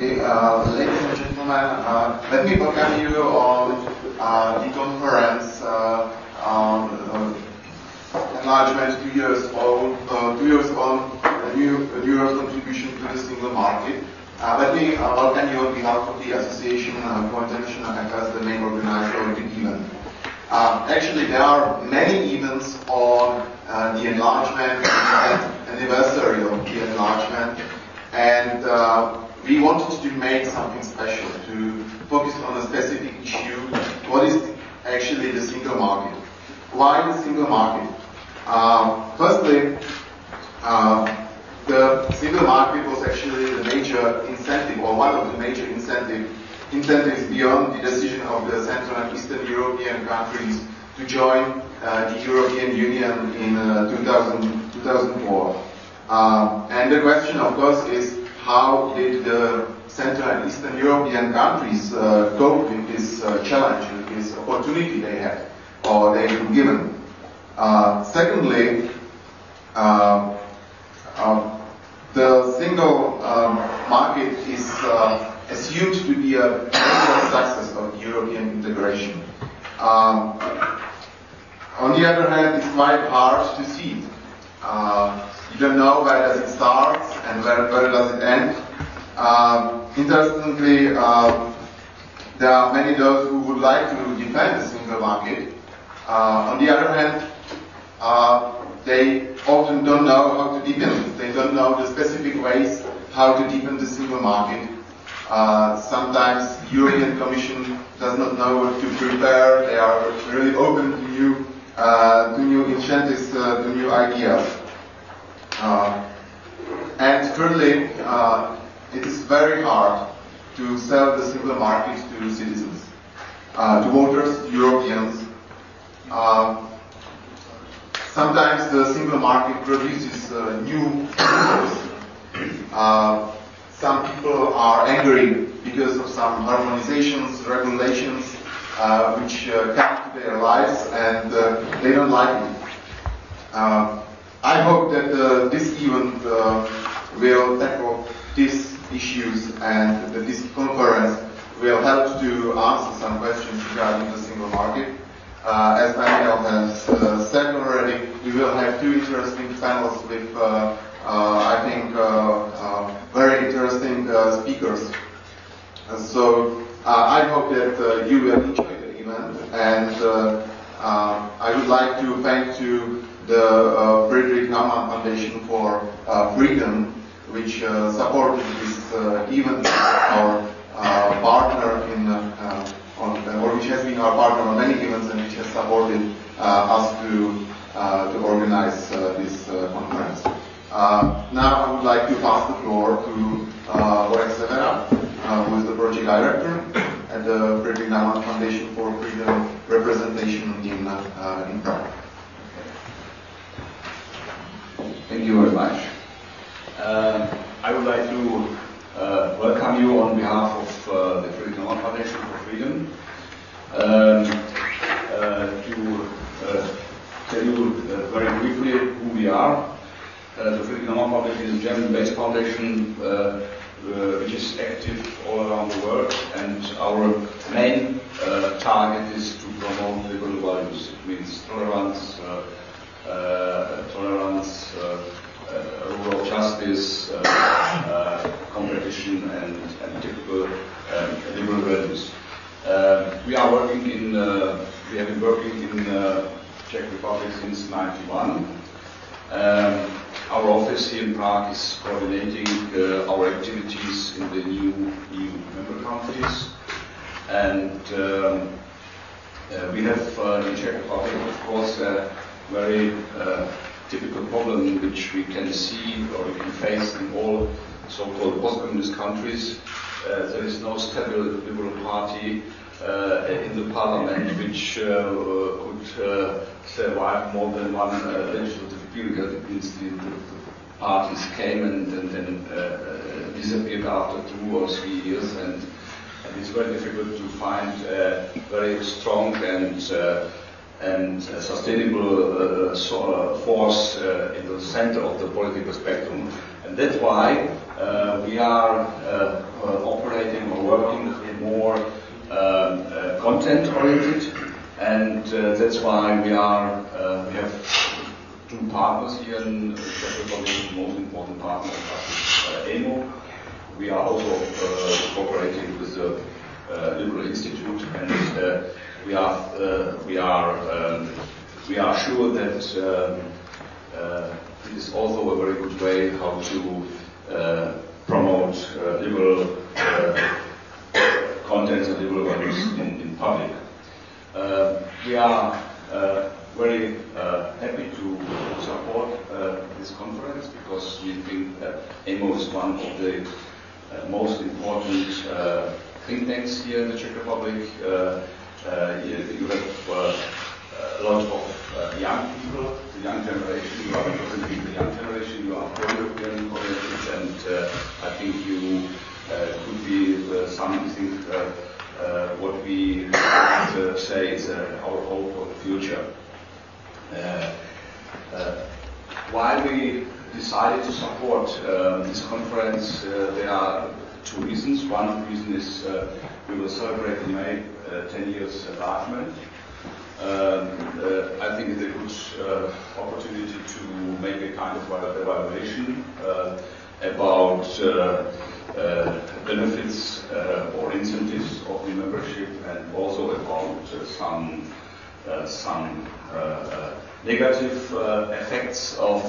Okay, ladies and gentlemen, let me welcome you on the conference Enlargement 2 years old, 2 years on New Europe's contribution to the single market. Let me welcome you on behalf of the Association for International Affairs, the main organizer of the event. Actually, there are many events on the enlargement and anniversary of the enlargement, and we wanted to make something special, to focus on a specific issue. What is actually the single market? Why the single market? Firstly, the single market was actually the major incentive, or one of the major incentives beyond the decision of the Central and Eastern European countries to join the European Union in 2004. And the question, of course, is how did the Central and Eastern European countries cope with this challenge, with this opportunity they had, or they were given? Secondly, the single market is assumed to be a major success of European integration. On the other hand, it's quite hard to see it. You don't know where does it start and where does it end. Interestingly, there are many those who would like to defend the single market. On the other hand, they often don't know how to deepen it. They don't know the specific ways how to deepen the single market. Sometimes the European Commission does not know what to prepare. They are really open to new incentives, to new ideas. And thirdly, it is very hard to sell the single market to citizens, to voters, to Europeans. Sometimes the single market produces new users. Some people are angry because of some harmonizations, regulations, which come to their lives, and they don't like it. I hope that this event will tackle these issues, and that this conference will help to answer some questions regarding the single market. As Daniel has said already, we will have two interesting panels with, I think, very interesting speakers. So I hope that you will enjoy the event, and I would like to thank to the Friedrich Naumann Foundation for Freedom, which supported this event, our partner in or which has been our partner on many events, and which has supported us to organize this conference. Now I would like to pass the floor to Borek Severa, who is the project director at the Friedrich Naumann Foundation for Freedom Representation in Prague. Thank you very much. I would like to welcome you on behalf of the Friedrich Naumann Foundation for Freedom to tell you very briefly who we are. The Friedrich Naumann Foundation is a German-based foundation which is active all around the world, and our main target is to promote liberal values. It means tolerance, rule of justice, competition, and typical liberal values. We are working in. We have been working in Czech Republic since '91. Our office here in Prague is coordinating our activities in the new EU member countries, and we have in Czech Republic, of course, a very typical problem which we can see or we can face in all so-called post-communist countries. There is no stable liberal party in the parliament which could survive more than one legislative period. It means the parties came and then disappeared after 2 or 3 years, and it's very difficult to find a very strong and sustainable force in the center of the political spectrum. And that's why we are operating or working more content-oriented, and that's why we have two partners here in Czech Republic. The most important partner is AMO. We are also cooperating with the Liberal Institute, and we are sure that it is also a very good way how to promote liberal content and liberal values in public. We are very happy to support this conference because we think that AMO is one of the most important think tanks here in the Czech Republic. You have a lot of young people, the young generation. You are representing the young generation. You are pro-European oriented, and I think you could be something. What we say is our hope for the future. Why we decided to support this conference, there are two reasons. One reason is we will celebrate in May 10 years enlargement. I think it's a good opportunity to make a kind of evaluation about benefits or incentives of the membership, and also about some negative effects of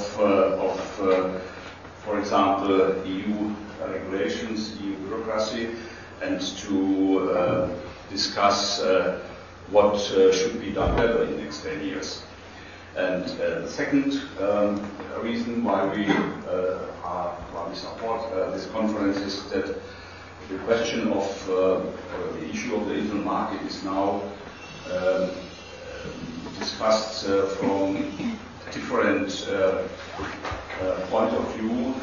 for example, EU regulations, EU bureaucracy, and to discuss what should be done better in the next 10 years. And the second reason why we support this conference is that the question of the issue of the internal market is now discussed from different point of view.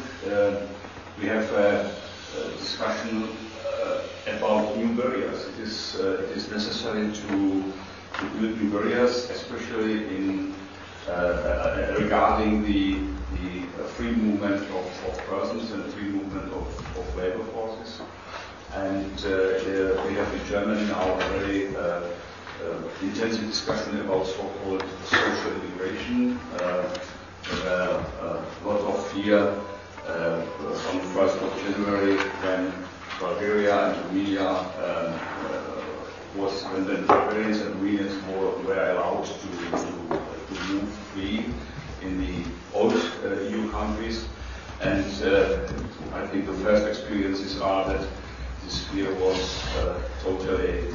We have a discussion about new barriers. It is necessary to build new barriers, especially in regarding the free movement of persons and free movement of labor forces. And we have in Germany now a very intensive discussion about so-called social immigration. A lot of fear on the 1st of January when Bavaria and Iliya when the Bavarians and Romanians were allowed to move free in the old EU countries. And I think the first experiences are that this fear was totally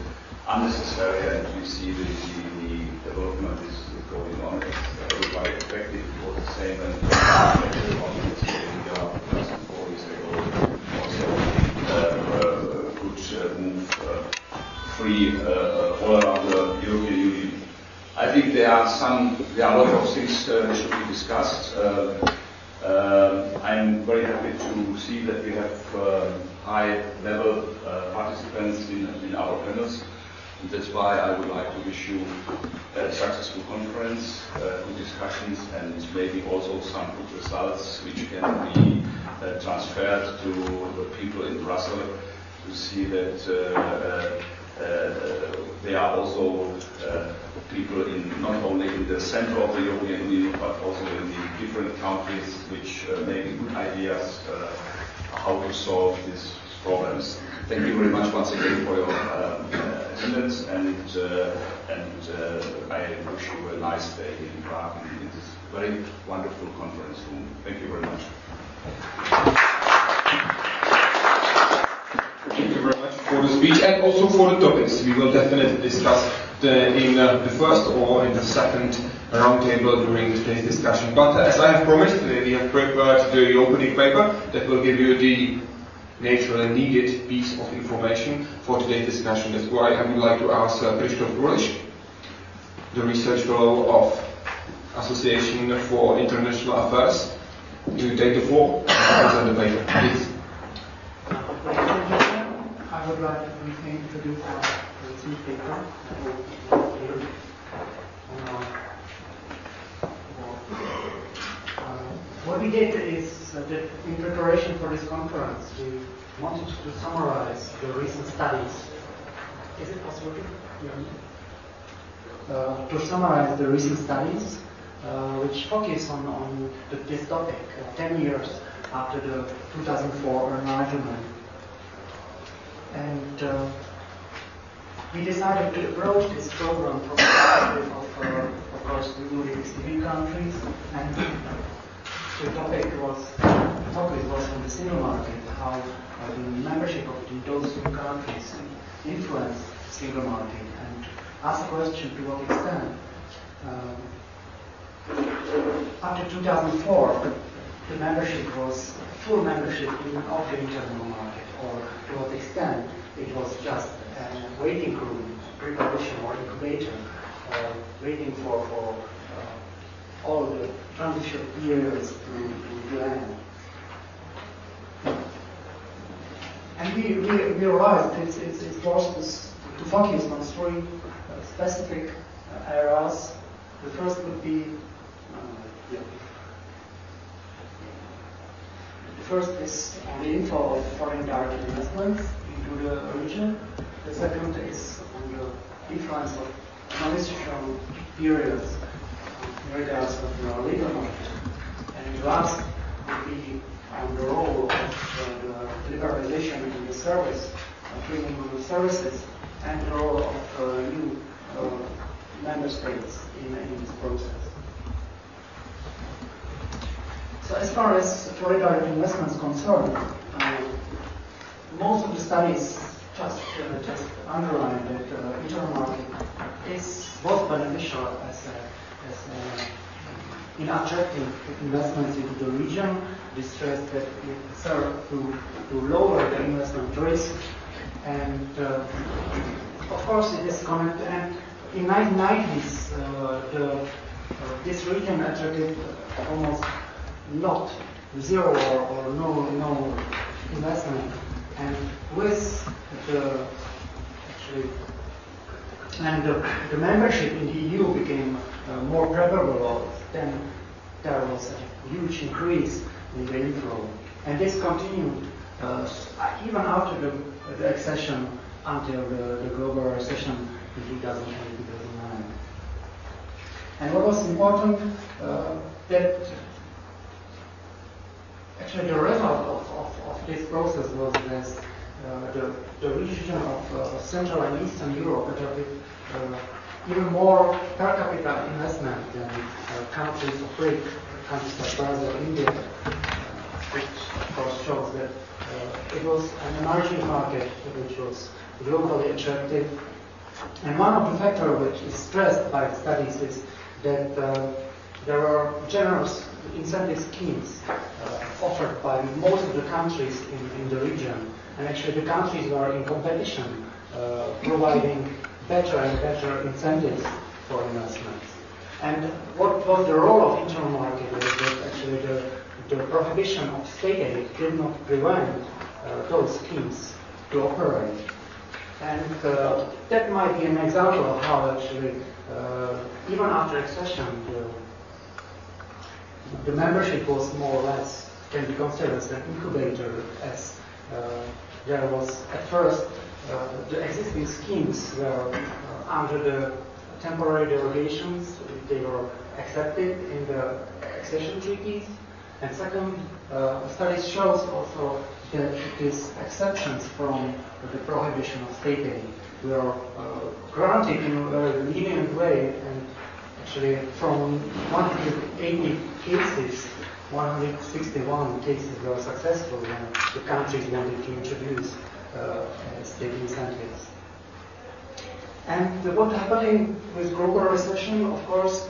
unnecessary, and we see the development is going on. Everybody expected it was the same, and 4 years ago also could move free all around the European Union. I think there are a lot of things that should be discussed. I'm very happy to see that we have high-level participants in our panels. And that's why I would like to wish you a successful conference, good discussions, and maybe also some good results which can be transferred to the people in Brussels to see that there are also people not only in the center of the European Union but also in the different countries which may be good ideas how to solve these problems. Thank you very much once again for your attendance, and I wish you a nice day in Prague in this very wonderful conference room. Thank you very much. Thank you very much for the speech and also for the topics. We will definitely discuss in the first or in the second roundtable during today's discussion. But as I have promised, we have prepared the opening paper that will give you the natural and needed piece of information for today's discussion. That's why I would like to ask Kruliš, the Research Fellow of Association for International Affairs, to take the floor and present the paper. Please. I would like to briefly introduce our research paper. What we did is that in preparation for this conference, we wanted to summarize the recent studies. Is it possible to summarize the recent studies which focus on this topic 10 years after the 2004 Enlargement. And we decided to approach this program from the perspective of course, the newly existing countries, and the focus was on the single market, how the membership of those new countries influenced the single market, and ask a question to what extent. After 2004, the membership was full membership of the internal market, or to what extent it was just a waiting room, preparation or incubator, waiting for all the transition periods to end. And we realized it's worth to focus on three specific areas. The first would be the first is on the inflow of foreign direct investments into the region. The second is on the influence of transitional periods in regards of the labor market. And the last would be on the role of the liberalization in the service, premium services, and the role of new member states in this process. So as far as foreign direct investments concerned, most of the studies just underline that the internal market is both beneficial as in attracting investments into the region. They stress that it serves to lower the investment risk, and of course it is connected. And in 1990s, this region attracted almost not zero or no investment, and with the membership in the EU became more probable, then there was a huge increase in the inflow, and this continued even after the accession until the global recession in 2008-2009. And what was important that actually the result of this process was that the region of Central and Eastern Europe attracted even more per capita investment than countries of BRIC, countries like Brazil, India, which of course shows that it was an emerging market which was globally attractive. And one of the factors which is stressed by the studies is that there were generous incentive schemes offered by most of the countries in the region, and actually the countries were in competition, providing better and better incentives for investments. And what was the role of internal market was that actually the prohibition of state aid did not prevent those schemes to operate. And that might be an example of how actually, even after accession, the membership was more or less, can be considered as an incubator, as there was at first the existing schemes were under the temporary derogations, they were accepted in the accession treaties. And second, studies shows also that these exceptions from the prohibition of state aid were granted in a lenient way, and actually from 180 cases, 161 cases were successful when the countries wanted to introduce state incentives. And what happened with global recession, of course,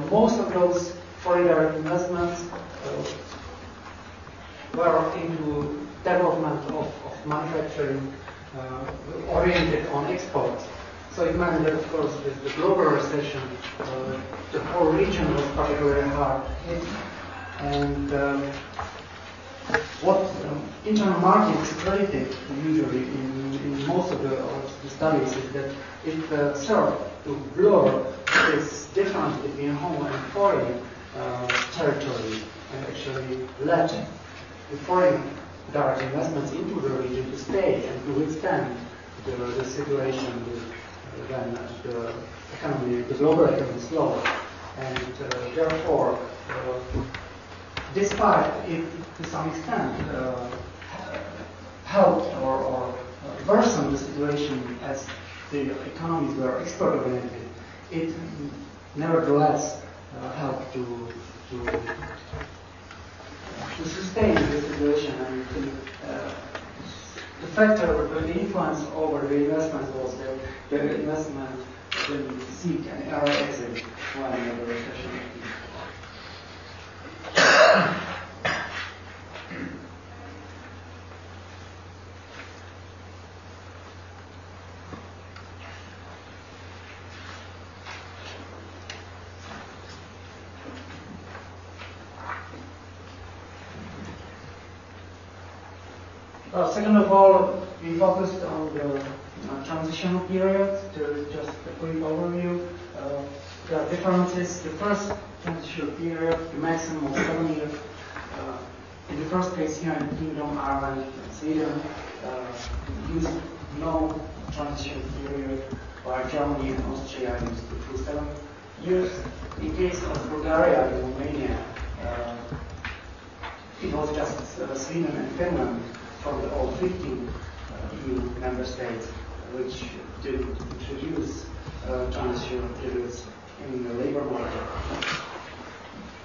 most of those foreign direct investments were into development of manufacturing oriented on export. So it meant that, of course, with the global recession, the whole region was particularly hard hit. And what internal market is credited usually in most of the studies is that it served to blur this difference between home and foreign territory. and actually let the foreign direct investments into the region to stay and to withstand the situation when the economy, the global economy slows. And therefore, despite it to some extent helped or worsened the situation as the economies were export-oriented, it nevertheless helped to sustain the situation, and the factor, the influence over the investment was that the investment will seek an error exit when the recession second of all, we focused on the transitional period. There is just a quick overview. There are differences. The first transitional period, the maximum of 7 years. In the first case here in the Kingdom, Ireland, and Sweden, used no transition period, while Germany and Austria used the full 7 years. In case of Bulgaria and Romania, it was just Sweden and Finland from the all 15 EU member states which did introduce transitional periods in the labor market.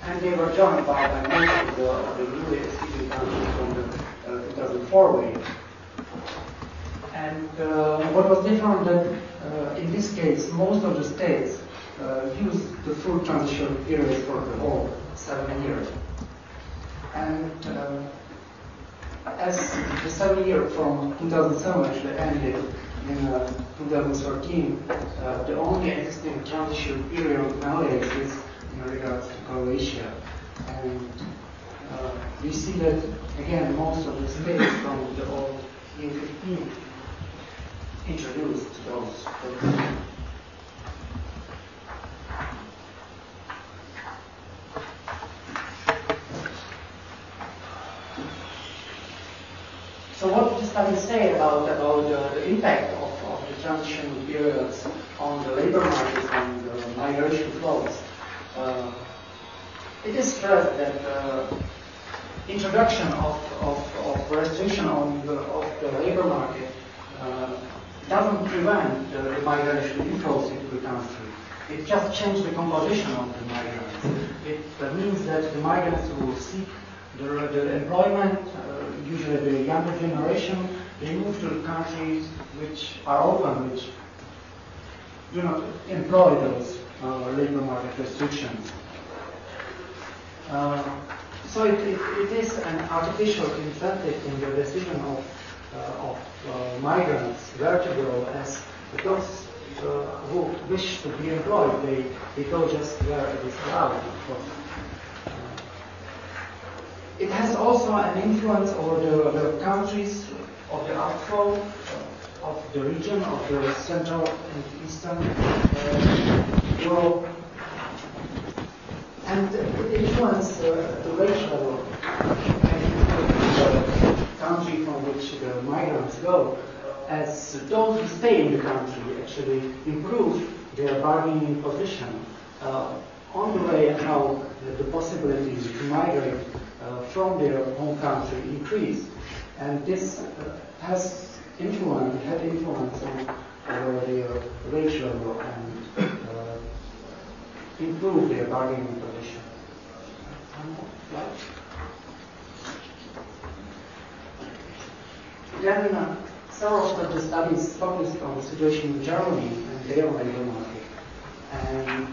And they were joined by most of the newly acceding countries from the 2004 wave. And what was different that in this case, most of the states used the full transitional period for the whole 7 years. And as the 7 years from 2007 actually ended in 2013, the only existing transition period nowadays is in regards to Croatia. And we see that, again, most of the states from the old EU15 introduced those programs. So what does the study say about the impact of the transition periods on the labor market and the migration flows? It is stressed that introduction of restriction of the labor market doesn't prevent the migration inflows into the country. It just changed the composition of the migrants. It means that the migrants who seek the employment, usually the younger generation, they move to the countries which are open, which do not employ those labor market restrictions. So it is an artificial incentive in the decision of migrants where to go, as those who wish to be employed, they go just where it is allowed, of course. It has also an influence over the countries of the outflow of the region of the Central and Eastern Europe, and it influences the wage level in the country from which the migrants go, as those who stay in the country actually improve their bargaining position on the way how the possibilities to migrate from their home country increase, and this had influence on their wage level and improve their bargaining position. Then several of the studies focused on the situation in Germany and their labor market, and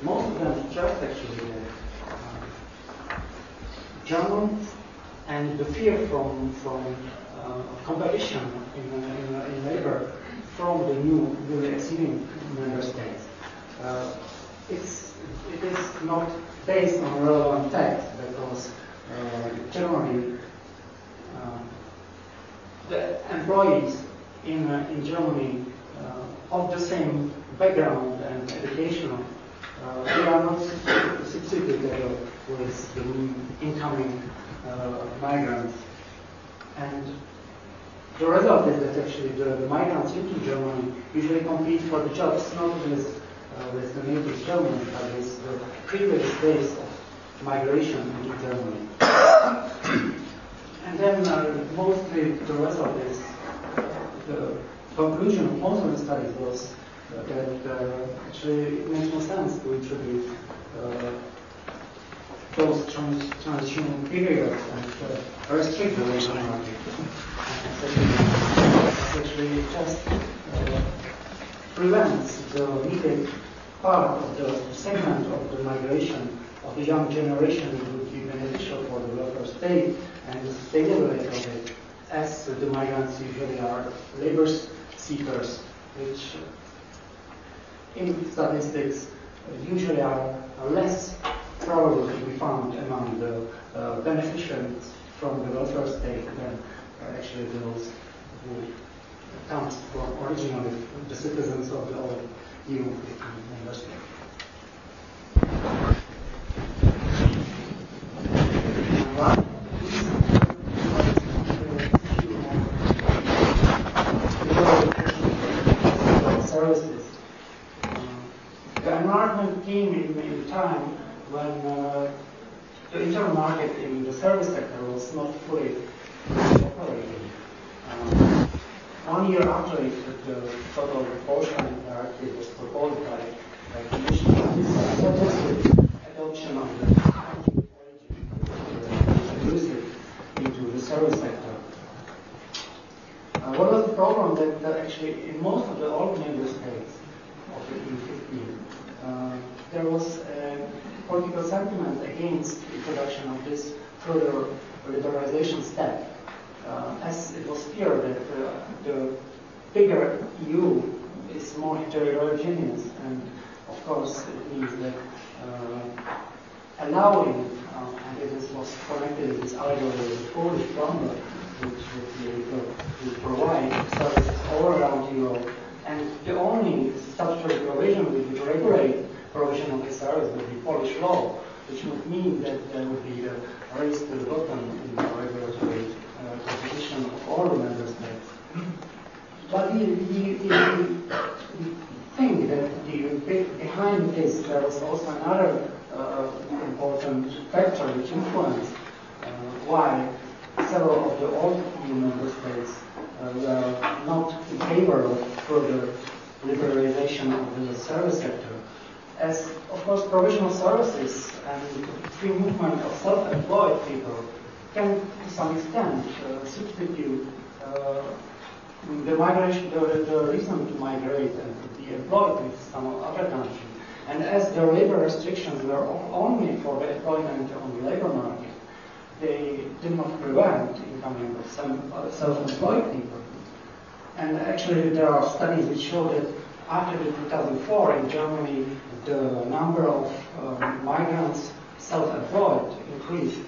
most of them stressed actually Germans and the fear from competition in labor from the newly acceding member states. It is not based on relevant facts, because generally the employees in Germany of the same background and educational they are not substituted with the incoming migrants. And the result is that actually the migrants into Germany usually compete for the jobs not with the native Germans, but with the previous days of migration into Germany. And then mostly the result is the conclusion of most of the studies was that actually it makes no sense to introduce those transitional periods and restrict the labor market. It actually just prevents the needed part of the segment of the migration of the young generation that would be beneficial for the welfare state and the sustainability of it, as the migrants usually are labor seekers, which in statistics usually are less probable to be found among the beneficiaries from the welfare state than actually those who come from originally the citizens of the old EU member state. Services. The enlargement came in time when the internal market in the service sector was not fully operating. 1 year after the total Bolshevik directive was proposed by the Commission, this suggested adoption of the country of origin into the service sector. What was the problem? That actually in most of the old member states of the EU15, there was a political sentiment against the introduction of this further liberalization step, as it was clear that the bigger EU is more heterogeneous, and of course it means that allowing, and this was connected with this idea of the Polish bundle, which would provide services all around Europe, and the only statutory provision which would regulate provision of the service would be Polish law, which would mean that there would be a race to the bottom in the regulatory competition of all the member states. But we think that behind this there was also another important factor which influenced why several of the old EU member states were not in favor of further liberalization of the service sector. As, of course, provisional services and free movement of self-employed people can, to some extent, substitute the migration, the reason to migrate and to be employed with some other country. And as the labor restrictions were only for the employment on the labor market, they did not prevent incoming of some self-employed people. And actually, there are studies which show that after 2004 in Germany, the number of migrants self-employed increased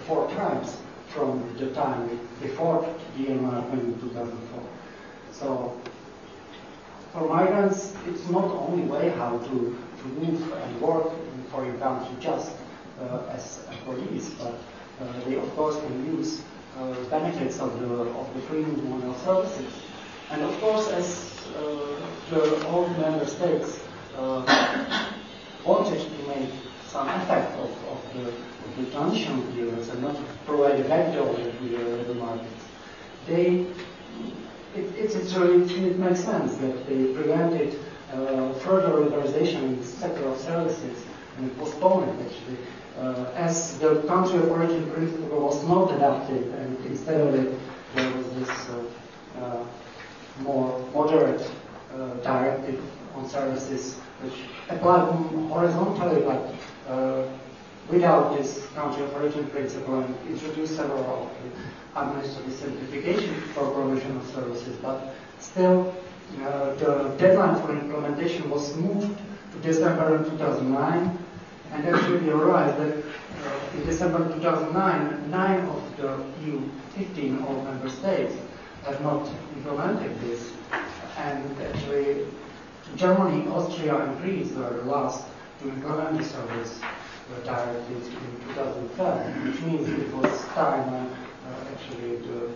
4 times from the time before the enlargement in 2004. So for migrants, it's not only way how to move and work in foreign country just as employees, but they of course can use benefits of the free movement of services. And of course, as the old member states wanted to make some effect of the transition periods and not provide a backdoor to the labor markets, it makes sense that they prevented further liberalization in the sector of services and postponed it actually, as the country of origin principle was not adapted, and instead of it there was this more moderate directive on services which applied horizontally but without this country of origin principle, and introduced several administrative simplification for provision of services, but still the deadline for implementation was moved to December 2009, and actually you realize that in December 2009, 9 of the EU 15 old member states have not implemented this, and actually Germany, Austria and Greece were the last to implement the service directive in 2010, which means it was time actually the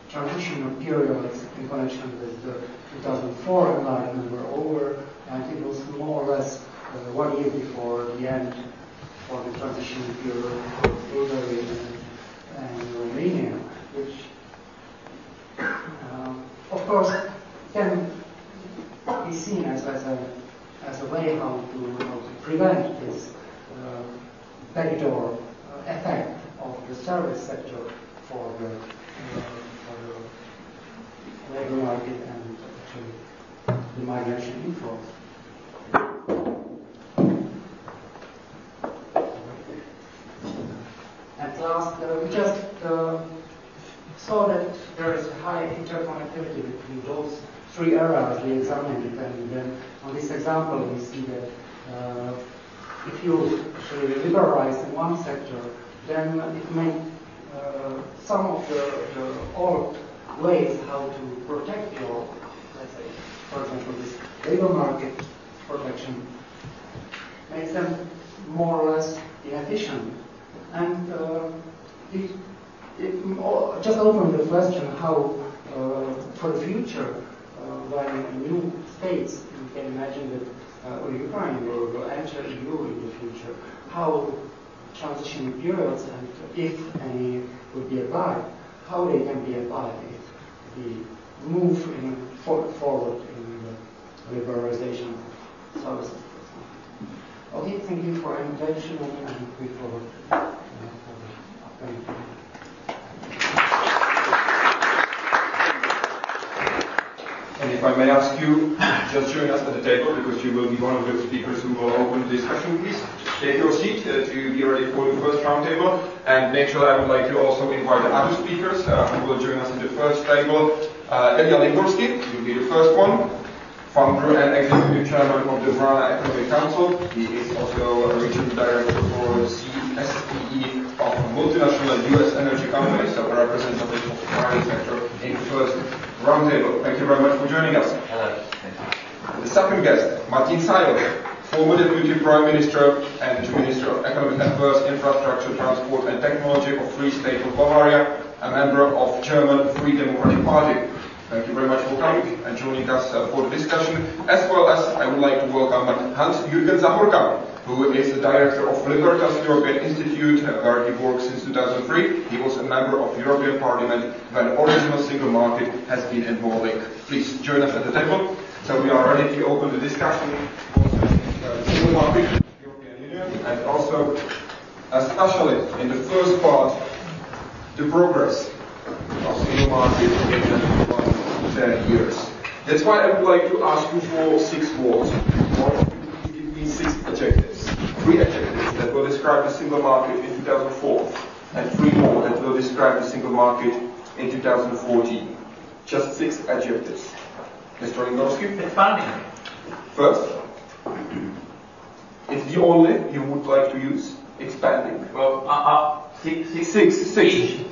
transitional periods in connection with the 2004 enlargement were over, and it was more or less 1 year before the end for the transitional period for Bulgaria and Romania, which of course can be seen as a way how to prevent this backdoor effect of the service sector for the labor market and actually the migration inflows. At last, we just saw that there is a high interconnectivity between those three areas we examined, and then on this example we see that if you actually liberalize in one sector, then it may some of the old ways how to protect your, let's say, for example, this labor market protection makes them more or less inefficient. And it just opened the question how, for the future, when new states, you can imagine that Ukraine will enter EU in the future, how transition periods, and if any would be applied, how they can be applied if we move forward in the liberalization of services. Okay, thank you for your invitation, and we forward for the upcoming. And if I may ask you, just join us at the table, because you will be one of the speakers who will open the discussion, please. Take your seat to be ready for the first roundtable. And naturally, I would like to also invite the other speakers who will join us in the first table. Iliya Lingorski will be the first one, founder and executive chairman of the Vrana Economic Council. He is also a regional director for CSPE of a multinational US energy company, so a representative of the private sector in the first roundtable. Thank you very much for joining us. Hello. The second guest, Zeil, former Deputy Prime Minister and Minister of Economic Affairs, Infrastructure, Transport and Technology of Free State of Bavaria, a member of German Free Democratic Party. Thank you very much for coming and joining us for the discussion, as well as I would like to welcome Hans-Jürgen Zahorka, who is the director of Libertas European Institute, where he works since 2003. He was a member of European Parliament when original single market has been evolving. Please join us at the table. So we are ready to open the discussion on the single market, European Union, and also, especially in the first part, the progress of single market in the last 10 years. That's why I would like to ask you for 6 words. Please give me 6 adjectives. 3 adjectives that will describe the single market in 2004, and 3 more that will describe the single market in 2014. Just 6 adjectives. Mr. Lingorski? Expanding. First, it's the only you would like to use. Expanding. Well, 6. You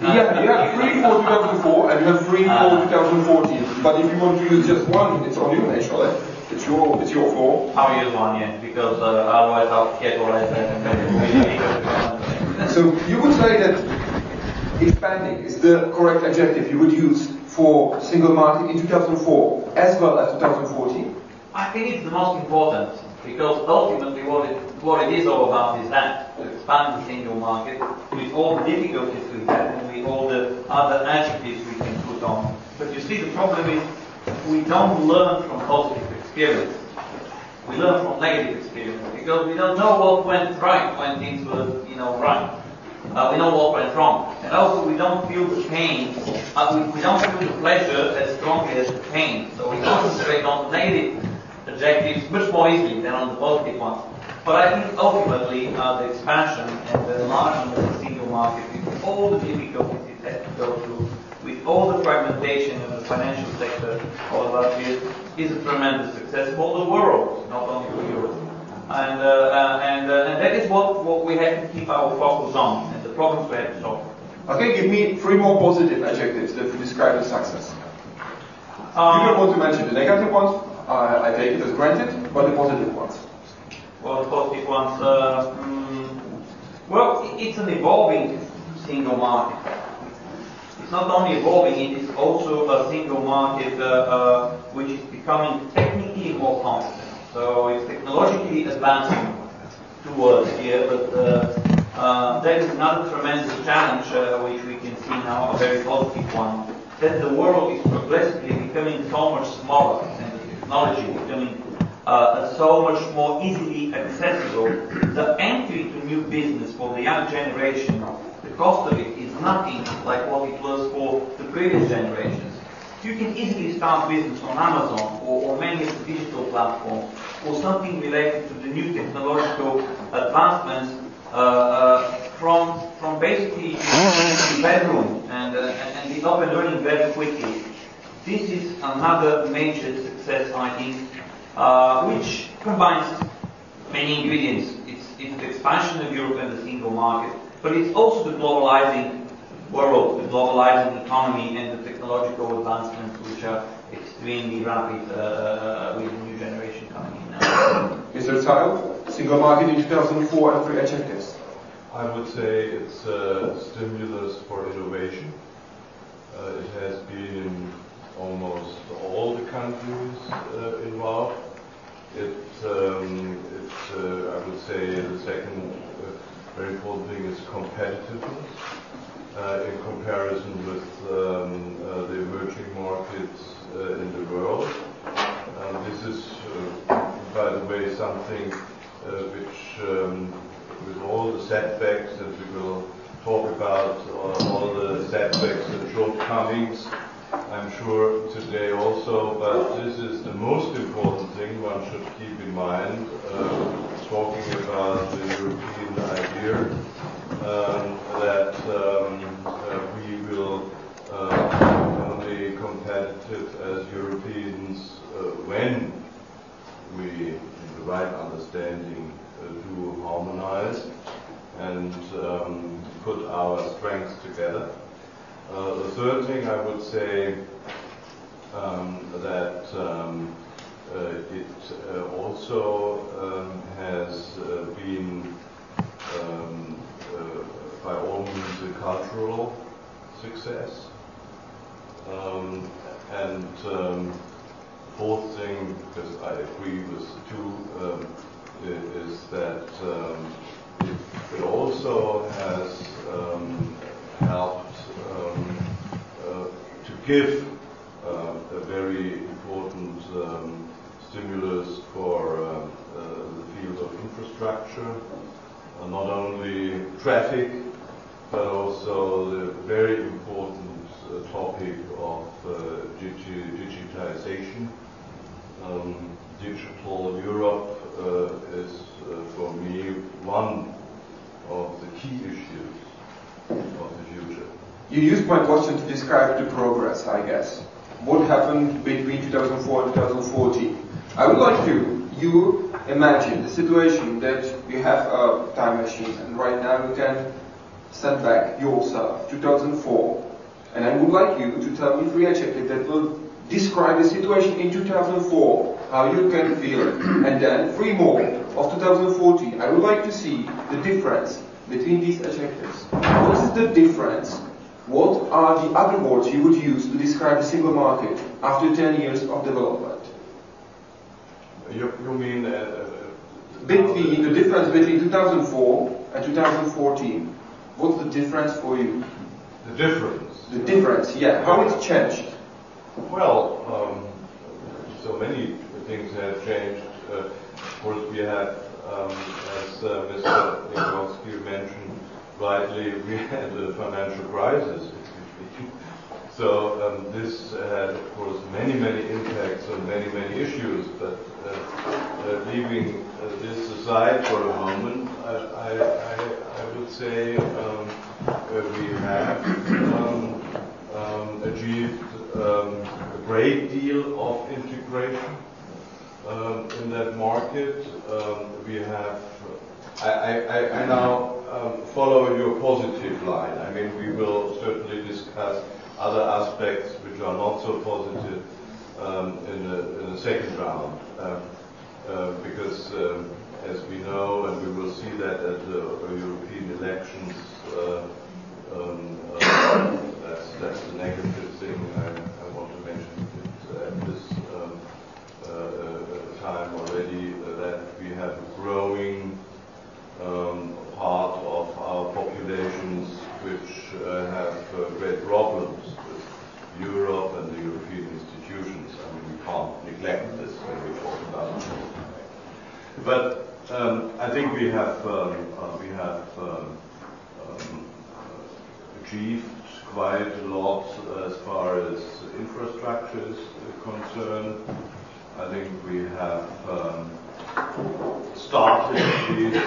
have 3 for 2004 and you have 3 for 2014. But if you want to use just one, it's on you, naturally. It's your fault. I'll use one, yeah, because otherwise I'll get all that. So you would say that expanding is the correct adjective you would use for single market in 2004 as well as 2014? I think it's the most important, because ultimately what it is all about is that, to expand the single market with all the difficulties we have and with all the other adjectives we can put on. But you see, the problem is we don't learn from positive experience. We learn from negative experience, because we don't know what went right when things were, right. We know what went wrong. And also we don't feel the pain, we don't feel the pleasure as strongly as the pain. So we concentrate on the negative adjectives much more easily than on the positive ones. But I think ultimately the expansion and the enlargement of the single market, with all the difficulties it has to go through, with all the fragmentation of the financial sector over the last years, is a tremendous success for the world, not only for Europe. And that is what we have to keep our focus on, and the problems we have to solve. Okay, give me 3 more positive adjectives that would describe the success. You don't want to mention the negative ones, I take it as granted, but the positive ones. Well, the positive ones. Well, it's an evolving single market. It's not only evolving, it is also a single market which is becoming technically more complex. So it's technologically advancing towards here, but there is another tremendous challenge which we can see now, a very positive one, that the world is progressively becoming so much smaller and the technology is becoming so much more easily accessible. The entry to new business for the young generation, the cost of it is nothing like what it was for the previous generations. You can easily start business on Amazon or many of the digital platforms or something related to the new technological advancements from basically the bedroom and be up and running very quickly. This is another major success, I think, which combines many ingredients. It's the expansion of Europe and the single market, but it's also the globalizing world, the globalizing economy and the technological advancements which are extremely rapid with the new generation coming in now. Mr. Zeil, single market in 2004 and 3 adjectives. I would say it's a stimulus for innovation. It has been in almost all the countries involved. I would say the second very important thing is competitiveness in comparison with the emerging markets in the world. This is, by the way, something which, with all the setbacks that we will talk about, all the setbacks and shortcomings, I'm sure today also, but this is the most important thing one should keep in mind, talking about the European idea, that we will only competitive as Europeans when we, in the right understanding, do harmonize and put our strengths together. The third thing I would say that it also has been by all means a cultural success. And fourth thing, because I agree with the two, is that it also has helped to give a very important stimulus for the field of infrastructure, not only traffic, but also the very important topic of digitization. Digital Europe is, for me, one of the key issues of the future. You used my question to describe the progress, I guess. What happened between 2004 and 2014? I would like you imagine the situation that you have a time machine and right now you can send back yourself 2004, and I would like you to tell me 3 adjectives that will describe the situation in 2004, how you can feel it, and then 3 more of 2014. I would like to see the difference between these adjectives. What is the difference? What are the other words you would use to describe the single market after 10 years of development? You mean between the difference between 2004 and 2014? What's the difference for you? The difference? The difference, yeah. How it's changed? Well, so many things have changed. Of course, we have, as Mr. Lingorski mentioned rightly, we had a financial crisis. So this had, of course, many impacts on many issues. But leaving this aside for a moment, I would say we have achieved a great deal of integration in that market. We have. I now follow your positive line. I mean, we will certainly discuss other aspects which are not so positive in the second round, because as we know, and we will see that at the European elections, that's the negative thing I want to mention at this time already, that we have a growing part of our populations which have great problems with Europe and the European institutions. I mean, we can't neglect this when we talk about it. But I think we have achieved quite a lot as far as infrastructure is concerned. I think we have started at least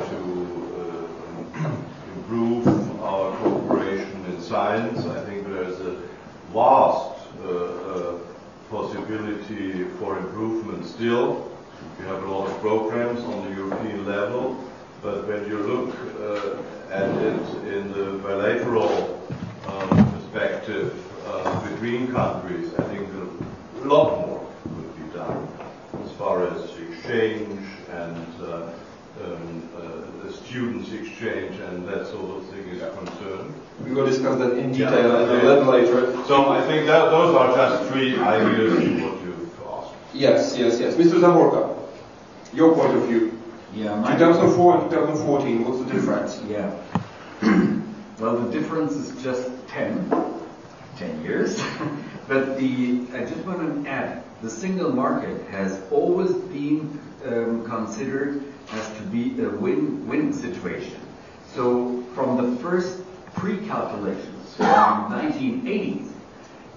to improve our cooperation in science. I think there's a vast possibility for improvement still. We have a lot of programs on the European level, but when you look at it in the bilateral perspective between countries, I think a lot more could be done as far as exchange and the students' exchange and that sort of thing is concerned. We will discuss that in detail a little later. So I think that those are just three ideas to what you've asked. Yes. Mr. Zahorka, your point of view. Yeah, 2004 and 2014, what's the difference? Yeah. Well, the difference is just 10 years. But I just want to add, the single market has always been considered as to be a win-win situation. So from the first pre-calculations from 1980s,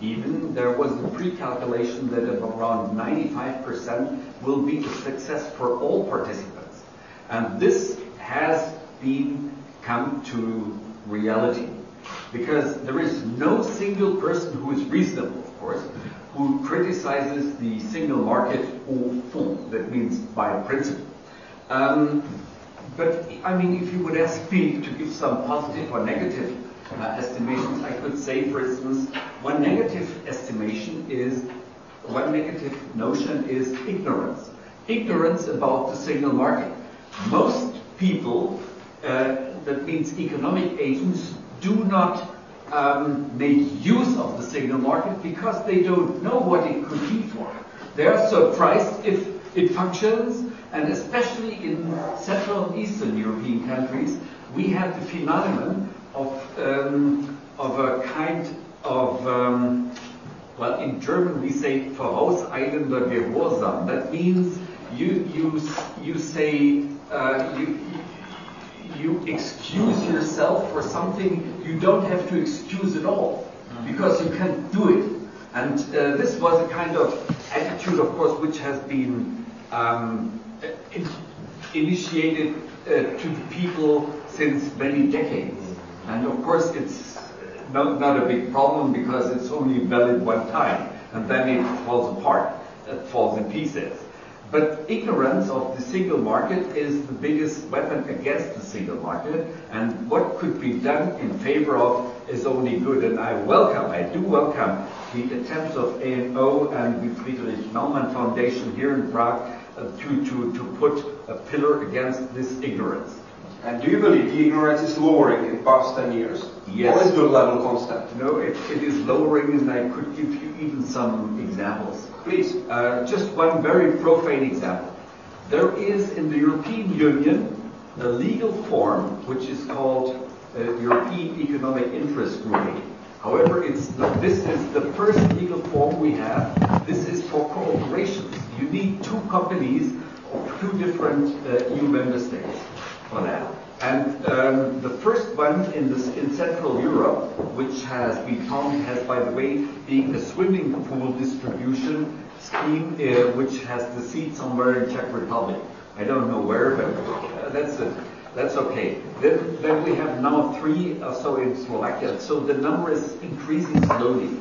even there was a pre-calculation that around 95% will be a success for all participants. And this has come to reality. Because there is no single person who is reasonable, of course, who criticizes the single market au fond, that means by principle. But I mean, if you would ask me to give some positive or negative estimations, I could say, for instance, one negative notion is ignorance. Ignorance about the single market. Most people, that means economic agents, do not make use of the single market because they don't know what it could be for. They are surprised if it functions, and especially in Central and Eastern European countries, we have the phenomenon of a kind of, well, in German we say vorauseilender Gehorsam. That means you say you excuse yourself for something you don't have to excuse at all, because you can't do it. And this was a kind of attitude, of course, which has been initiated to the people since many decades. And of course, it's not a big problem because it's only valid one time, and then it falls apart, it falls in pieces. But ignorance of the single market is the biggest weapon against the single market, and what could be done in favor of is only good. And I do welcome the attempts of AMO and the Friedrich Naumann Foundation here in Prague to put a pillar against this ignorance. And do you believe the ignorance is lowering in the past 10 years? Yes. Or is the level constant? No, it is lowering, and I could give you even some examples. Please. Just one very profane example. There is in the European Union a legal form which is called European Economic Interest Group. However, this is the first legal form we have. This is for corporations. You need two companies of two different EU member states for that. And the first one in Central Europe, which has been found, has, by the way, being a swimming pool distribution scheme, which has the seat somewhere in Czech Republic. I don't know where, but that's okay. Then we have now 3 or so in Slovakia. So the number is increasing slowly.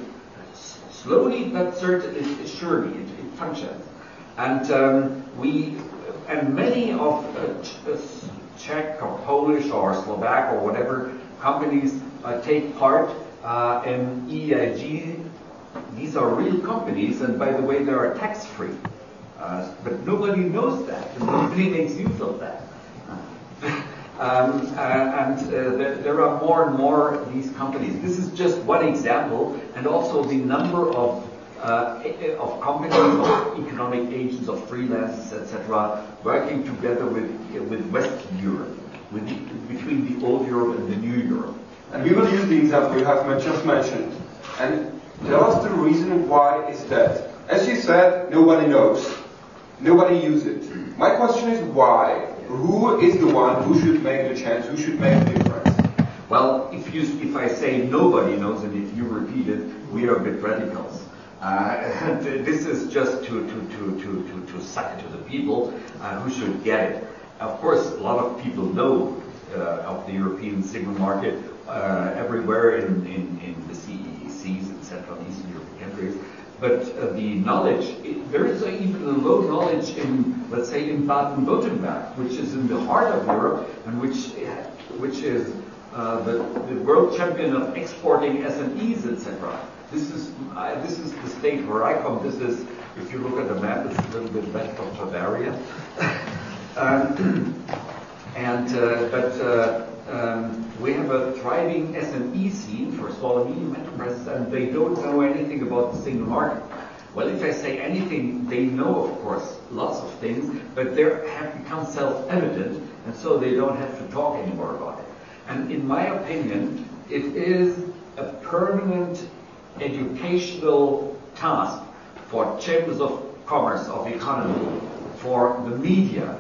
Slowly, but surely it functions. And many of Czech or Polish or Slovak or whatever companies take part in EIG. These are real companies, and by the way, they are tax-free. But nobody knows that, and nobody makes use of that. There are more and more of these companies. This is just one example, and also the number of companies, of economic agents, of freelancers, etc., working together with Western Europe, between the old Europe and the new Europe. And we will use the example you have just mentioned. And tell us the reason why is that. As you said, nobody knows. Nobody uses it. My question is why? Who is the one who should make the change? Who should make the difference? Well, if I say nobody knows, and if you repeat it, we are a bit radicals. This is just to suck it to the people who should get it. Of course, a lot of people know of the European single market everywhere in the CEECs and Central and Eastern European countries. But the knowledge, there is even a low knowledge in, let's say, in Baden-Württemberg, which is in the heart of Europe, and which is the world champion of exporting SMEs, etc. This is the state where I come. This is, if you look at the map, it's a little bit west of Bavaria. We have a thriving SME scene for small and medium enterprises, and they don't know anything about the single market. Well, if I say anything, they know, of course, lots of things, but they have become self-evident, and so they don't have to talk anymore about it. And in my opinion, it is a permanent educational task for chambers of commerce, of economy, for the media,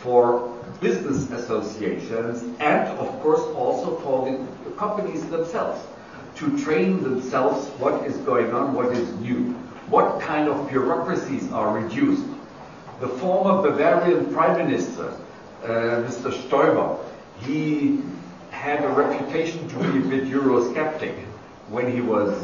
for business associations, and of course also for the companies themselves, to train themselves what is going on, what is new, what kind of bureaucracies are reduced. The former Bavarian Prime Minister, Mr. Stoiber, he had a reputation to be a bit Eurosceptic when he was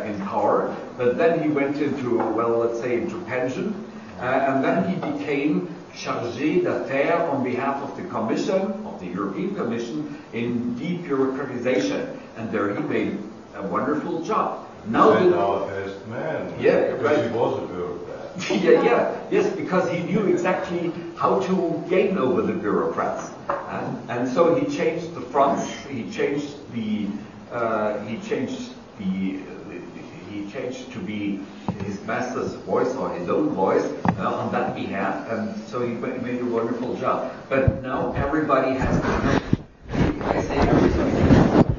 in power, but then he went into, well, let's say into pension, and then he became chargé d'affaires on behalf of the Commission, of the European Commission, in debureaucratization, and there he made a wonderful job. Now our best man. Yeah, because right. He was a bureaucrat. Yes, because he knew exactly how to gain over the bureaucrats, and so he changed the fronts. He changed to be his master's voice or his own voice on that behalf, and so he made a wonderful job. But now everybody has to know. I say everybody has to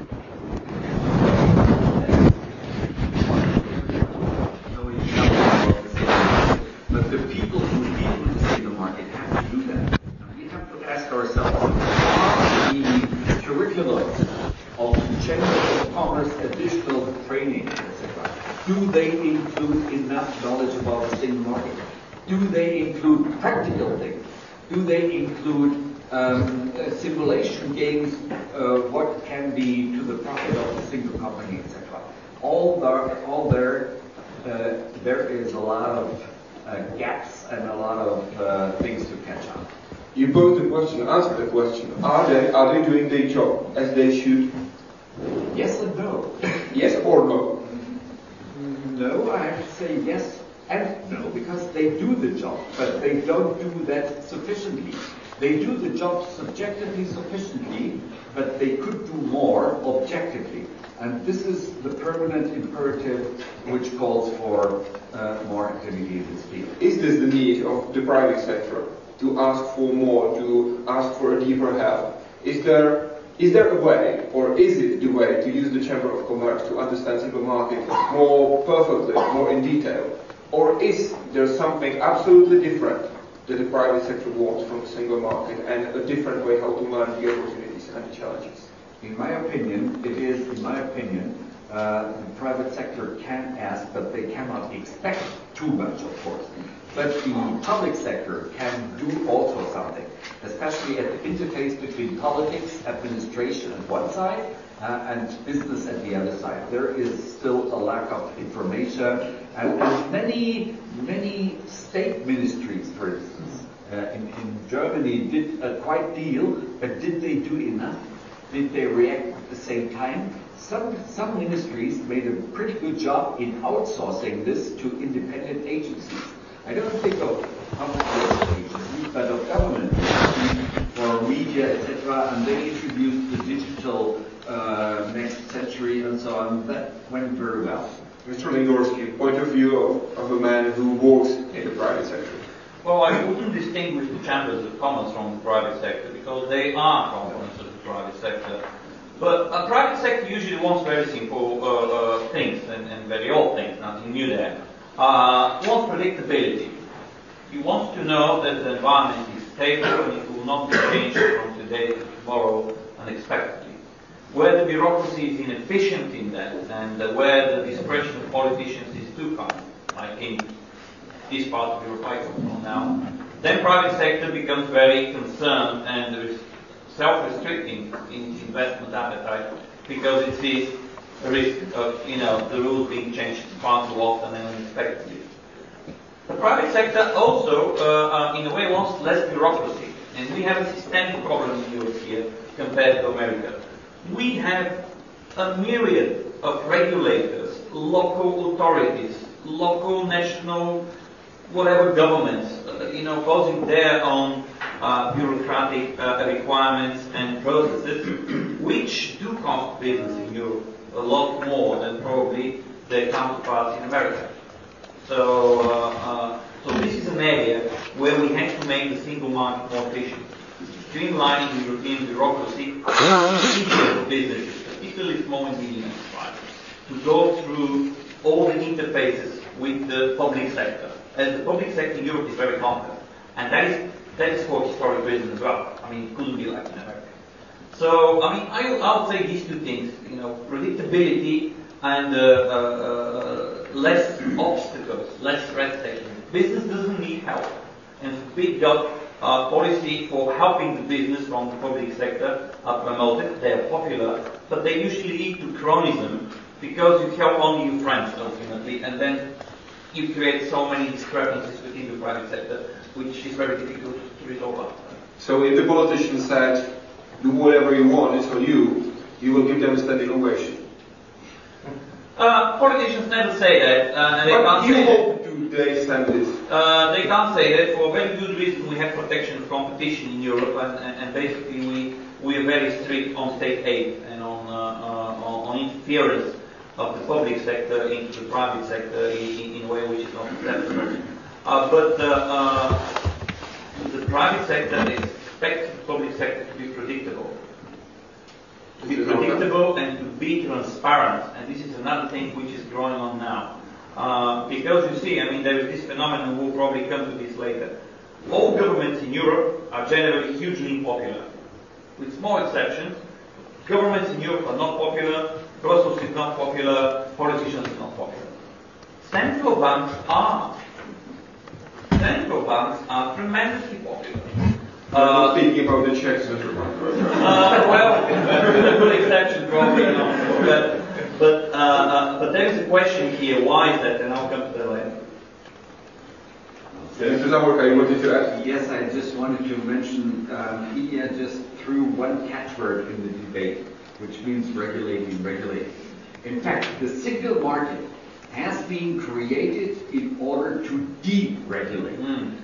know each other about the single market, but the people who deal with the single market have to do that. And we have to ask ourselves, are the curriculums of the Chamber of Commerce additional training, etc., do they include enough knowledge about the single market? Do they include practical things? Do they include simulation games, what can be to the profit of the single company, etc.? There is a lot of gaps and a lot of things to catch up. You posed the question, answered the question. Are they doing their job as they should? Yes and no. Yes or no? No, I have to say yes and no, because they do the job, but they don't do that sufficiently. They do the job subjectively sufficiently, but they could do more objectively. And this is the permanent imperative which calls for more activity in this field. Is this the need of the private sector to ask for more, to ask for a deeper help? Is there a way, or is it the way, to use the Chamber of Commerce to understand single market more perfectly, more in detail? Or is there something absolutely different that the private sector wants from the single market, and a different way how to learn the opportunities and the challenges? In my opinion, the private sector can ask, but they cannot expect too much, of course. But the public sector can do also something, especially at the interface between politics, administration on one side, and business at the other side. There is still a lack of information, and many state ministries, for instance, in Germany did a quite deal, but did they do enough? Did they react at the same time? Some ministries made a pretty good job in outsourcing this to independent agencies. I don't think of public relations, but of government for media, etc. And they introduced the digital next century and so on. That went very well. Mr. Lingorski, point of view of a man who works in the private sector. Well, I wouldn't distinguish the chambers of commerce from the private sector because they are components of the private sector. But a private sector usually wants very simple things and very old things, nothing new there. Wants predictability. You want to know that the environment is stable and it will not be changed from today to tomorrow unexpectedly. Where the bureaucracy is inefficient in that and where the discretion of politicians is too high, like in this part of Europe I come from now, then private sector becomes very concerned and there is self-restricting in its investment appetite because it sees a risk of, the rules being changed far too often and unexpectedly. The private sector also, in a way, wants less bureaucracy, and we have a systemic problem in Europe here compared to America. We have a myriad of regulators, local authorities, local, national, whatever governments, posing their own bureaucratic requirements and processes, which do cost business in Europe a lot more than probably their counterparts in America. So this is an area where we have to make the single market more efficient. Streamlining the European bureaucracy, easier for businesses, particularly small and medium enterprises, to go through all the interfaces with the public sector. As the public sector in Europe is very complex, and that is for historic reasons as well. I mean, it couldn't be like in America. So, I would say these two things, predictability and less obstacles, less red tape. Business doesn't need help, and big policy for helping the business from the public sector are promoted. They are popular, but they usually lead to cronyism because you help only your friends ultimately, and then you create so many discrepancies within the private sector, which is very difficult to resolve. So if the politician said, do whatever you want, it's for you, you will give them a standing ovation. Politicians never say that, and they can't say that. Do they stand this? They can't say that for a very good reason. We have protection of competition in Europe, and basically we are very strict on state aid and on interference of the public sector into the private sector in a way which is not acceptable. But the private sector expects the public sector to be predictable. To be predictable and to be transparent. And this is another thing which is growing on now. Because you see, there is this phenomenon, we'll probably come to this later. All governments in Europe are generally hugely unpopular. With small exceptions, governments in Europe are not popular, Brussels is not popular, politicians are not popular. Central banks are tremendously popular. Thinking about the Czech central bank. Well, with a good exception, probably not. But there is a question here, why is that? And I'll come to that later. Mr. Zahorka, you wanted to add? Yes, I just wanted to mention, Iliya just threw one catchword in the debate, which means regulating. In fact, the single market has been created in order to deregulate.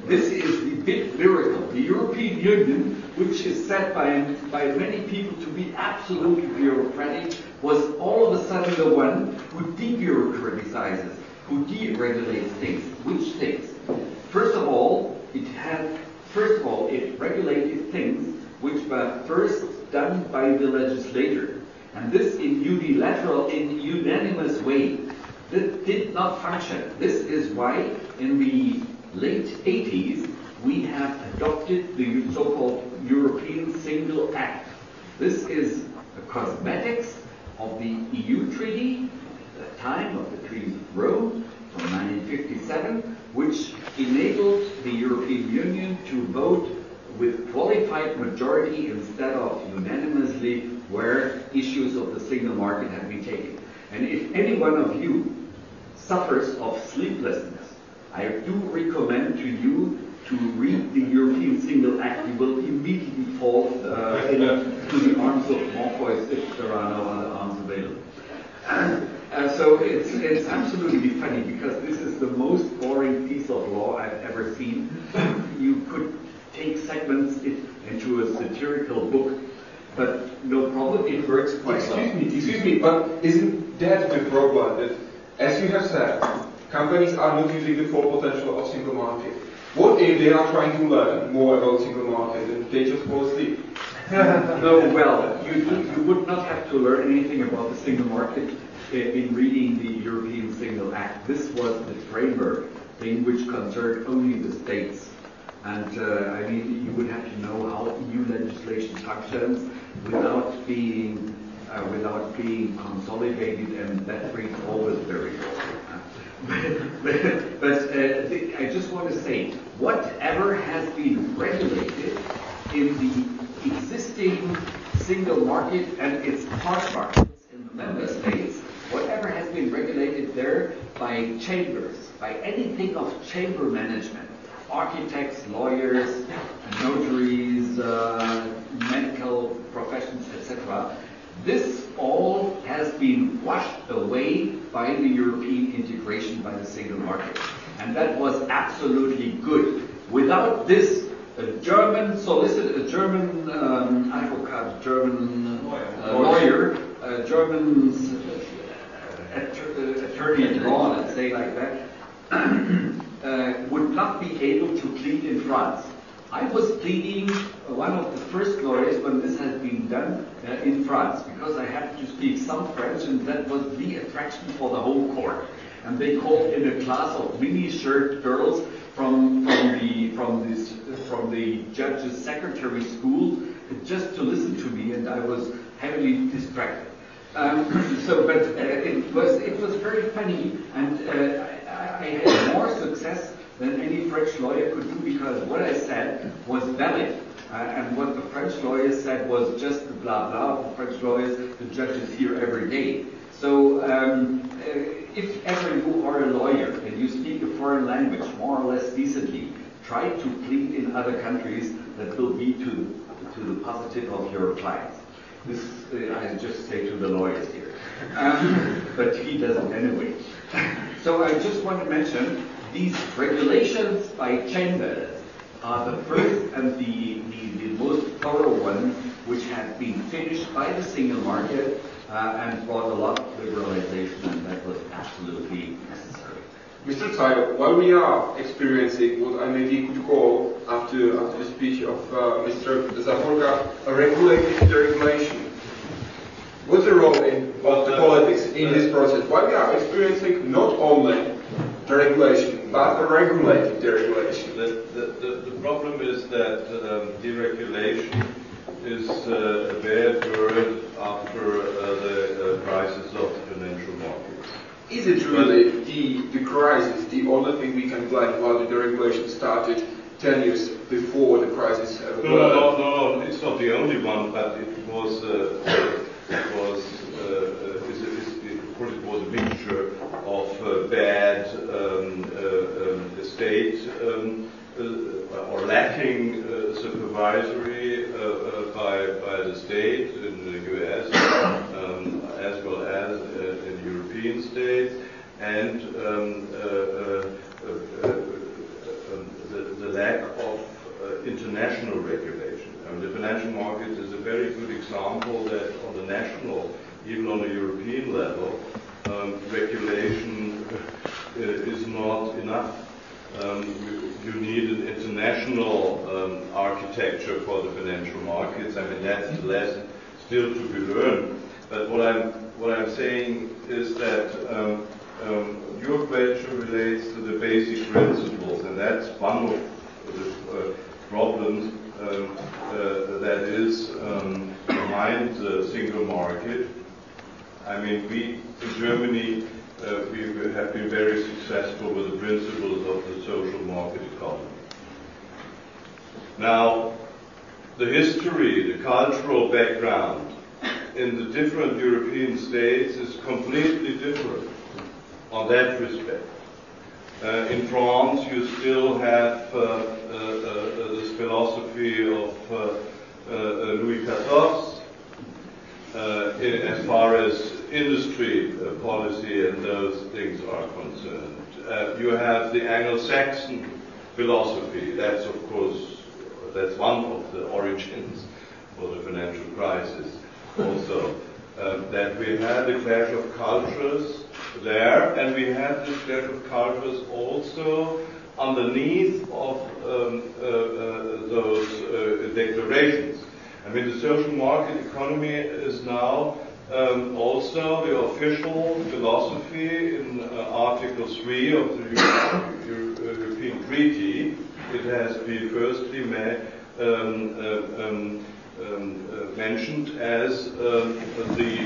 This is the big miracle. The European Union, which is said by many people to be absolutely bureaucratic, was all of a sudden the one who debureaucratizes, who deregulates things. Which things? First of all, it regulated things which were first done by the legislator, and this in unanimous way. That did not function. This is why in the late 80s we have adopted the so-called European Single Act. This is the cosmetics of the EU treaty, the time of the Treaty of Rome from 1957, which enabled the European Union to vote with qualified majority instead of unanimously where issues of the single market have been taken. And if any one of you suffers of sleeplessness, I do recommend to you to read the European Single Act. You will immediately fall into the arms of Morpheus if there are no other arms available. So it's absolutely funny because this is the most boring piece of law I've it works quite well. Excuse me, but isn't that the problem? That, as you have said, companies are not using the full potential of single market. What if they are trying to learn more about single market and they just fall asleep? No, well, you would not have to learn anything about the single market in reading the European Single Act. This was the framework thing which concerned only the states. And I mean, you would have to know how EU legislation functions without being consolidated, and that brings always very good. But I just want to say, whatever has been regulated in the existing single market and its part markets in the member states, whatever has been regulated there by chambers, by anything of chamber management, architects, lawyers, notaries, medical professions, etc. This all has been washed away by the European integration, by the single market. And that was absolutely good. Without this, a German solicitor, a German advocate, German lawyer, a German attorney at law, let's say like that, would not be able to plead in France. I was pleading, one of the first lawyers when this has been done in France, because I had to speak some French, and that was the attraction for the whole court. And they called in a class of mini-shirt girls from the judge's secretary school just to listen to me, and I was heavily distracted. It was very funny, and I had more success than any French lawyer could do, because what I said was valid, and what the French lawyers said was just the blah blah of the French lawyers. The judges hear every day. So if ever you are a lawyer and you speak a foreign language more or less decently, try to plead in other countries that will be to the positive of your clients. This I just say to the lawyers here, but he doesn't anyway. So I just want to mention these regulations by chambers are the first and the most thorough ones which have been finished by the single market and brought a lot of liberalization, and that was absolutely necessary. Mr. Zeil, while we are experiencing what I maybe could call, after the speech of Mr. Zahorka, a regulated deregulation, what's the role of the politics in this process? While we are experiencing not only deregulation, but a regulated deregulation. The problem is that deregulation is a bad word after the crisis of the financial markets. Is it really the crisis the only thing we can blame while the deregulation started 10 years before the crisis ever No, it's not the only one, but it was a mixture of bad state or lacking supervisory by the state in the US as well as in European states, and the lack of international regulation. The financial market is a very good example that on the national, even on the European level, regulation is not enough. You need an international architecture for the financial markets. I mean, that's a lesson still to be learned. But what I'm saying is that your question relates to the basic principles, and that's one of the problems that is behind the single market. I mean, we in Germany we have been very successful with the principles of the social market economy. Now, the history, the cultural background in the different European states is completely different on that respect. In France, you still have this philosophy of Louis XIV as far as industry policy and those things are concerned. You have the Anglo-Saxon philosophy. That's, of course, that's one of the origins for the financial crisis. also. That we had a clash of cultures there, and we had this clash of cultures also underneath of those declarations. I mean, the social market economy is now also the official philosophy in Article 3 of the European Treaty. It has been firstly mentioned as the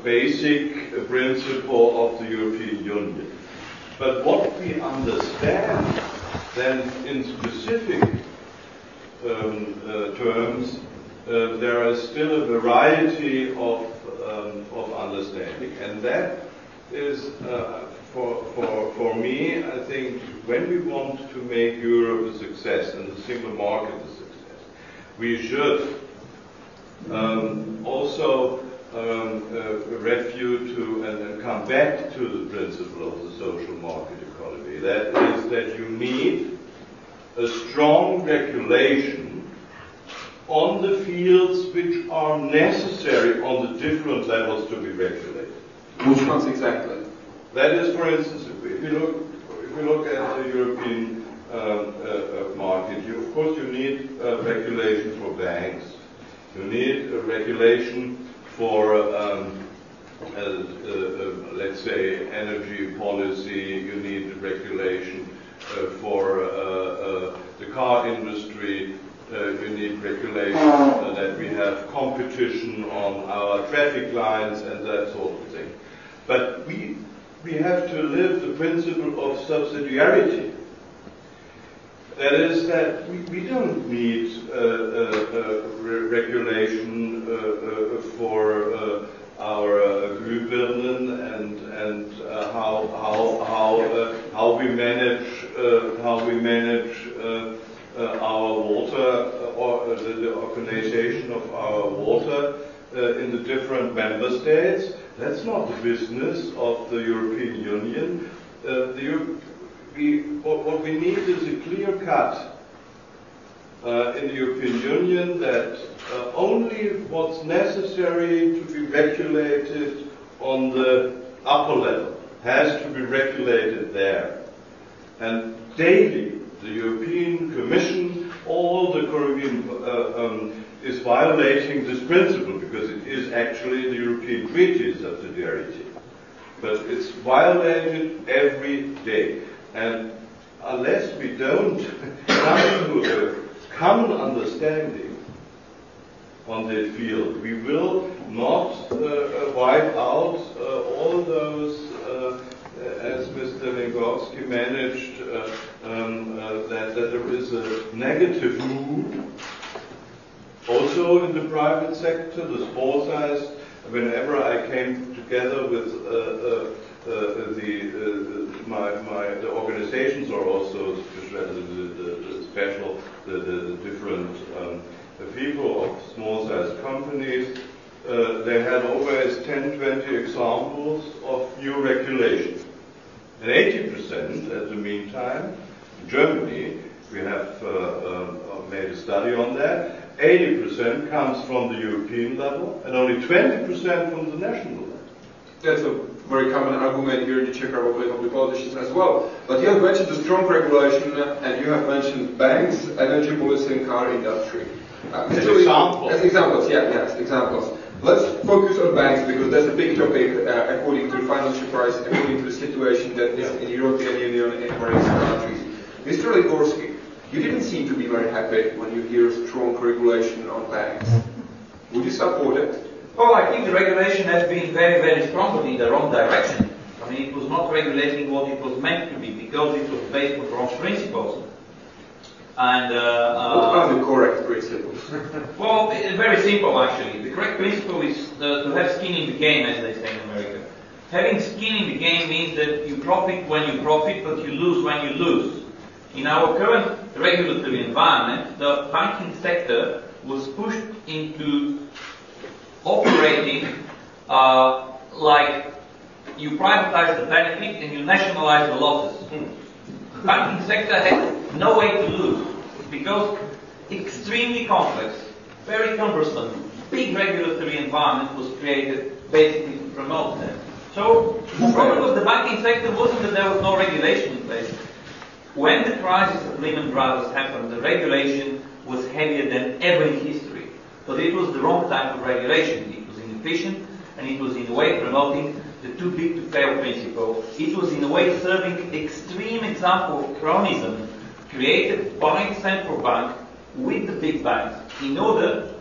basic principle of the European Union. But what we understand then in specific terms, there is still a variety of understanding, and that is for me, I think, when we want to make Europe a success and the single market a success, we should also refute to and come back to the principle of the social market economy. That is that you need a strong regulation on the fields which are necessary on the different levels to be regulated. Which ones exactly? That is, for instance, if you look at the European market, of course you need regulation for banks. You need a regulation for, let's say, energy policy. You need regulation for the car industry. You need regulation that we have competition on our traffic lines and that sort of thing. But we have to live the principle of subsidiarity. That is that we don't need regulation for our Glühbirnen and how we manage our water or the organization of our water in the different member states. That's not the business of the European Union. What we need is a clear cut in the European Union that only what's necessary to be regulated on the upper level has to be regulated there. And daily, the European Commission, all the Caribbean is violating this principle because it is actually the European Treaty of subsidiarity. But it's violated every day. And unless we don't come to a common understanding on that field, we will not wipe out all those, as Mr. Lingorski managed, that there is a negative mood. Also in the private sector, the small size, whenever I came together with the organizations, or also the different people of small sized companies, they had always 10-20 examples of new regulation. And 80% at the meantime, in Germany, we have made a study on that, 80% comes from the European level and only 20% from the national level. That's a very common argument here in the Czech Republic of the politicians as well. But you have mentioned the strong regulation and you have mentioned banks, energy policy and car industry. As examples. As examples, yes, examples. Let's focus on banks because that's a big topic according to the financial crisis, according to the situation that is in the European Union and in various countries. Mr. Lingorski, you didn't seem to be very happy when you hear strong regulation on banks. Would you support it? Well, I think the regulation has been very, very strong, but in the wrong direction. I mean, it was not regulating what it was meant to be because it was based on wrong principles. And what are the correct principles? Well, very simple actually. The correct principle is to have skin in the game, as they say in America. Having skin in the game means that you profit when you profit, but you lose when you lose. In our current regulatory environment, the banking sector was pushed into operating like you privatize the benefit and you nationalize the losses. The banking sector has no way to lose because extremely complex, very cumbersome, big regulatory environment was created basically to promote them. So the problem with the banking sector wasn't that there was no regulation in place. When the crisis of Lehman Brothers happened, the regulation was heavier than ever in history. But it was the wrong type of regulation. It was inefficient, and it was in a way promoting the too big to fail principle. It was in a way serving extreme example of cronyism created by the central bank with the big banks in order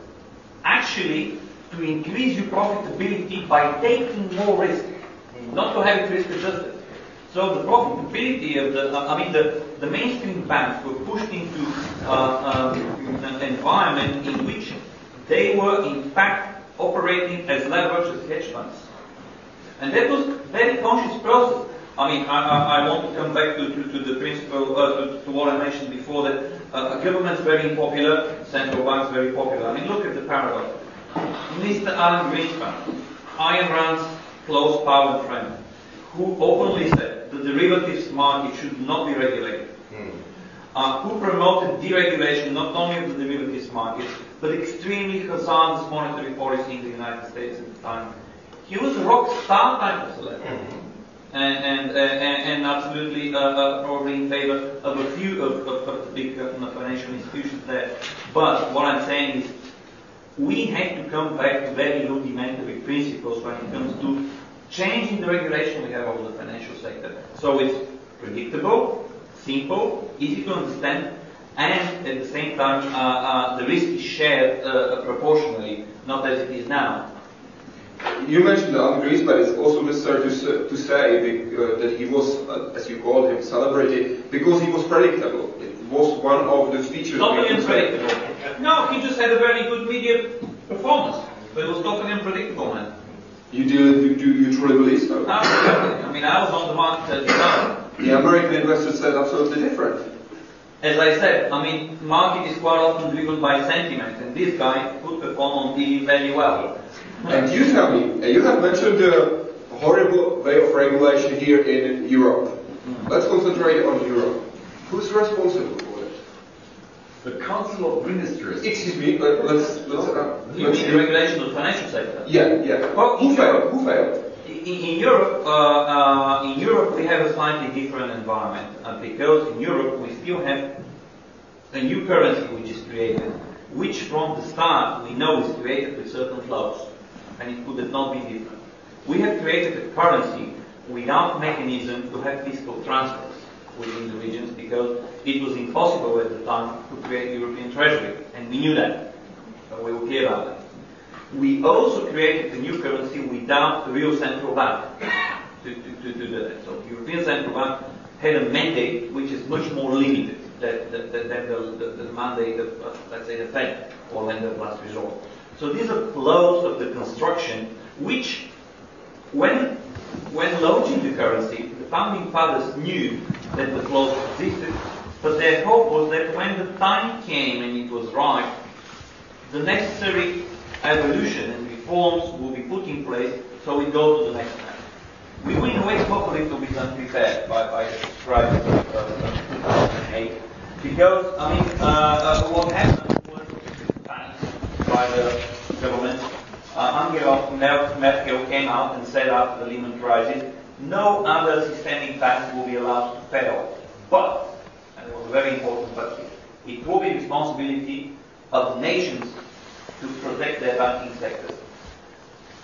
actually to increase your profitability by taking more risk, not to have it risk adjusted. So the profitability of the mainstream banks were pushed into an environment in which they were in fact operating as leverage as hedge funds. And that was a very conscious process. I want to come back to the principle, to what I mentioned before, that government's very unpopular, central bank's very popular. Look at the paradox. Mr. Alan Greenspan, Ayn Rand's close pal and friend, who openly said the derivatives market should not be regulated, who promoted deregulation not only of the derivatives market, but extremely hazardous monetary policy in the United States at the time. He was a rock star type of celebrity, and absolutely probably in favor of a few of the big financial institutions there. But what I'm saying is, we have to come back to very rudimentary principles when it comes to changing the regulation we have over the financial sector. So it's predictable, simple, easy to understand, and at the same time the risk is shared proportionally, not as it is now. You mentioned Alan Greenspan. It's also necessary to say that he was, as you called him, celebrity because he was predictable. It was one of the features. Totally unpredictable. No, he just had a very good media performance, but it was totally unpredictable, man. You truly believe so? Absolutely. I was on the market at the time. The American investors said absolutely different. As I said, market is quite often driven by sentiment, and this guy could perform on TV very well. And you tell me, you have mentioned the horrible way of regulation here in Europe. Let's concentrate on Europe. Who's responsible for it? The Council of Ministers. Excuse me, let's You mean the regulation of the financial sector? Yeah. Well, Who failed? In Europe, we have a slightly different environment because in Europe we still have a new currency which is created, which from the start we know is created with certain flows, and it could have not been different. We have created a currency without mechanism to have fiscal transfers within the regions because it was impossible at the time to create European treasury, and we knew that, so we were clear about that. We also created a new currency without a real central bank to do that. So the European Central Bank had a mandate which is much more limited than the mandate of, let's say, the Fed or lender of last resort. So these are flows of the construction which, when launching the currency, the founding fathers knew that the flows existed, but their hope was that when the time came and it was right, the necessary evolution and reforms will be put in place so we go to the next step. We were in a way hopefully to be unprepared by the crisis of 2008 because, what happened was panicked by the government. Angela Merkel came out and said after the Lehman crisis, no other systemic bank will be allowed to fail. But, and it was a very important but, it will be responsibility of nations to protect their banking sectors.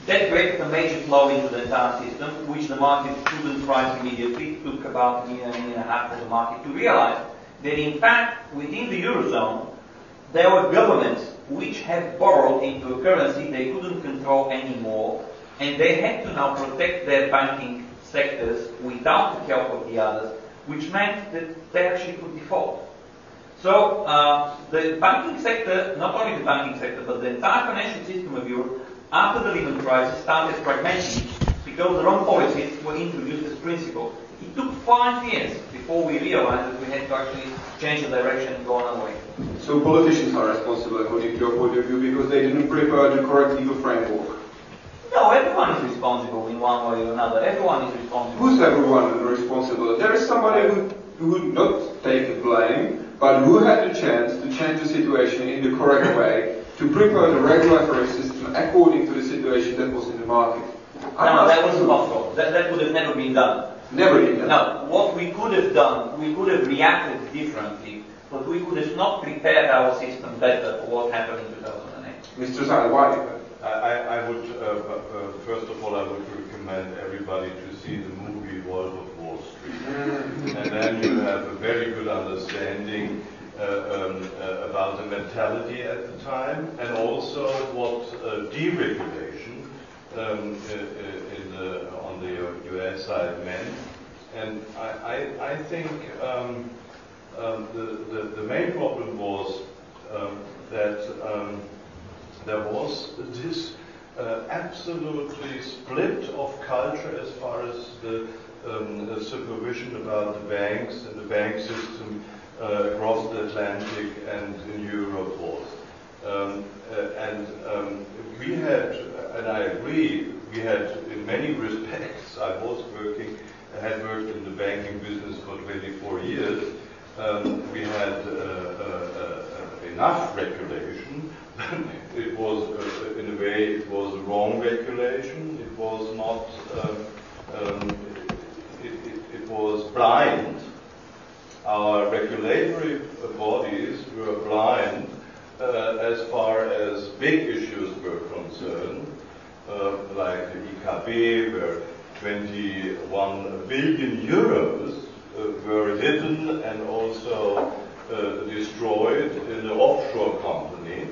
That created a major flow into the entire system, which the market couldn't price immediately. It took about a year and a half for the market to realize that in fact, within the Eurozone, there were governments which had borrowed into a currency they couldn't control anymore, and they had to now protect their banking sectors without the help of the others, which meant that they actually could default. So the banking sector, not only the banking sector, but the entire financial system of Europe, after the Lehman crisis, started fragmenting because the wrong policies were introduced as principle. It took 5 years before we realized that we had to actually change the direction and go on our way. So politicians are responsible according to your point of view because they didn't prepare the correct legal framework? No, everyone is responsible in one way or another. Everyone is responsible. Who's everyone responsible? There is somebody who would not take the blame, but who had the chance to change the situation in the correct way to prepare the regulatory system according to the situation that was in the market. No, that wasn't possible. That would have never been done. Never did that. No, what we could have done, we could have reacted differently, but we could have not prepared our system better for what happened in 2008. Mr. Zeil, why? I would, first of all, I would recommend everybody to see the movie Wolf of Wall Street. And then you have a very good understanding about the mentality at the time, and also what deregulation on the US side meant. And I think the main problem was that there was this absolutely split of culture as far as the supervision about the banks and the bank system across the Atlantic and in Europe was. We had, and I agree, we had in many respects, I had worked in the banking business for 24 years, we had enough regulation. It was, in a way, it was wrong regulation. It was not, it was blind. Our regulatory bodies were blind as far as big issues were concerned, like the EKB, where 21 billion euros were hidden and also destroyed in an offshore company.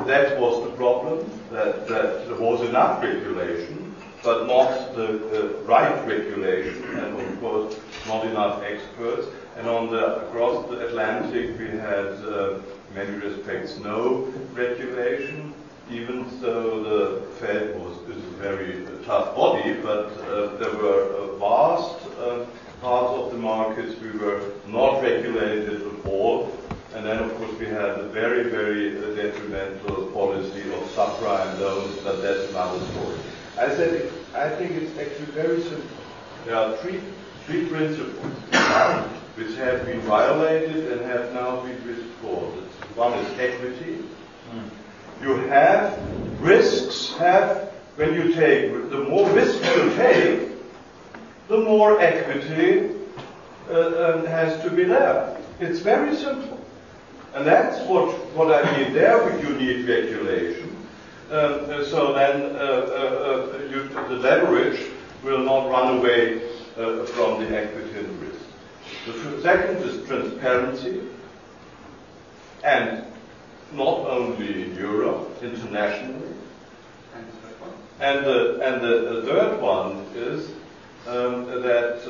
That was the problem, that there was enough regulation, but not the right regulation, and of course not enough experts. And across the Atlantic we had, in many respects, no regulation, even though the Fed is a very tough body, but there were vast parts of the markets we were not regulated at all. And then, of course, we had a very, very detrimental policy of subprime loans, but that's another story. I think it's actually very simple. There are three principles which have been violated and have now been restored. One is equity. You have risks. When you take, the more risks you take, the more equity has to be there. It's very simple. And that's what I mean there, you need regulation. So then the leverage will not run away from the equity and risk. The second is transparency, and not only in Europe, internationally. And the third one is that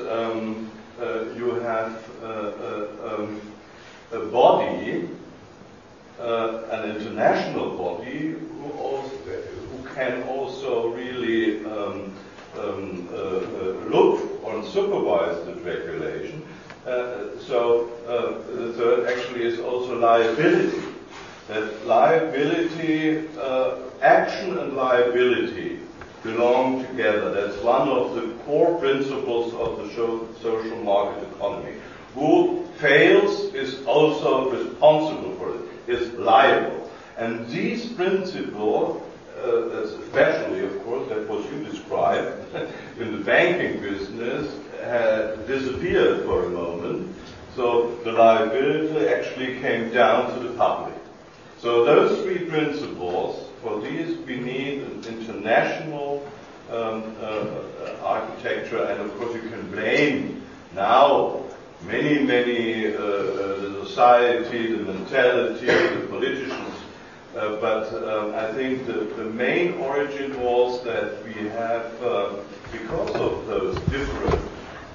you have a body, an international body, who can also really look or supervise the regulation. So the third actually is also liability. That liability, action and liability belong together. That's one of the core principles of the social market economy. Who fails is also responsible for it, is liable. And these principles, especially, of course, that what you described in the banking business, had disappeared for a moment. So the liability actually came down to the public. So those three principles, for these we need an international architecture, and of course you can blame now many, the society, the mentality, the politicians, but I think the main origin was that we have, because of those different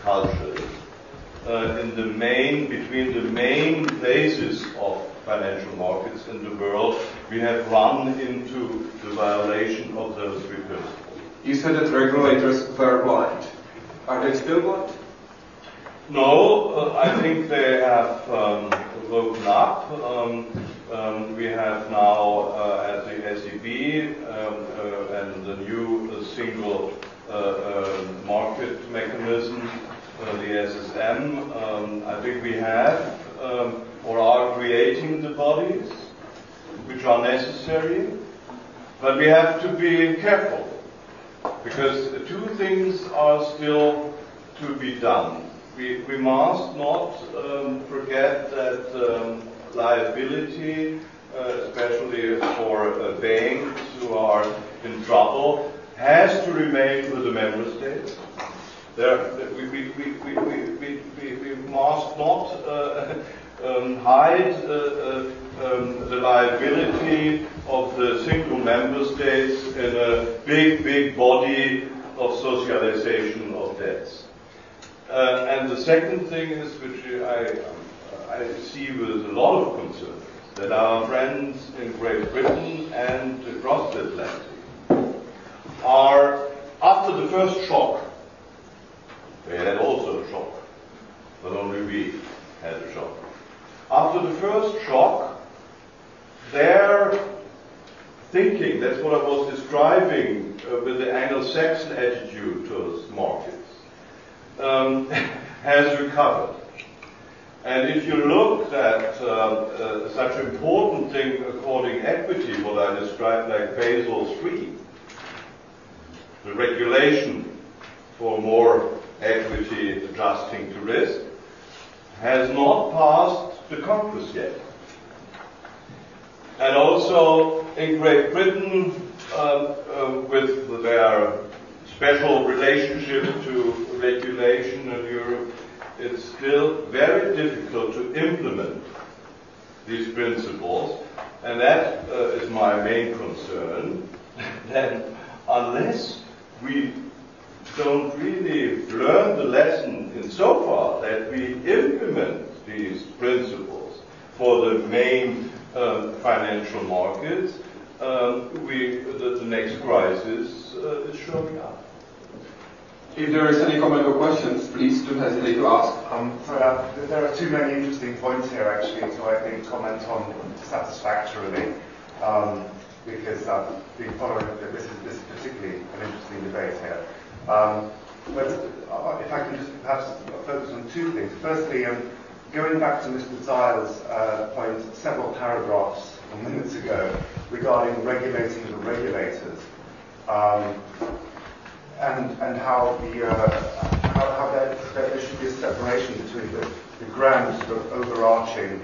cultures, between the main places of financial markets in the world, we have run into the violation of those three principles. You said that regulators were blind. Are they still blind? No, I think they have woken up. We have now at the SEB and the new single market mechanism, the SSM, I think we have, or are creating the bodies, which are necessary, but we have to be careful, because two things are still to be done. We must not forget that liability, especially for banks who are in trouble, has to remain with the member states. We must not hide the liability of the single member states in a big body of socialization of debts. And the second thing is, which I see with a lot of concern, that our friends in Great Britain and across the Atlantic are, after the first shock, they had also a shock, but only we had a shock. After the first shock, their thinking, that's what I was describing with the Anglo-Saxon attitude towards markets, has recovered. And if you look at such an important thing according equity, what I described like Basel III, the regulation for more equity adjusting to risk, has not passed the Congress yet. And also in Great Britain, with their special relationship to regulation in Europe, it's still very difficult to implement these principles, and that is my main concern, that unless we don't really learn the lesson in so far that we implement these principles for the main financial markets, the next crisis is showing up. If there is any comment or questions, please don't hesitate to ask. There are too many interesting points here, actually, to, I think, comment on satisfactorily, because I've been following this is particularly an interesting debate here. But if I can just perhaps focus on two things. Firstly, going back to Mr. Zeil's point several paragraphs minutes ago regarding regulating the regulators, and how there should be a separation between the grand sort of overarching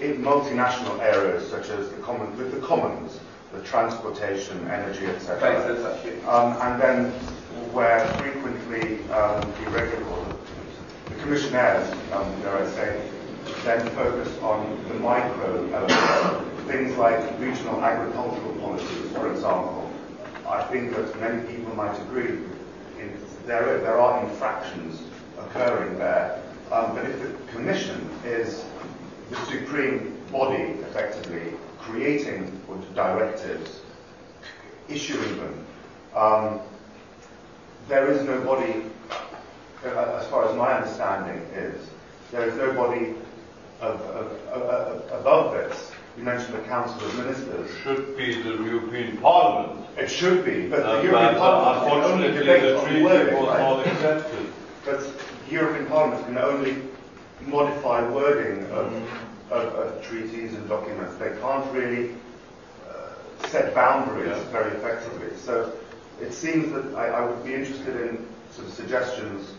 multinational areas such as the commons, the transportation, energy, etc. And then where frequently the commissionaires, dare I say, then focus on the micro elements, things like regional agricultural policies, for example. I think that many people might agree there are infractions occurring there, but if the Commission is the supreme body, effectively, creating directives, issuing them, there is nobody, as far as my understanding is, there is nobody above this. You mentioned the Council of Ministers. Should be the European Parliament. It should be, but the European Parliament can only debate on the wording, right? But the European Parliament can only modify wording of treaties and documents. They can't really set boundaries very effectively. So it seems that I would be interested in some suggestions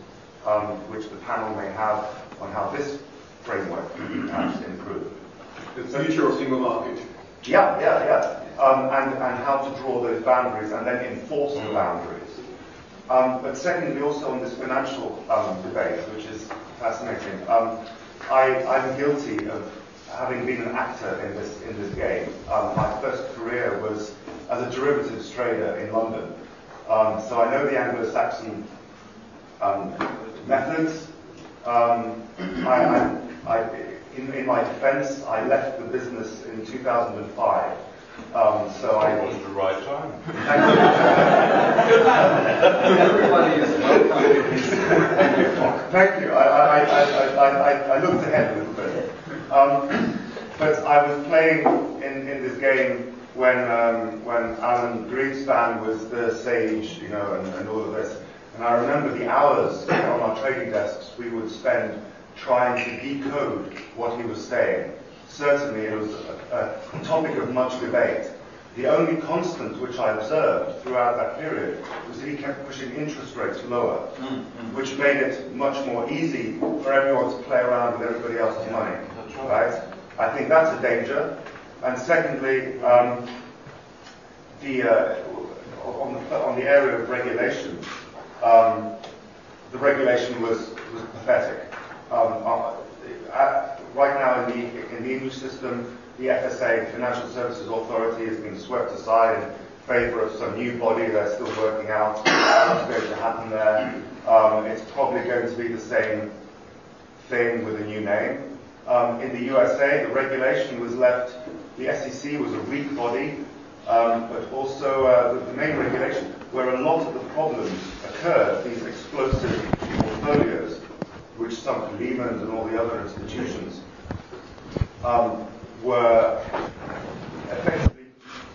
which the panel may have on how this framework can be perhaps improved. The future of single market. Yeah. And how to draw those boundaries and then enforce the boundaries. But secondly, also on this financial debate, which is fascinating, I'm guilty of having been an actor in this game. My first career was as a derivatives trader in London. So I know the Anglo-Saxon methods. In my defense, I left the business in 2005. So I was the right time. Everybody is welcome. Thank you. I looked ahead a little bit. But I was playing in this game when Alan Greenspan was the sage, and all of this. And I remember the hours on our trading desks we would spend trying to decode what he was saying. Certainly it was a topic of much debate. The only constant which I observed throughout that period was that he kept pushing interest rates lower, which made it much more easy for everyone to play around with everybody else's money. Right? I think that's a danger. And secondly, on the area of regulation, the regulation was pathetic. Right now in the English system, the FSA, Financial Services Authority, has been swept aside in favour of some new body. They're still working out what's going to happen there. It's probably going to be the same thing with a new name. In the USA, the regulation was left, the SEC was a weak body, but also the main regulation, where a lot of the problems occurred, these explosive portfolios, which sunk Lehman and all the other institutions, were effectively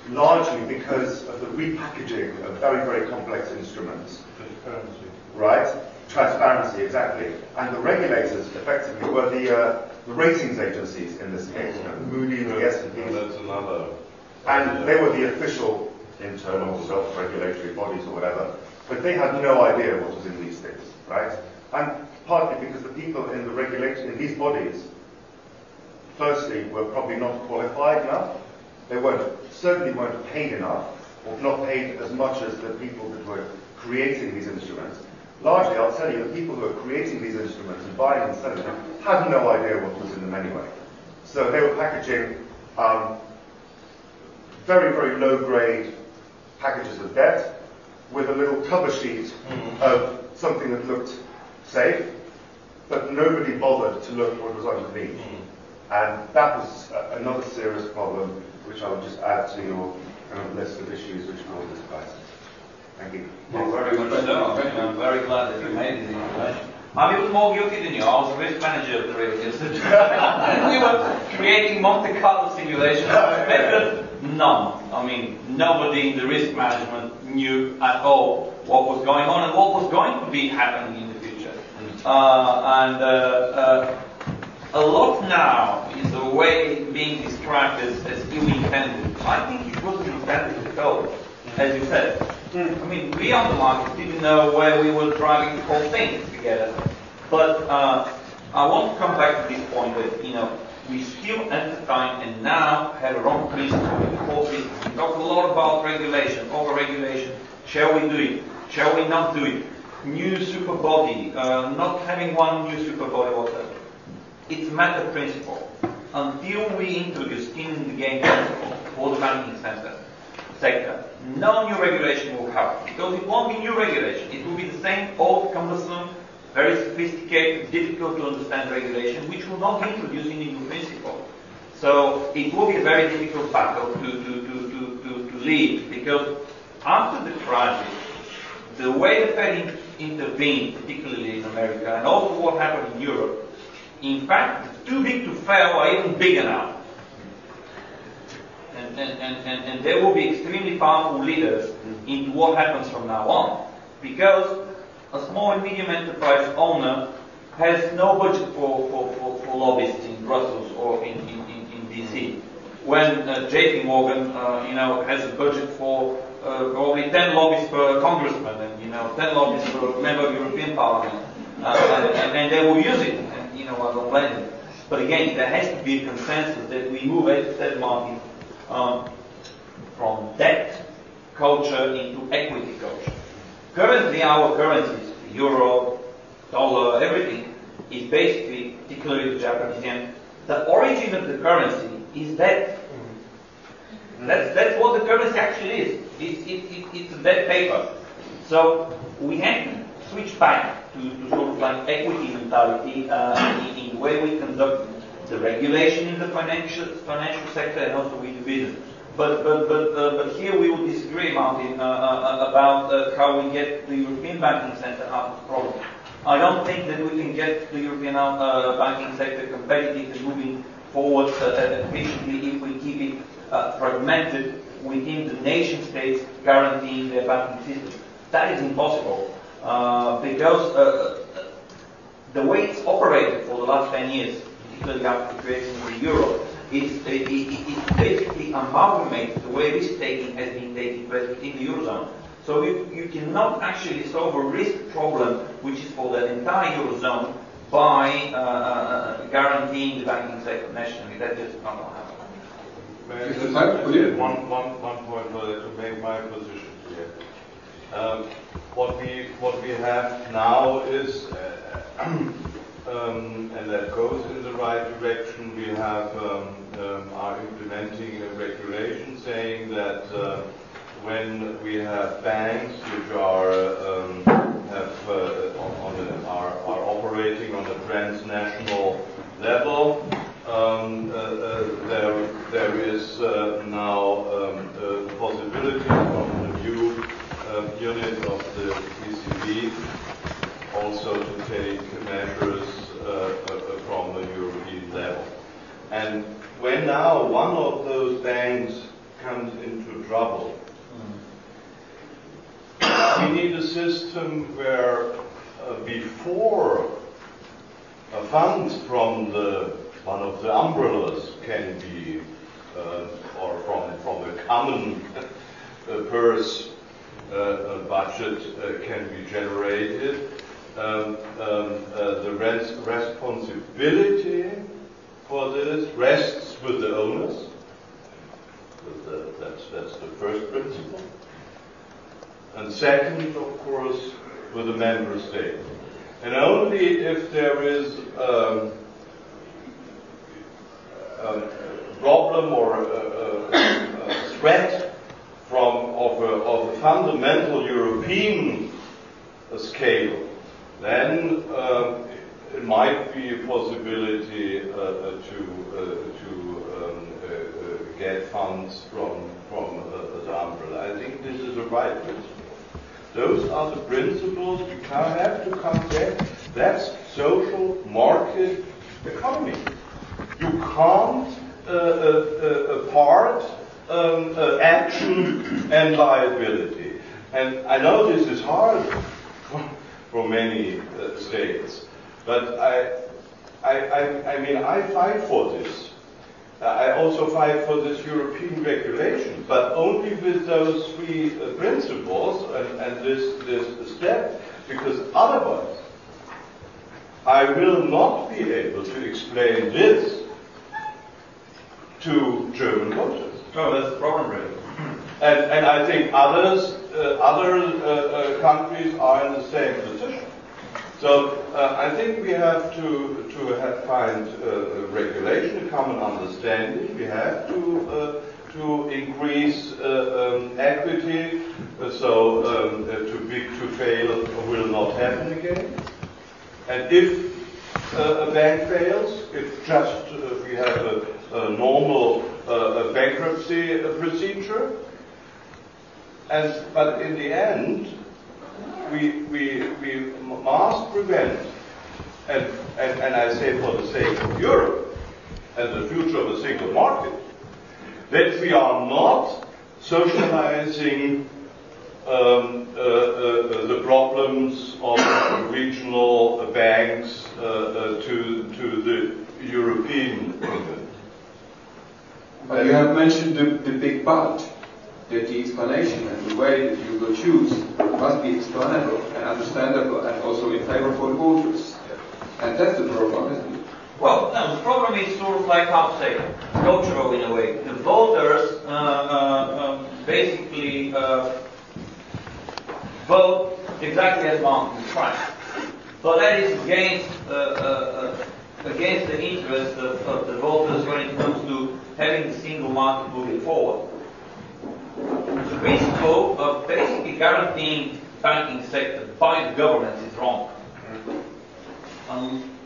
largely because of the repackaging of very, very complex instruments. Transparency. Right? Transparency, exactly. And the regulators effectively were the ratings agencies in this case, Moody's, the S&P. That's another. And they were the official internal self-regulatory bodies or whatever. But they had no idea what was in these things, right? And partly because the people in the regulation, in these bodies, firstly, were probably not qualified enough. They certainly weren't paid enough, or not paid as much as the people that were creating these instruments. Largely, I'll tell you, the people who are creating these instruments and buying and selling them had no idea what was in them anyway. So they were packaging very, very low-grade packages of debt with a little cover sheet of something that looked safe, but nobody bothered to look what was underneath. And that was another serious problem, which I would just add to your kind of list of issues which caused this crisis. Thank you. Well, very much so. I'm very glad that you made this information. I'm even more guilty than you. I was the risk manager of the real estate. We were creating Monte Carlo simulations. None. I mean, nobody in the risk management knew at all what was going on and what was going to be happening in the future. A lot now is the way being described as ill-intended. I think it wasn't intended at all, as you said. I mean, we on the market didn't know where we were driving the whole thing together. But I want to come back to this point that, we still entertain and now have a wrong principle in the whole business. We talk a lot about regulation, over-regulation. Shall we do it? Shall we not do it? New super body, not having one new super body, whatever. It's a matter of principle. Until we introduce skin in the game principle for the banking sector, no new regulation will happen. Because it won't be new regulation. It will be the same old, cumbersome, very sophisticated, difficult to understand regulation, which will not be introduced in the new principle. So it will be a very difficult battle to lead. Because after the crisis, the way the Fed intervened, particularly in America, and also what happened in Europe, in fact, it's too big to fail or even bigger now. And there will be extremely powerful leaders into what happens from now on. Because a small and medium enterprise owner has no budget for lobbyists in Brussels or in DC. When JP Morgan, has a budget for probably 10 lobbies per congressman and 10 lobbies per member of the European Parliament, and they will use it. I don't blame them. But again, there has to be a consensus that we move asset market from debt culture into equity culture. Currently, our currencies, euro, dollar, everything, is basically, particularly the Japanese yen, the origin of the currency is debt. That's what the currency actually is. It's a debt paper. So we have to switch back to sort of like equity mentality in the way we conduct the regulation in the financial sector and also with the business. But here we will disagree, Martin, about how we get the European banking sector out of the problem. I don't think that we can get the European banking sector competitive and moving forward efficiently if we keep it fragmented within the nation states guaranteeing their banking system. That is impossible because the way it's operated for the last 10 years, particularly after the creation of the euro, it basically amalgamates the way risk-taking has been taking place within the eurozone. So you cannot actually solve a risk problem which is for the entire eurozone by guaranteeing the banking sector nationally. That just not going to happen. May I just one point to make my position clear. What we have now is, and that goes in the right direction. We have are implementing a regulation saying that when we have banks which are are operating on a transnational level, there is now the possibility from the new unit of the ECB also to take measures from the European level. And when now one of those banks comes into trouble, we need a system where before funds from one of the umbrellas can be, or from the common purse budget can be generated, the responsibility for this rests with the owners. That's the first principle. And second, of course, with the member state. And only if there is a problem or a threat of a fundamental European scale, then it might be a possibility to get funds from the umbrella. I think this is the right principle. Those are the principles we have to come back. That's social market economy. You can't part action and liability. And I know this is hard for many states, but I mean I fight for this. I also fight for this European regulation, but only with those three principles and this step, because otherwise I will not be able to explain this to German voters. No, that's the problem, really. And I think other countries are in the same position. So I think we have to find regulation, a common understanding. We have to increase equity, so too big to fail will not happen again. And if a bank fails, if just we have a normal bankruptcy procedure, but in the end, we must prevent, and I say for the sake of Europe and the future of the single market, that we are not socializing the problems of regional banks to the European Union. But you have mentioned the big but. That the explanation and the way that you will choose must be explainable and understandable and also in favor for the voters. And that's the problem, isn't it? Well, no, the problem is sort of like, how to say, cultural in a way. The voters basically vote exactly as Marx described. So that is against the interest of the voters when it comes to having the single market moving forward. The principle of basically guaranteeing banking sector by the governments is wrong.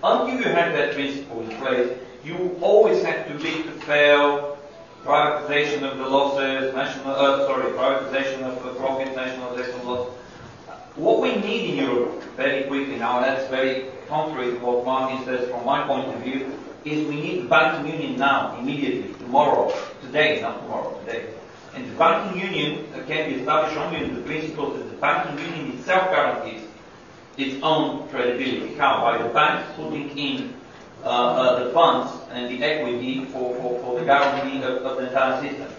Until you have that principle in place, you always have to bid to fail, privatization of the losses, privatization of the profits, nationalization of losses. What we need in Europe, very quickly now, and that's very contrary to what Martin says from my point of view, is we need the banking union now, immediately, tomorrow, today, not tomorrow, today. And the banking union can be established only on the principle that the banking union itself guarantees its own credibility. How? By the banks putting in the funds and the equity for the guarantee of the entire system.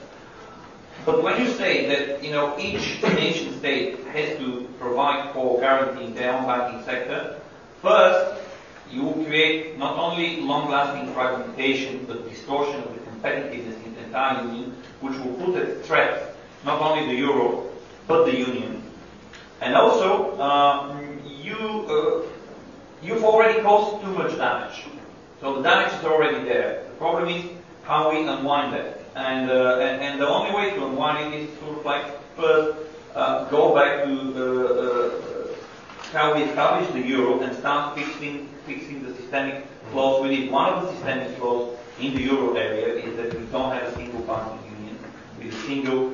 But when you say that each nation state has to provide for guaranteeing their own banking sector, first you will create not only long-lasting fragmentation but distortion of the competitiveness in the entire union, which will put at threat not only the euro but the union. And also, you've already caused too much damage. So the damage is already there. The problem is how we unwind that. And the only way to unwind it is sort of like first go back to how we established the euro and start fixing the systemic flaws with it. One of the systemic flaws in the euro area is that we don't have a single banking union with a single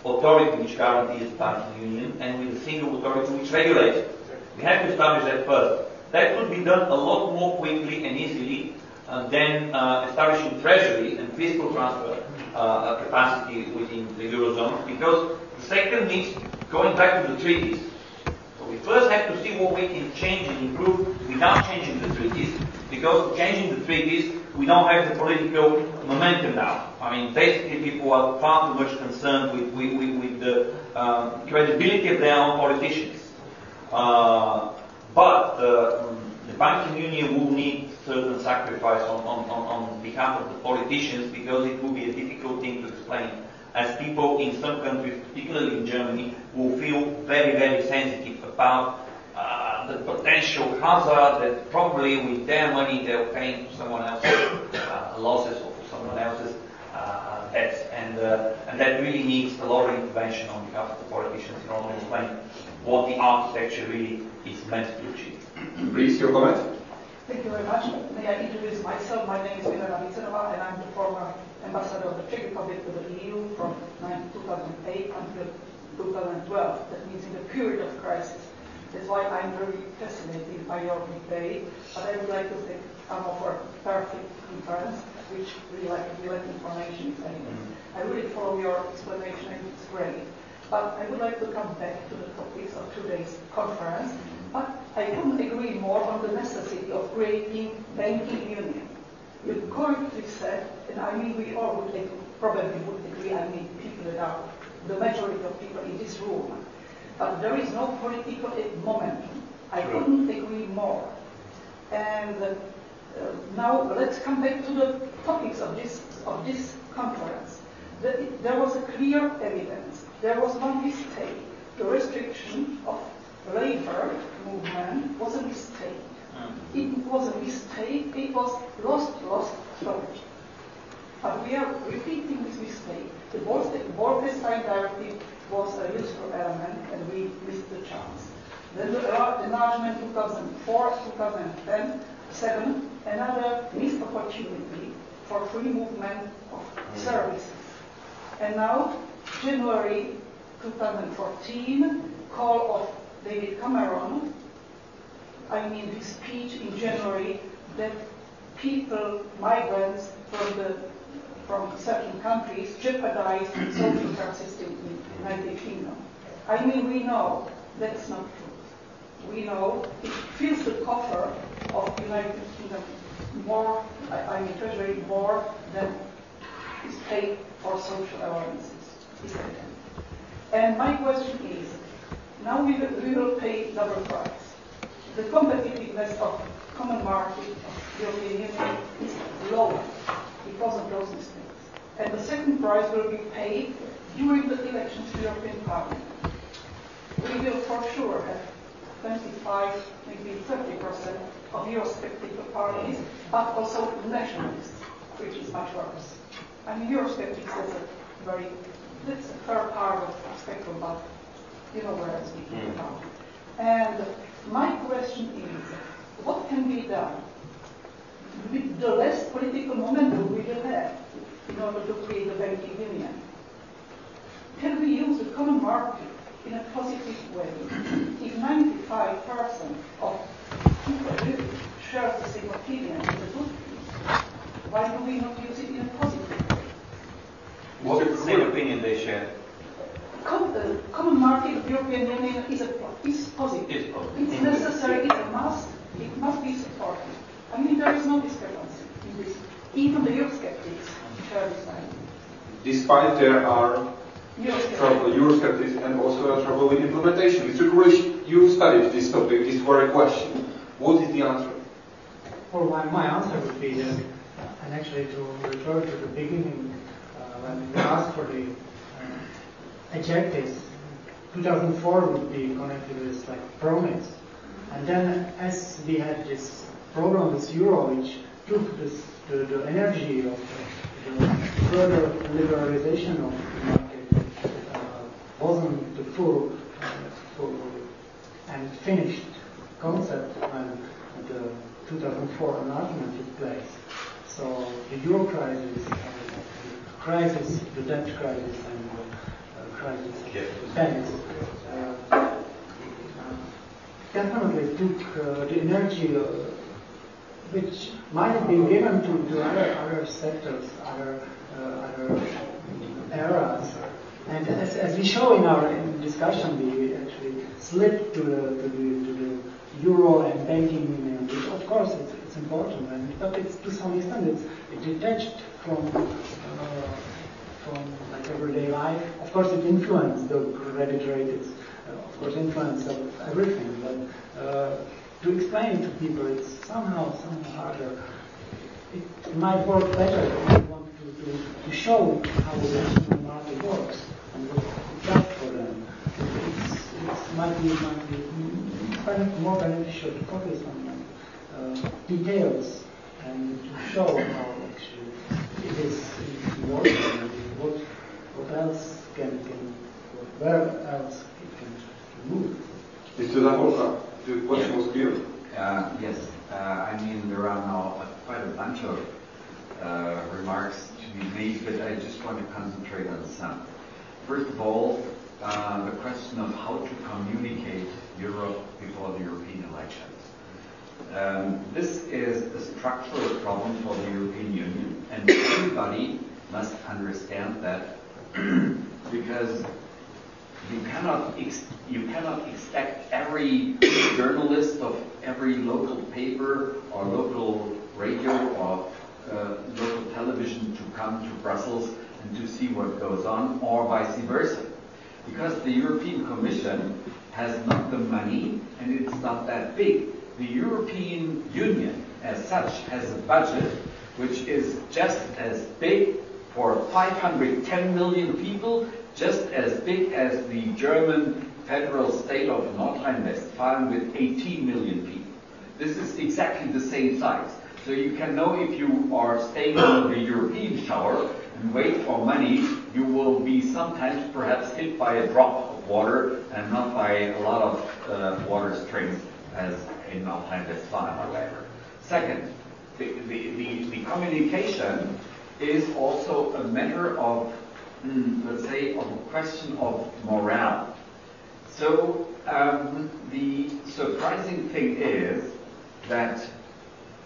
authority which guarantees the banking union and with a single authority which regulates it. We have to establish that first. That could be done a lot more quickly and easily than establishing treasury and fiscal transfer capacity within the eurozone, because the second means going back to the treaties. So we first have to see what we can change and improve without changing the treaties, because changing the treaties we don't have the political momentum now. I mean, basically people are far too much concerned with the credibility of their own politicians. But the banking union will need certain sacrifice on behalf of the politicians, because it will be a difficult thing to explain, as people in some countries, particularly in Germany, will feel very, very sensitive about the potential hazard that probably with their money they're paying for someone else's losses or for someone else's debts, and that really needs a lot of intervention on behalf of the politicians in order to explain what the architecture really is meant to achieve. Please, your comment. Thank you very much. May I introduce myself? My name is Vrana, and I'm the former ambassador of the Czech Republic to the EU from 2008 until 2012. That means in the period of crisis. That's why I'm very fascinated by your debate. But I would like to thank AMO for a perfect conference, which really like information, if anything. I really follow your explanation, and it's great. But I would like to come back to the topics of today's conference. But I couldn't agree more on the necessity of creating banking union. You correctly said, and I mean we all would probably would agree, I mean people that are the majority of people in this room. But there is no political momentum. I couldn't agree more. And now let's come back to the topics of this conference. There was a clear evidence. There was one mistake. The restriction of labor movement was a mistake. It was a mistake. It was lost strategy. But we are repeating this mistake. The Borek directive was a useful element, and we missed the chance. Then the enlargement 2004, 2010, 7, another missed opportunity for free movement of services. And now, January 2014, call of David Cameron, I mean his speech in January that people, migrants from certain countries jeopardize the social care system in the United Kingdom. I mean, we know that's not true. We know it fills the coffer of United Kingdom more, I mean Treasury more than is paid for social allowances. And my question is, now we will pay double price. The competitiveness of common market of the European Union is lower because of those mistakes. And the second price will be paid during the elections to the European Parliament. We will for sure have 25, maybe 30% of Eurosceptic parties, but also nationalists, which is much worse. I mean, Eurosceptics that's a fair part of the spectrum, but you know where I'm speaking about. And my question is, what can be done with the less political momentum we will have in order to create a banking union? Can we use the common market in a positive way? If 95% of people share the same opinion, it's a good thing. Why do we not use it in a positive way? What's the same opinion they share? Common market of the European Union is positive. It's necessary, it's a must, it must be supported. I mean, there is no discrepancy. despite there are Eurosceptics and also trouble with implementation. Mr. Kruliš, you studied this topic, this very question. What is the answer? Well, my answer would be that, and actually to refer to the beginning, when we asked for the adjectives, 2004 would be connected with like promise. And then as we had this problem with Euro, which took the energy of the further liberalization of the market, wasn't the full and finished concept when the 2004 enlargement took place. So the Euro crisis, the debt crisis, and the crisis of banks definitely took the energy which might have been given to other sectors, other eras. And as we show in our discussion, we actually slipped to the Euro and banking union, which of course it's important, but it's to some extent it's detached from like everyday life. Of course, it influences the credit rate. It's of course influence of everything, but to explain it to people, it's somehow harder. It might work better if you want to show how the national market works and what it's just for them. It might be more beneficial to focus on details and to show how actually it is working and what else where else it can move. Mr. Zahorka, the question was clear. Yes, I mean there are now quite a bunch of remarks to be made, but I just want to concentrate on some. First of all, the question of how to communicate Europe before the European elections. This is a structural problem for the European Union, and everybody must understand that because you cannot expect every journalist of every local paper or local radio or local television to come to Brussels and to see what goes on, or vice versa. Because the European Commission has not the money and it's not that big. The European Union as such has a budget which is just as big for 510 million people, just as big as the German federal state of Nordrhein-Westfalen with 18 million people. This is exactly the same size. So you can know if you are staying in the European shower and wait for money, you will be sometimes perhaps hit by a drop of water and not by a lot of water strings as in Nordrhein-Westfalen or whatever. Second, the communication is also a matter of, let's say, of a question of morale. So the surprising thing is that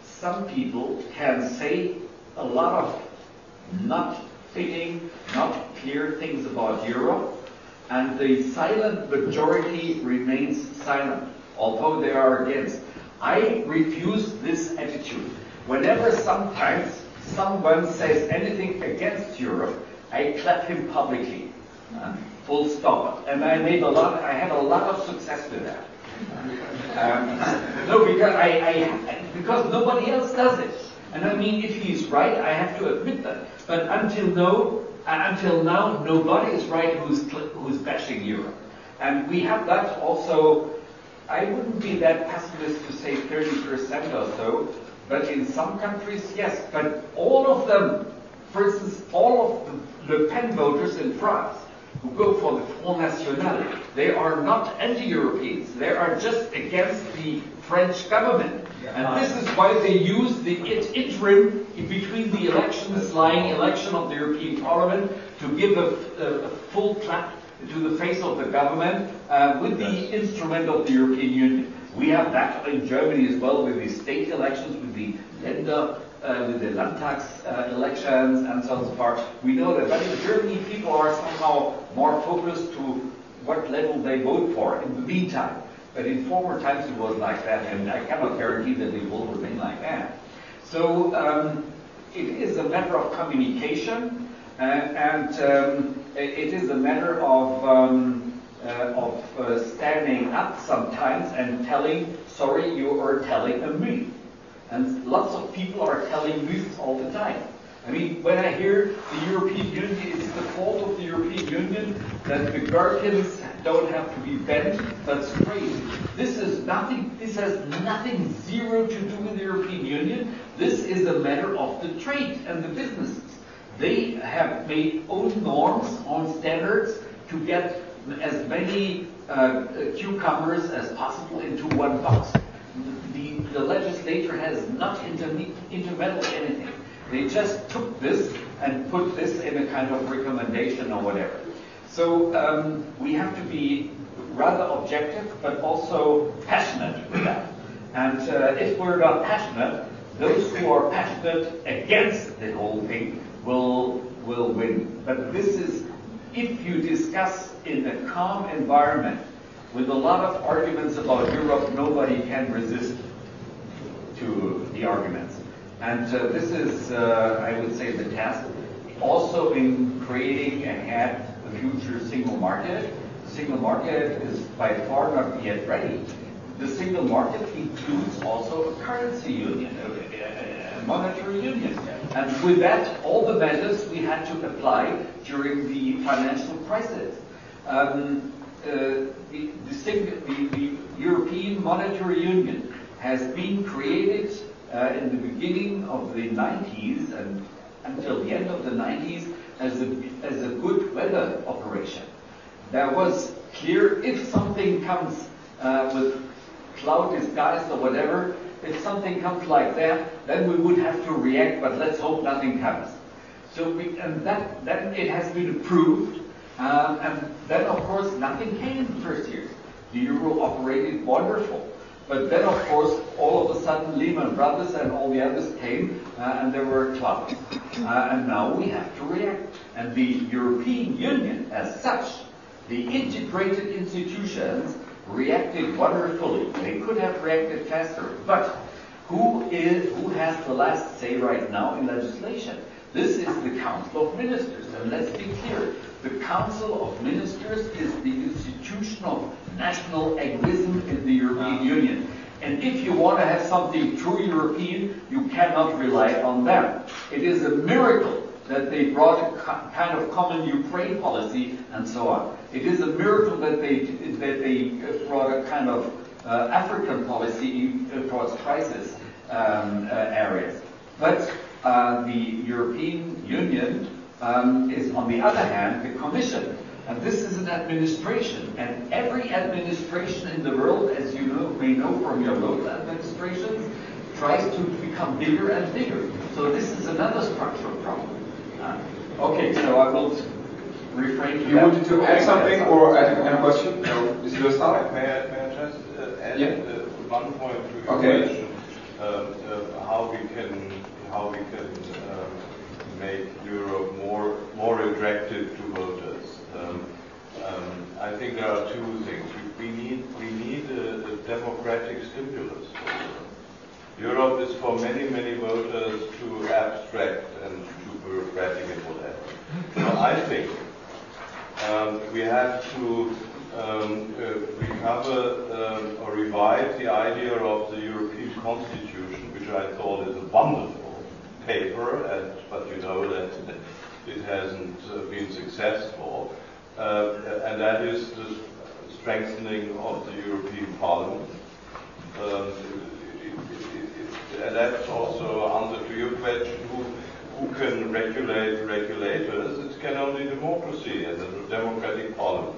some people can say a lot of not fitting, not clear things about Europe, and the silent majority remains silent, although they are against. I refuse this attitude. Whenever sometimes someone says anything against Europe, I clap him publicly. Full stop. And I had a lot of success with that. No, because nobody else does it. And I mean, if he's right, I have to admit that. But until now, nobody is right who's bashing Europe. And we have that also. I wouldn't be that pessimist to say 30% or so, but in some countries, yes. But all of them, for instance, all of the Le Pen voters in France who go for the Front National, they are not anti-Europeans. They are just against the French government. And this is why they use the interim in between the elections, lying election of the European Parliament, to give a full clap to the face of the government with the instrument of the European Union. We have that in Germany as well with the state elections, with the Länder, with the Landtags elections and so on and so forth. We know that, but in Germany people are somehow more focused to what level they vote for in the meantime. But in former times it was like that, and I cannot guarantee that it will remain like that. So it is a matter of communication. It is a matter of standing up sometimes and telling, sorry, you are telling a myth. And lots of people are telling myths all the time. I mean, when I hear the European Union, it's the fault of the European Union that the gherkins don't have to be bent but straight. This has nothing zero to do with the European Union. This is a matter of the trade and the businesses. They have made own norms, own standards to get as many cucumbers as possible into one box. The legislature has not intermeddled anything. They just took this and put this in a kind of recommendation or whatever. So we have to be rather objective, but also passionate with that. And if we're not passionate, those who are passionate against the whole thing will win. But this is, if you discuss in a calm environment with a lot of arguments about Europe, nobody can resist to the arguments. And this is, I would say, the task. Also in creating a future single market. The single market is by far not yet ready. The single market includes also a currency union, a monetary union. And with that, all the measures we had to apply during the financial crisis. The European Monetary Union has been created in the beginning of the 90s and until the end of the 90s as a good weather operation. There was clear, if something comes with cloud disguise or whatever, if something comes like that, then we would have to react, but let's hope nothing comes. So then it has been approved, and then of course nothing came in the first years. The euro operated wonderful. But then, of course, all of a sudden Lehman Brothers and all the others came, and there were troubles. And now we have to react. And the European Union, as such, the integrated institutions, reacted wonderfully. They could have reacted faster. But who has the last say right now in legislation? This is the Council of Ministers. And let's be clear, the Council of Ministers is the institution of national egoism in the European Union. And if you want to have something true European, you cannot rely on them. It is a miracle that they brought a kind of common Ukraine policy and so on. It is a miracle that they brought a kind of African policy towards crisis areas. But the European Union is, on the other hand, the Commission. And this is an administration, and every administration in the world, as you may know from your local administrations, tries to become bigger and bigger. So this is another structural problem. Okay, so I will refrain from that. You wanted to add something or add a question? No, this is Dostál. May I just add one point to your question? How we can make Europe more attractive to voters. I think there are two things. We need a democratic stimulus. Europe is for many voters too abstract and too bureaucratic and whatever. So I think we have to recover or revive the idea of the European Constitution, which I thought is a wonderful paper, but you know that it hasn't been successful. And that is the strengthening of the European Parliament. And that's also answer to your question, who can regulate regulators? It can only democracy and a democratic parliament.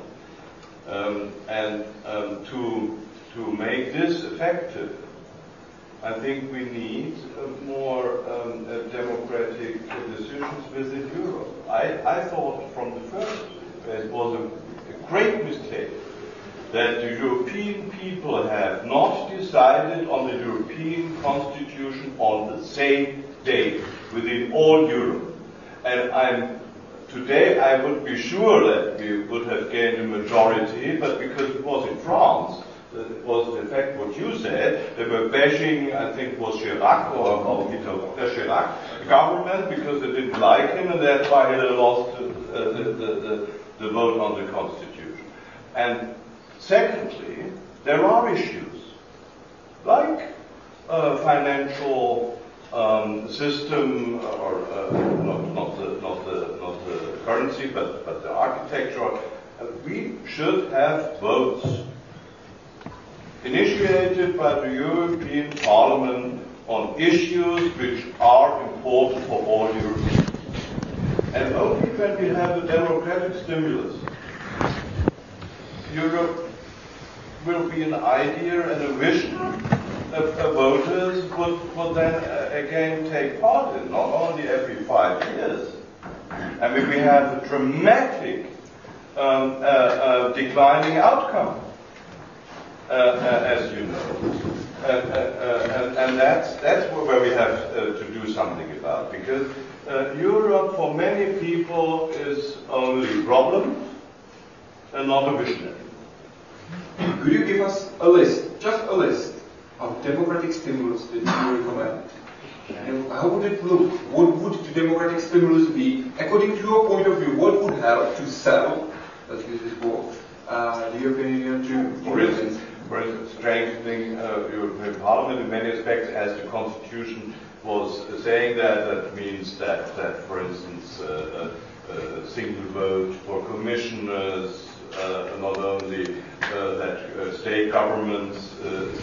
And to make this effective, I think we need more democratic decisions within Europe. I thought from the first it was a great mistake that the European people have not decided on the European Constitution on the same day within all Europe. And today I would be sure that we would have gained a majority, but because it was in France, was in fact what you said. They were bashing, I think, was Chirac or Peter Chirac government because they didn't like him, and that's why he lost the vote on the constitution. And secondly, there are issues like financial system, or not the currency, but the architecture. We should have votes initiated by the European Parliament on issues which are important for all Europeans. And only when we have a democratic stimulus, Europe will be an idea and a vision that voters would then again take part in, not only every 5 years. I mean, we have a dramatic declining outcome, as you know. And that's where we have to do something about, because Europe for many people is only problems and not a visionary. Could you give us a list, just a list, of democratic stimulus that you recommend? And how would it look? What would the democratic stimulus be? According to your point of view, what would help to sell, let's use this word, the European Union to for instance, strengthening European Parliament in many aspects, as the Constitution was saying that means that for instance, a single vote for commissioners, not only that state governments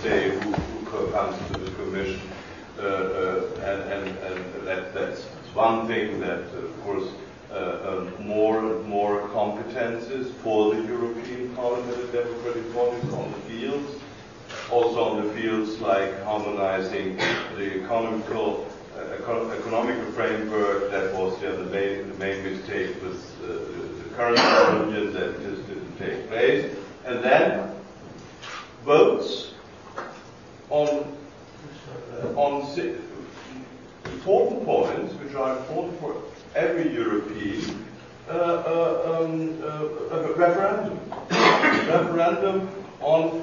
say who comes to the commission, and that's one thing, that of course more and more competences for the European Parliament and democratic bodies on the fields, also on the fields like harmonizing the economical framework. That was the main mistake with the current union, that just didn't take place. And then votes on important points which are important for every European, referendum on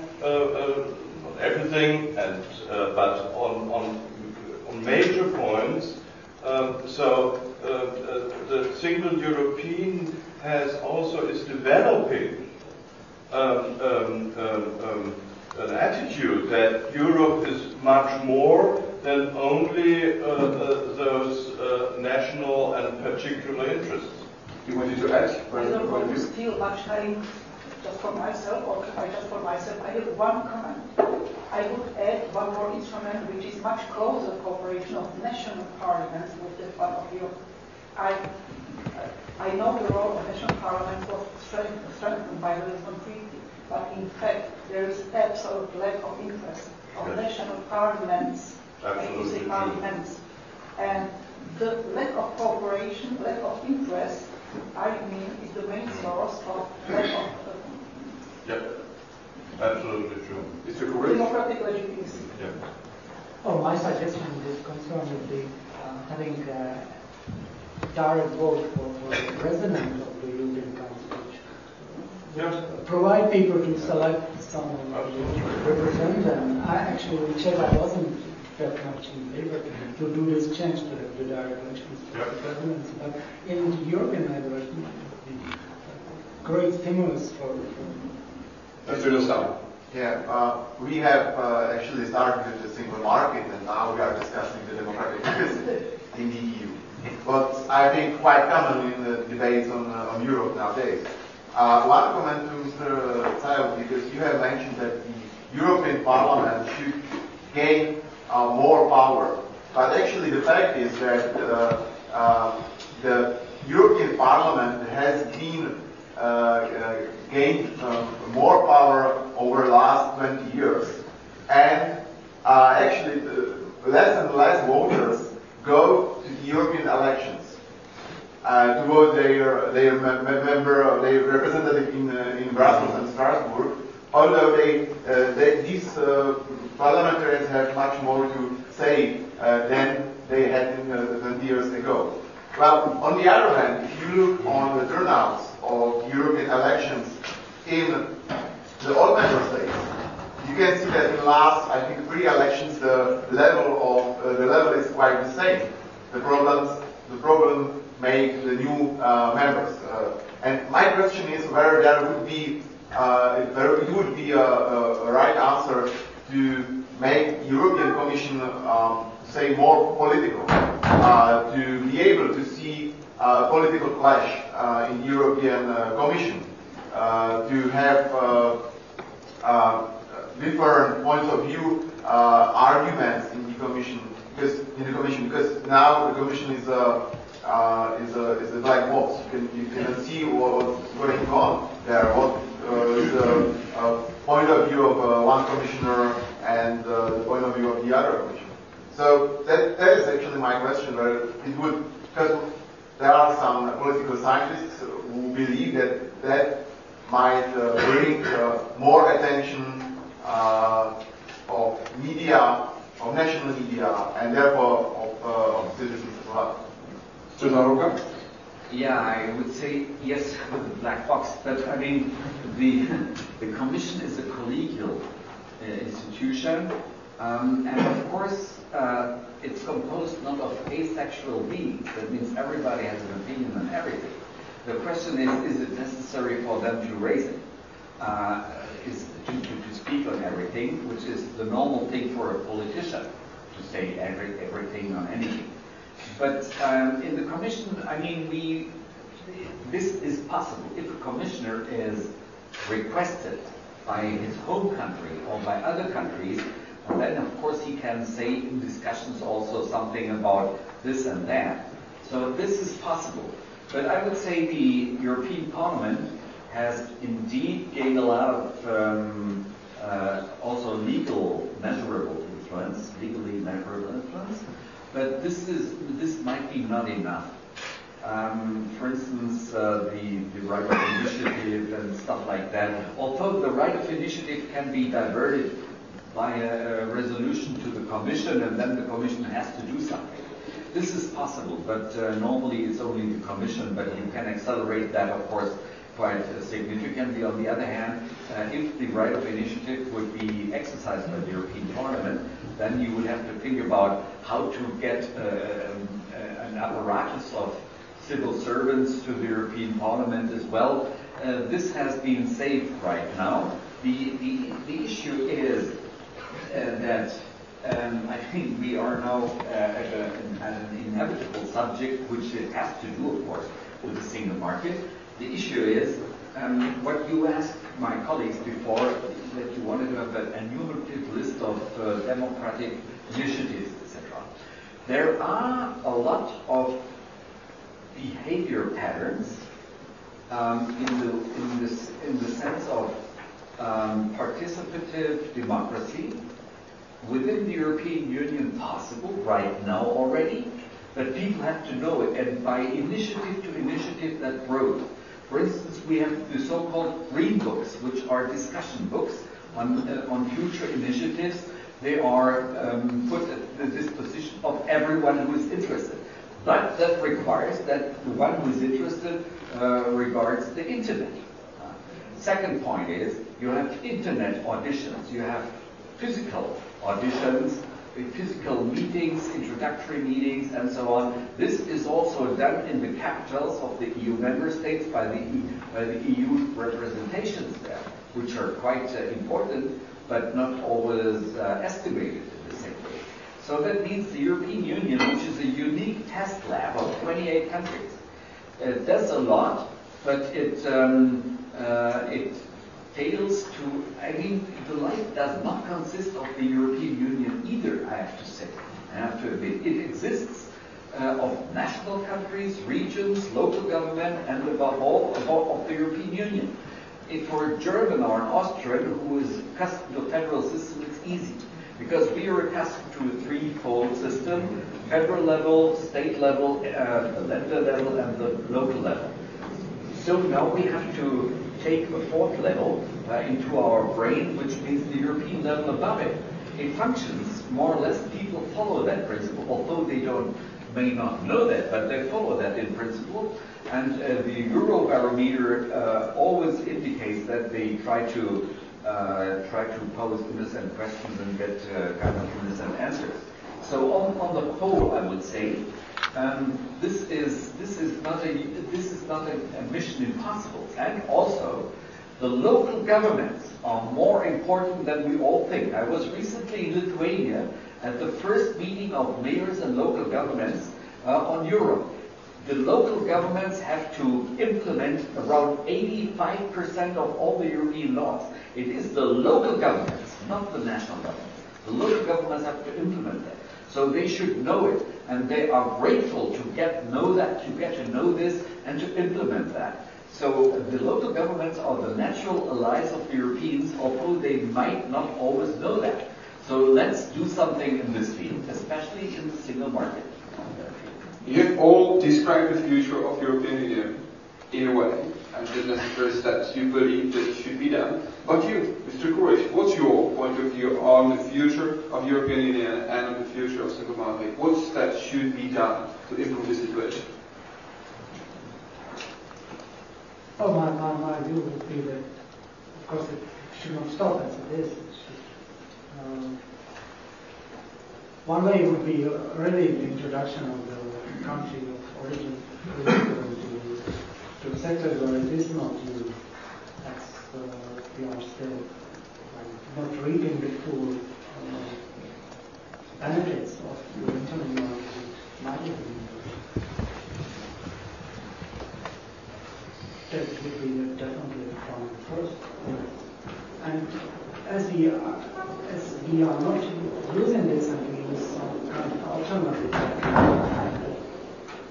everything, and but on major points. So the single European is developing an attitude that Europe is much more than only those national and particular interests. You wanted to add? I don't want to steal much time just for myself, or just for myself. I have one comment. I would add one more instrument which is much closer cooperation of national parliaments with the one of Europe. I know the role of national parliaments was strengthened by the Lisbon Treaty, but in fact there is absolute lack of interest of national parliaments, parliaments, and the lack of cooperation, lack of interest, I mean, is the main source of lack of absolutely true. It's a correct democratic legitimacy. Yeah. Oh, my suggestion is concerned with the having direct vote for the president of the European Council. Yes. Provide people to select someone to represent them. I actually checked, I wasn't that much in favor to do this change to the direct elections for the presidency. But in the European level, it would be great stimulus for Mr. Dostál. Yeah, we have actually started with the single market, and now we are discussing the democratic deficit in the EU. But I think quite common in the debates on Europe nowadays. One comment to Mr. Zeil, because you have mentioned that the European Parliament should gain more power. But actually the fact is that the European Parliament has been gained more power over the last 20 years. And actually less and less voters go to the European elections to vote their member, their representative in Brussels and Strasbourg, although these parliamentarians have much more to say than they had in 20 years ago. Well, on the other hand, if you look on the turnouts of European elections in the old member states, you can see that in the last, I think, 3 elections, the level is quite the same. The problem make the new members. And my question is whether there would be, whether it would be a right answer to make European Commission say more political, to be able to see political clash in European Commission, to have different points of view, arguments in the Commission, because now the Commission is a black box. You cannot see what's going on there. What is the point of view of one commissioner and the point of view of the other commissioner. So that is actually my question. Where it would, because there are some political scientists who believe that might bring more attention of media, of national media, and therefore of citizens as well. Mr. Zahorka? Yeah, I would say yes with the black box, but I mean the Commission is a collegial institution, and of course it's composed not of asexual beings. That means everybody has an opinion on everything. The question is it necessary for them to raise it? Is to speak on everything, which is the normal thing for a politician, to say everything on anything. But in the Commission, I mean, this is possible. If a commissioner is requested by his home country or by other countries, and then of course he can say in discussions also something about this and that. So this is possible. But I would say the European Parliament has indeed gained a lot of also legally measurable influence. But this might be not enough. For instance, the right of initiative and stuff like that. Although the right of initiative can be diverted by a resolution to the Commission, and then the Commission has to do something. This is possible, but normally it's only the Commission, but you can accelerate that, of course, quite significantly. On the other hand, if the right of initiative would be exercised by the European Parliament, then you would have to think about how to get an apparatus of civil servants to the European Parliament as well. This has been saved right now. The issue is that I think we are now at an inevitable subject, which it has to do, of course, with the single market. The issue is what you asked my colleagues before, that you wanted to have an enumerative list of democratic initiatives, etc. There are a lot of behavior patterns in the sense of participative democracy within the European Union possible right now already, but people have to know it, and by initiative to initiative that grows. For instance, we have the so-called green books, which are discussion books on future initiatives. They are put at the disposition of everyone who is interested. But that requires that the one who is interested regards the internet. Second point is, you have internet auditions, you have physical auditions, physical meetings, introductory meetings, and so on. This is also done in the capitals of the EU member states by the EU representations there, which are quite important, but not always estimated in the same way. So that means the European Union, which is a unique test lab of 28 countries, does a lot, but it fails to, I mean, the life does not consist of the European Union either, I have to say. I have to admit. It exists of national countries, regions, local government, and above all, of the European Union. For a German or an Austrian who is accustomed to a federal system, it's easy. Because we are accustomed to a threefold system: federal level, state level, the Länder level, and the local level. So now we have to take a fourth level into our brain, which means the European level above it. It functions more or less. People follow that principle, although they may not know that, but they follow that in principle. And the Eurobarometer always indicates that they try to try to pose innocent questions and get kind of innocent answers. So on the whole, I would say this is not a mission impossible, and also the local governments are more important than we all think. I was recently in Lithuania at the first meeting of mayors and local governments on Europe. The local governments have to implement around 85% of all the European laws. It is the local governments, not the national governments. The local governments have to implement that. So they should know it, and they are grateful to get to know this and to implement that. So the local governments are the natural allies of the Europeans, although they might not always know that. So let's do something in this field, especially in the single market. You have all described the future of European Union in a way, and the necessary steps you believe that should be done. But you, Mr. Kruliš, what's your point of view on the future of European Union and on the future of single market? What steps should be done to improve the situation? Oh, my view would be that, of course, it should not stop as it is. One way would be really the introduction of the country of origin to sectors where it is not used. That's we are still not reaping the full benefits of the internal market. That would be definitely from the first. And as we are not using this and we use some kind of alternative,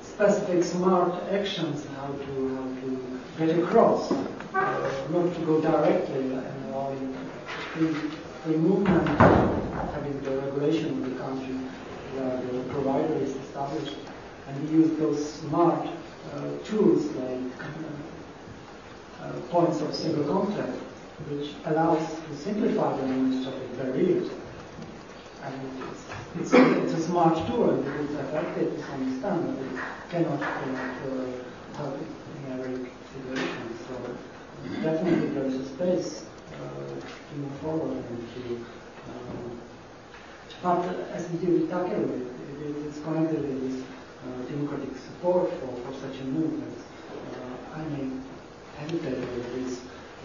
specific smart actions how to get across, not to go directly and allowing free movement, having the regulation of the country where the provider is established, and we use those smart tools like points of single contact, which allows to simplify the administrative barriers. And it's a smart tool, and it is effective to some extent, but it cannot help in every situation. So definitely there is a space to move forward and to. But as we do tackle it, it's connected with this democratic support for such a movement. I may hesitate whether this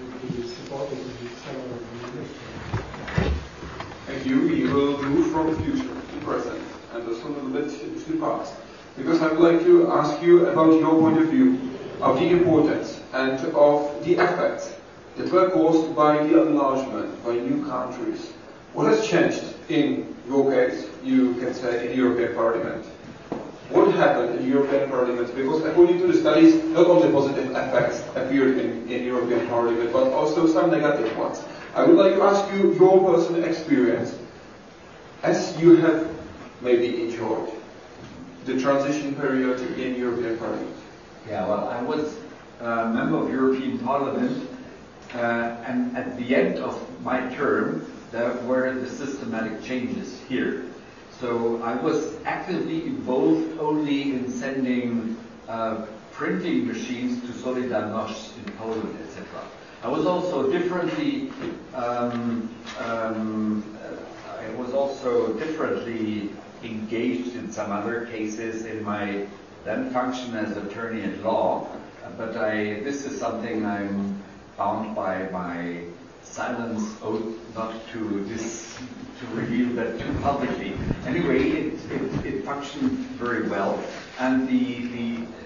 would be supported in several years. Thank you. We will move from the future to the present and also a little bit to the past. Because I would like to ask you about your point of view of the importance and of the effects that were caused by the enlargement, by new countries. What has changed in your case, you can say, in the European Parliament? What happened in the European Parliament? Because according to the studies, not only positive effects appeared in European Parliament, but also some negative ones. I would like to ask you your personal experience, as you have maybe enjoyed the transition period in European Parliament. Yeah, well, I was a member of European Parliament, and at the end of my term, there were the systematic changes here. So I was actively involved only in sending printing machines to Solidarność in Poland, etc. I was also differently engaged in some other cases in my then function as attorney at law. But this is something I'm bound by my silence oath not to reveal that too publicly. Anyway, it functioned very well, and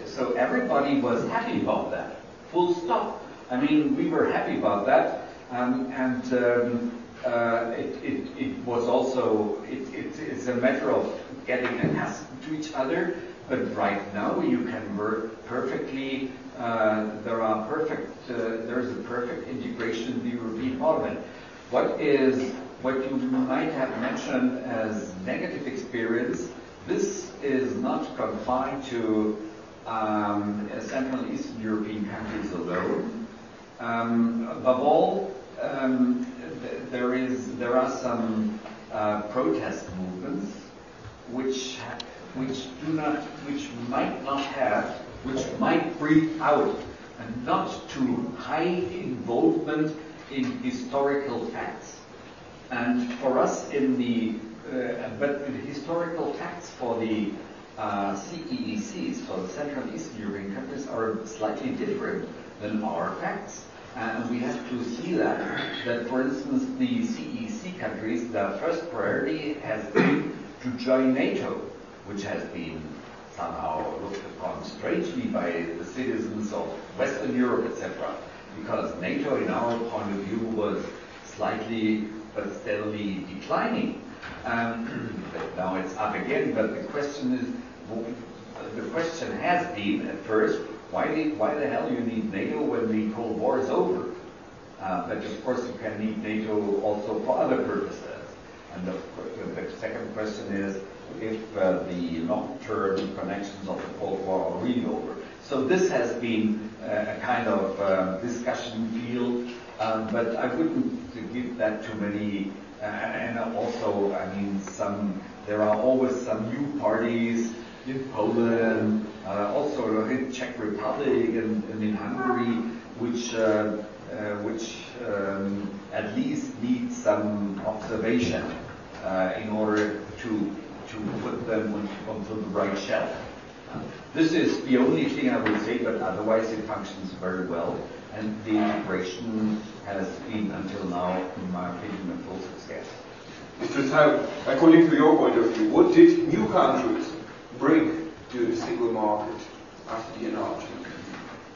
so everybody was happy about that. Full stop. I mean, we were happy about that, it was also it's a matter of getting accustomed to each other. But right now you can work perfectly. There is a perfect integration in the European Parliament. What you might have mentioned as negative experience, this is not confined to Central and Eastern European countries alone. Above all, there are some protest movements which might breathe out, and not to high involvement in historical facts. And for us but the historical facts for the CEECs, for the Central and Eastern European countries, are slightly different than our facts. And we have to see that for instance, the CEC countries, their first priority has been to join NATO, which has been somehow looked upon strangely by the citizens of Western Europe, etc. Because NATO, in our point of view, was slightly but steadily declining. But now it's up again, but the question has been at first, why the hell you need NATO when the Cold War is over? But of course you can need NATO also for other purposes. And the second question is if the long-term connections of the Cold War are really over. So this has been a kind of discussion field, but I wouldn't give that too many. And also, I mean, there are always some new parties in Poland, also in Czech Republic and in Hungary, which at least need some observation in order to put them onto the right shelf. This is the only thing I would say, but otherwise it functions very well, and the integration has been until now, in my opinion, a full success. Mr. Zeil, according to your point of view, what did new countries bring to the single market after the enlargement?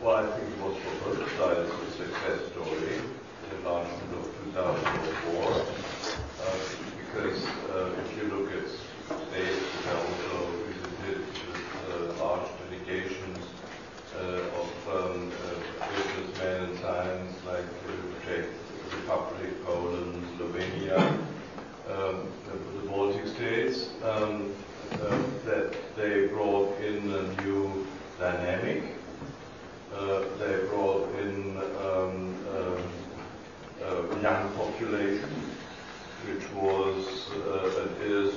Well, I think it was for both sides a success story, the enlargement of 2004, because if you look at states that I also visited with large delegations of businessmen and science like Czech Republic, Poland, Slovenia, the Baltic states, that they brought in a new dynamic. They brought in a young population, which was and is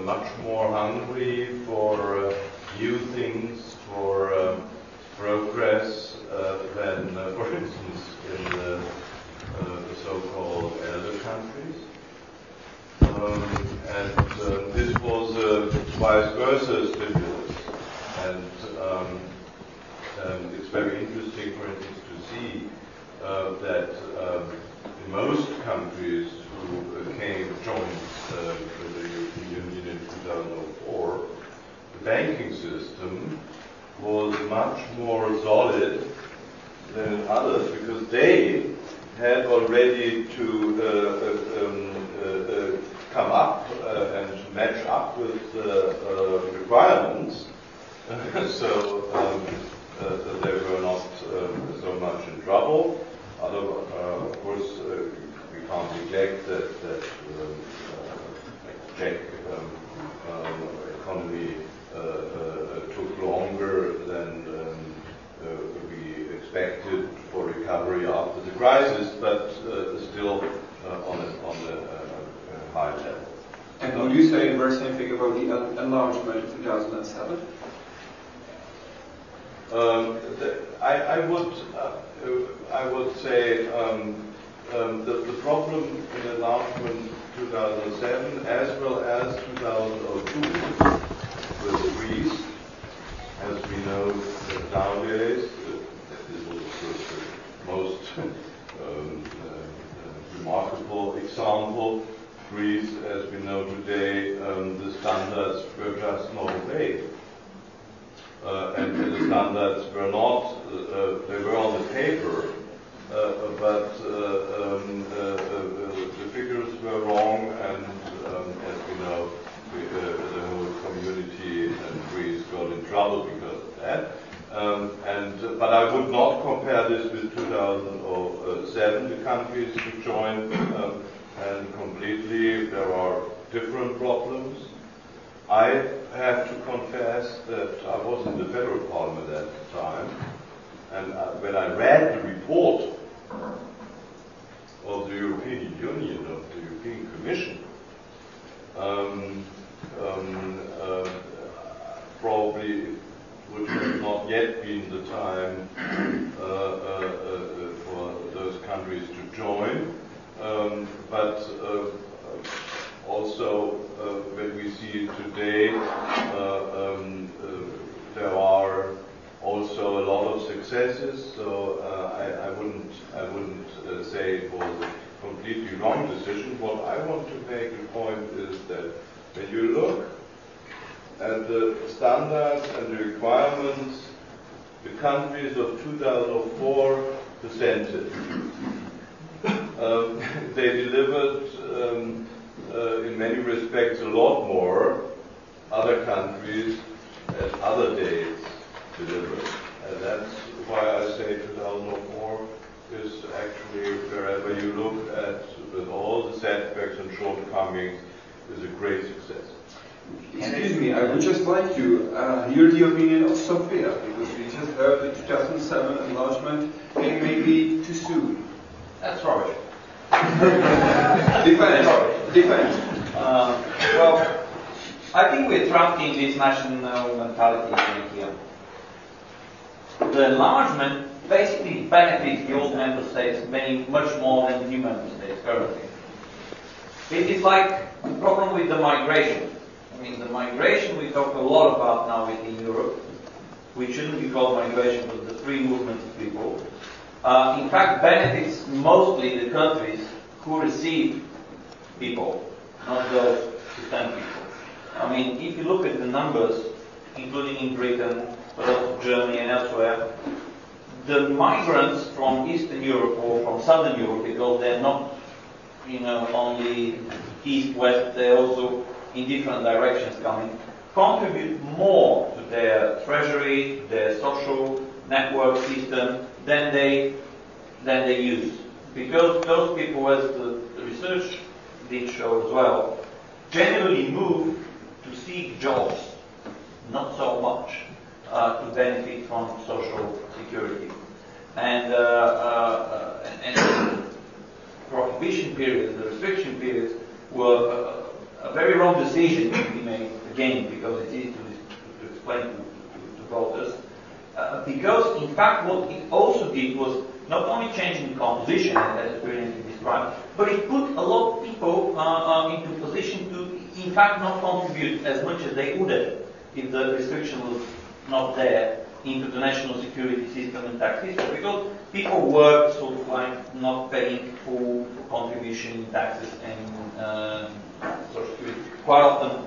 much more hungry for new things, for progress than, for instance, in the so-called elder countries. And this was a vice versa stimulus. And it's very interesting, for instance, to see that in most countries who joined the European Union in 2004, the banking system was much more solid than others because they had already to come up and to match up with requirements. So they were not so much in trouble. Of course, we can't neglect that the Czech economy took longer than we expected for recovery after the crisis, but still on a high level. And would you say the very same thing about the enlargement in 2007? I would say the problem in enlargement 2007 as well as 2002 with Greece, as we know nowadays, this was the most remarkable example. Greece, as we know today, the standards were just not obeyed. And the standards were not, they were on the paper, but the figures were wrong, and as we know, the whole community in Greece got in trouble because of that. But I would not compare this with 2007, the countries who joined, and completely there are different problems. I have to confess that I was in the federal parliament at the time, and when I read the report of the European Union, of the European Commission, probably it would have not yet been the time for those countries countries to join, but also when we see today, there are also a lot of successes. So I wouldn't say it was a completely wrong decision. What I want to make a point is that when you look at the standards and the requirements the countries of 2004 presented, they delivered in many respects a lot more. Other countries at other days delivered. And that's why I say 2004 is actually, wherever you look at, with all the setbacks and shortcomings, is a great success. Excuse me, I would just like to hear the opinion of Sofia, because we just heard the 2007 enlargement came maybe too soon. That's rubbish. Defend. Well, I think we're trapped in this national mentality here. The enlargement basically benefits the old member states much more than the new member states currently. It is like the problem with the migration. I mean, the migration we talk a lot about now within Europe, which shouldn't be called migration, but the free movement of people, in fact benefits mostly the countries who receive people, not those who send people. I mean, if you look at the numbers, including in Britain, but also Germany and elsewhere, the migrants from Eastern Europe or from Southern Europe, because they're not, only east-west, they're also in different directions coming, contribute more to their treasury, their social network system than they use. Because those people, as the research did show as well, generally move to seek jobs, not so much to benefit from social security. And the prohibition periods, the restriction periods, were a very wrong decision to be made, again, because it's easy to explain to voters. Because, in fact, what it also did was not only changing the composition, as previously described, but it put a lot of people into a position to, in fact, not contribute as much as they would have if the restriction was not there into the national security system and tax system, because people were sort of like not paying full contribution in taxes and social security, quite often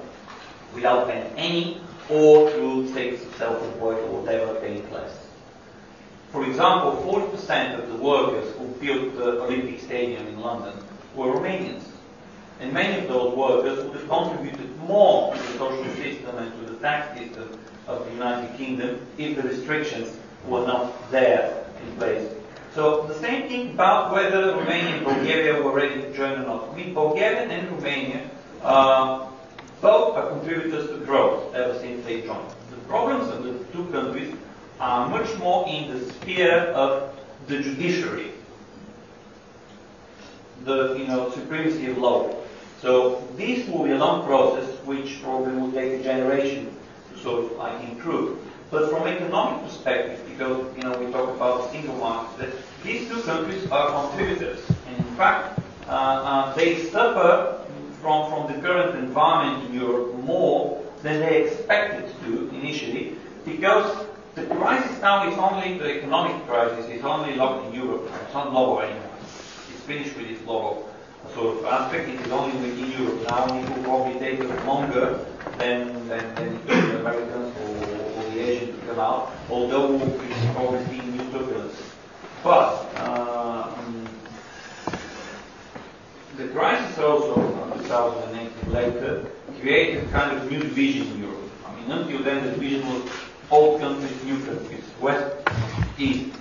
without paying any, or through status of self-employed or whatever, paying less. For example, 40% of the workers who built the Olympic Stadium in London were Romanians. And many of those workers would have contributed more to the social system and to the tax system of the United Kingdom if the restrictions were not there in place. So the same thing about whether Romania and Bulgaria were ready to join or not. I mean, Bulgaria and Romania both are contributors to growth ever since they joined. The problems of the two countries are much more in the sphere of the judiciary, the supremacy of law. So this will be a long process, which probably will take a generation to sort of like improve. But from economic perspective, because we talk about the single market, that these two countries are contributors, and in fact they suffer from the current environment in Europe more than they expected to initially, because the crisis now is only, the economic crisis is only locked in Europe. It's not global anymore. It's finished with its global sort of aspect. It is only within Europe now. It will probably take us longer than the Americans or the Asians to come out, although it's probably seeing new turbulence. But the crisis also, 2008 and later, created a kind of new division in Europe. I mean, until then the division was old countries, new countries, west, east.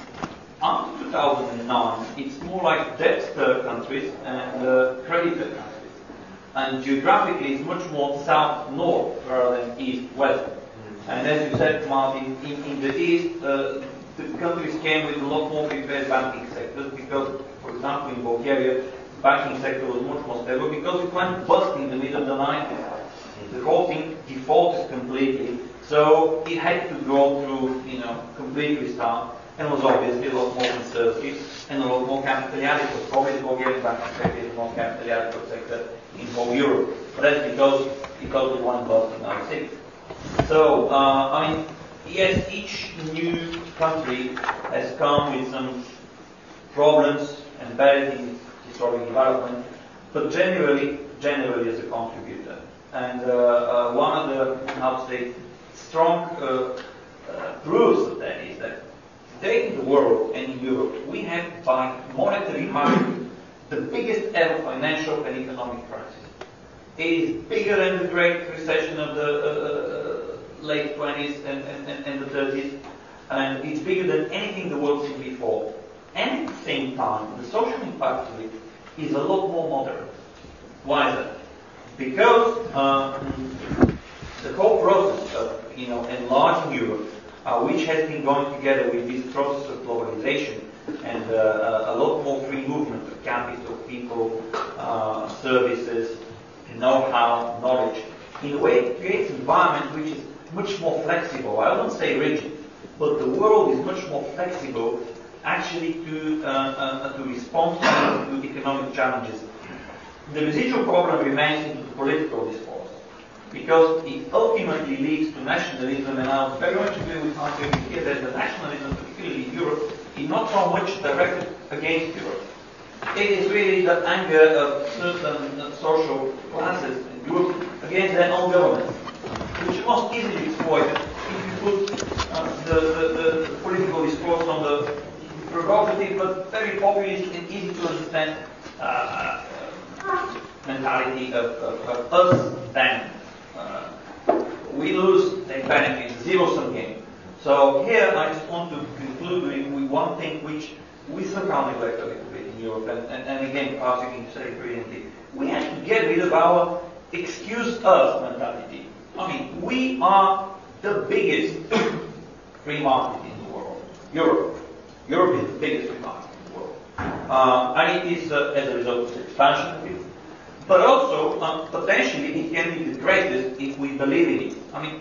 After 2009, it's more like debtor countries and creditor countries. And geographically, it's much more south-north rather than east-west. And as you said, Martin, in the east, the countries came with a lot more prepared banking sectors because, for example, in Bulgaria, the banking sector was much more stable because it went bust in the middle of the 90s. The whole thing defaulted completely. So it had to go through, complete restart. and was obviously a lot more conservative and a lot more capitalist. Probably the Bulgarian banking sector is the more capitalist sector in whole Europe. But that's because we want to bust in our six. So, I mean, yes, each new country has come with some problems and bad in historic development, but generally as a contributor. And one of the, how to say, strong proofs of that is that today in the world and in Europe, we have by monetary magnitude the biggest ever financial and economic crisis. It is bigger than the Great Recession of the late 20s and the 30s, and it's bigger than anything the world's seen before. And at the same time, the social impact of it is a lot more moderate. Why is that? Because the whole process of enlarging Europe, which has been going together with this process of globalization and a lot more free movement of capital, people, services, know-how, knowledge, in a way it creates an environment which is much more flexible. I won't say rigid, but the world is much more flexible actually to respond to economic challenges. The residual problem remains in the political discourse, because it ultimately leads to nationalism, and I very much agree with Hans-Jürgen here that the nationalism, particularly in Europe, is not so much directed against Europe. It is really the anger of certain social classes in Europe against their own governments, which is most easily exploited if you put the political discourse on the provocative but very populist and easy to understand mentality of us, them. We lose, they benefit, zero-sum game. So here I just want to conclude with one thing which we somehow neglect a little bit in Europe, and again, perhaps you can say it brilliantly. We have to get rid of our excuse us mentality. I mean, we are the biggest free market in the world. Europe is the biggest free market in the world. And it is as a result of expansion of it. But also, potentially, it can be the greatest if we believe in it. I mean,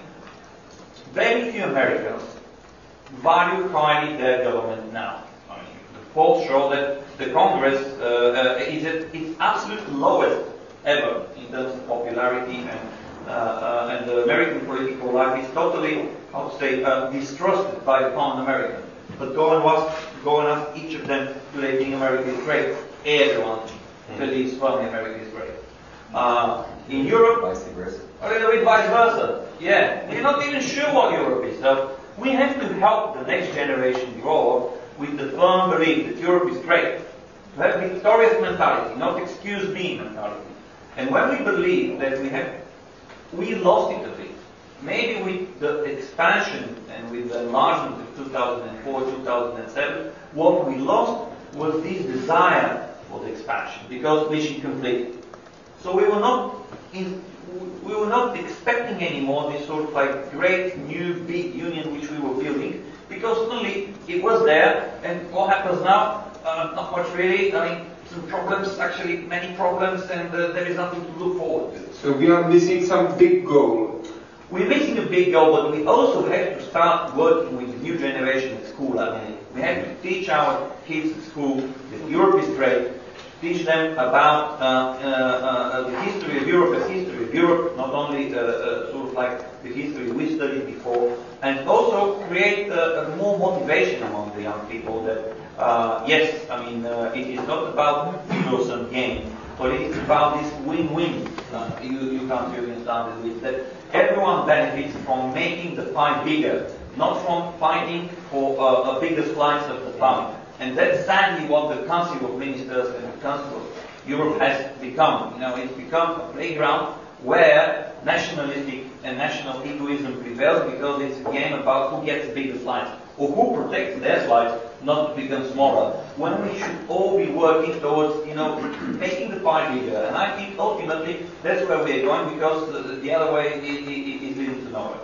very few Americans value highly their government now. I mean, the polls show that the Congress is at its absolute lowest ever in terms of popularity, and the American political life is totally, how to say, distrusted by the common American. But go and ask each of them, do they think America is great? Everyone believes firmly America is great. In Europe, a little bit vice versa. Yeah, we're not even sure what Europe is. So we have to help the next generation grow with the firm belief that Europe is great. To have victorious mentality, not excuse me mentality. And when we believe that we lost it a bit. Maybe with the expansion and with the enlargement of 2004, 2007, what we lost was this desire for the expansion, because mission completed. So we were not expecting anymore this sort of like great new big union which we were building, because suddenly it was there, and what happens now? Not much really. I mean, some problems, actually many problems, and there is nothing to look forward to. So we are missing some big goal. We're missing a big goal, but we also have to start working with the new generation at school. I mean, we have to teach our kids at school that Europe is great. Teach them about the history of Europe as history of Europe, not only sort of like the history we studied before, and also create more motivation among the young people that, yes, I mean, it is not about zero-sum game, but it is about this win-win you can't really understand with, that everyone benefits from making the pie bigger, not from fighting for a bigger slice of the pie. And that's sadly what the Council of Ministers and the Council of Europe has become. You know, it's become a playground where nationalistic and national egoism prevails, because it's a game about who gets the bigger slice, or who protects their slice not to become smaller. When we should all be working towards, making the pie bigger. And I think ultimately that's where we're going, because the other way is leading to nowhere.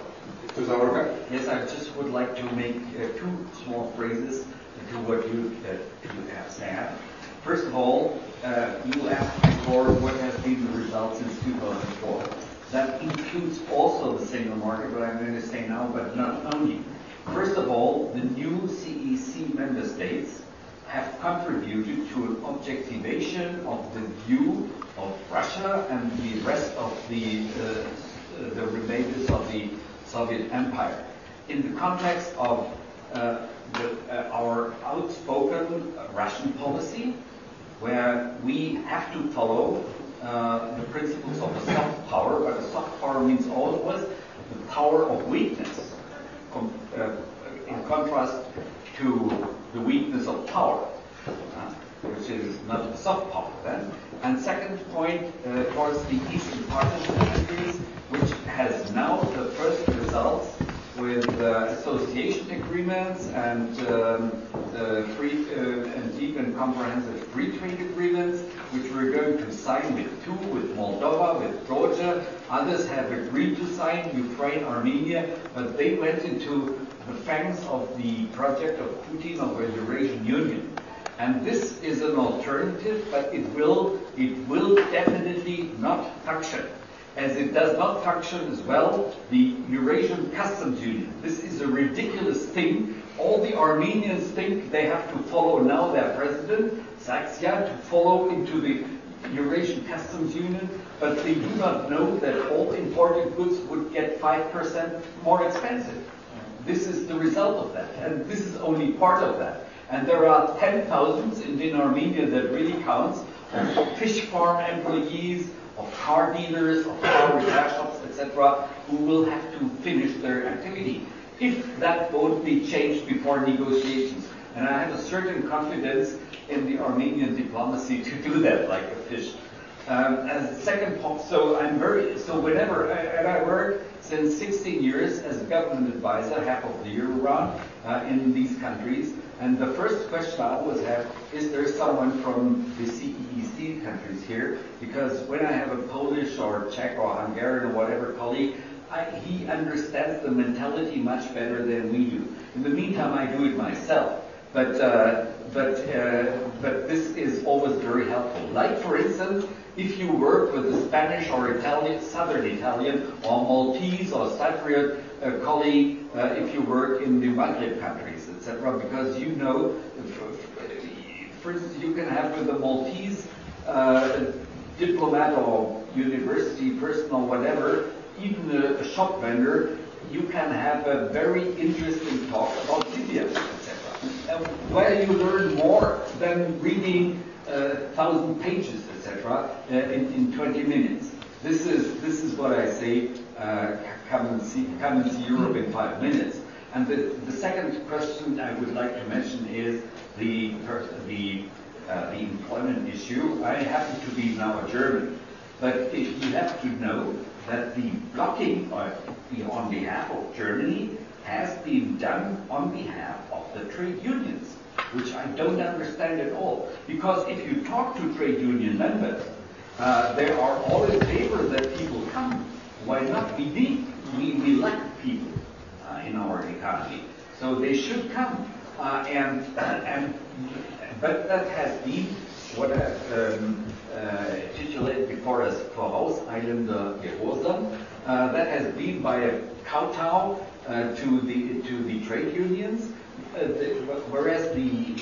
To Zahorka? Yes, I just would like to make two small phrases to what you have said. First of all, you asked before what has been the result since 2004. That includes also the single market, what I'm going to say now, but not only. First of all, the new CEC member states have contributed to an objectivation of the view of Russia and the rest of the remainders of the Soviet Empire. In the context of our outspoken Russian policy, where we have to follow the principles of a soft power, but a soft power means always the power of weakness, in contrast to the weakness of power, which is not a soft power then. And second point, towards the Eastern Partnership countries, which has now the first results with association agreements and free and deep and comprehensive free trade agreements, which we're going to sign with two, with Moldova, with Georgia. Others have agreed to sign, Ukraine, Armenia, but they went into the fangs of the project of Putin of a Eurasian Union. And this is an alternative, but it will definitely not function. As it does not function as well, the Eurasian Customs Union. This is a ridiculous thing. All the Armenians think they have to follow now their president, Saksyan, to follow into the Eurasian Customs Union, but they do not know that all imported goods would get 5% more expensive. This is the result of that, and this is only part of that. And there are 10,000 in Armenia that really counts, of fish farm employees, of car dealers, of car repair shops, etc., who will have to finish their activity. If that won't be changed before negotiations. And I have a certain confidence in the Armenian diplomacy to do that like a fish. As a second point, so whenever, and I work since 16 years as a government advisor, half of the year around, in these countries. And the first question I always have, is there someone from the CEC countries here? Because when I have a Polish or Czech or Hungarian or whatever colleague, he understands the mentality much better than we do. In the meantime, I do it myself. But this is always very helpful. Like, for instance, if you work with a Spanish or Italian, Southern Italian, or Maltese or Cypriot colleague, if you work in the Maghreb countries, etc., because you know, for instance, you can have with a Maltese diplomat or university person or whatever, even a shop vendor, you can have a very interesting talk about Libya, etc., where you learn more than reading 1,000 pages, etc., in 20 minutes. This is what I say. Come and see Europe in 5 minutes. And the second question I would like to mention is the employment issue. I happen to be now a German, but you have to know that the blocking on behalf of Germany has been done on behalf of the trade unions, which I don't understand at all. Because if you talk to trade union members, they are all in favor that people come. Why not? We lack people in our economy, so they should come. But that has been what I've titulated before as vorauseilender Gehorsam. That has been by a kowtow to the trade unions, whereas the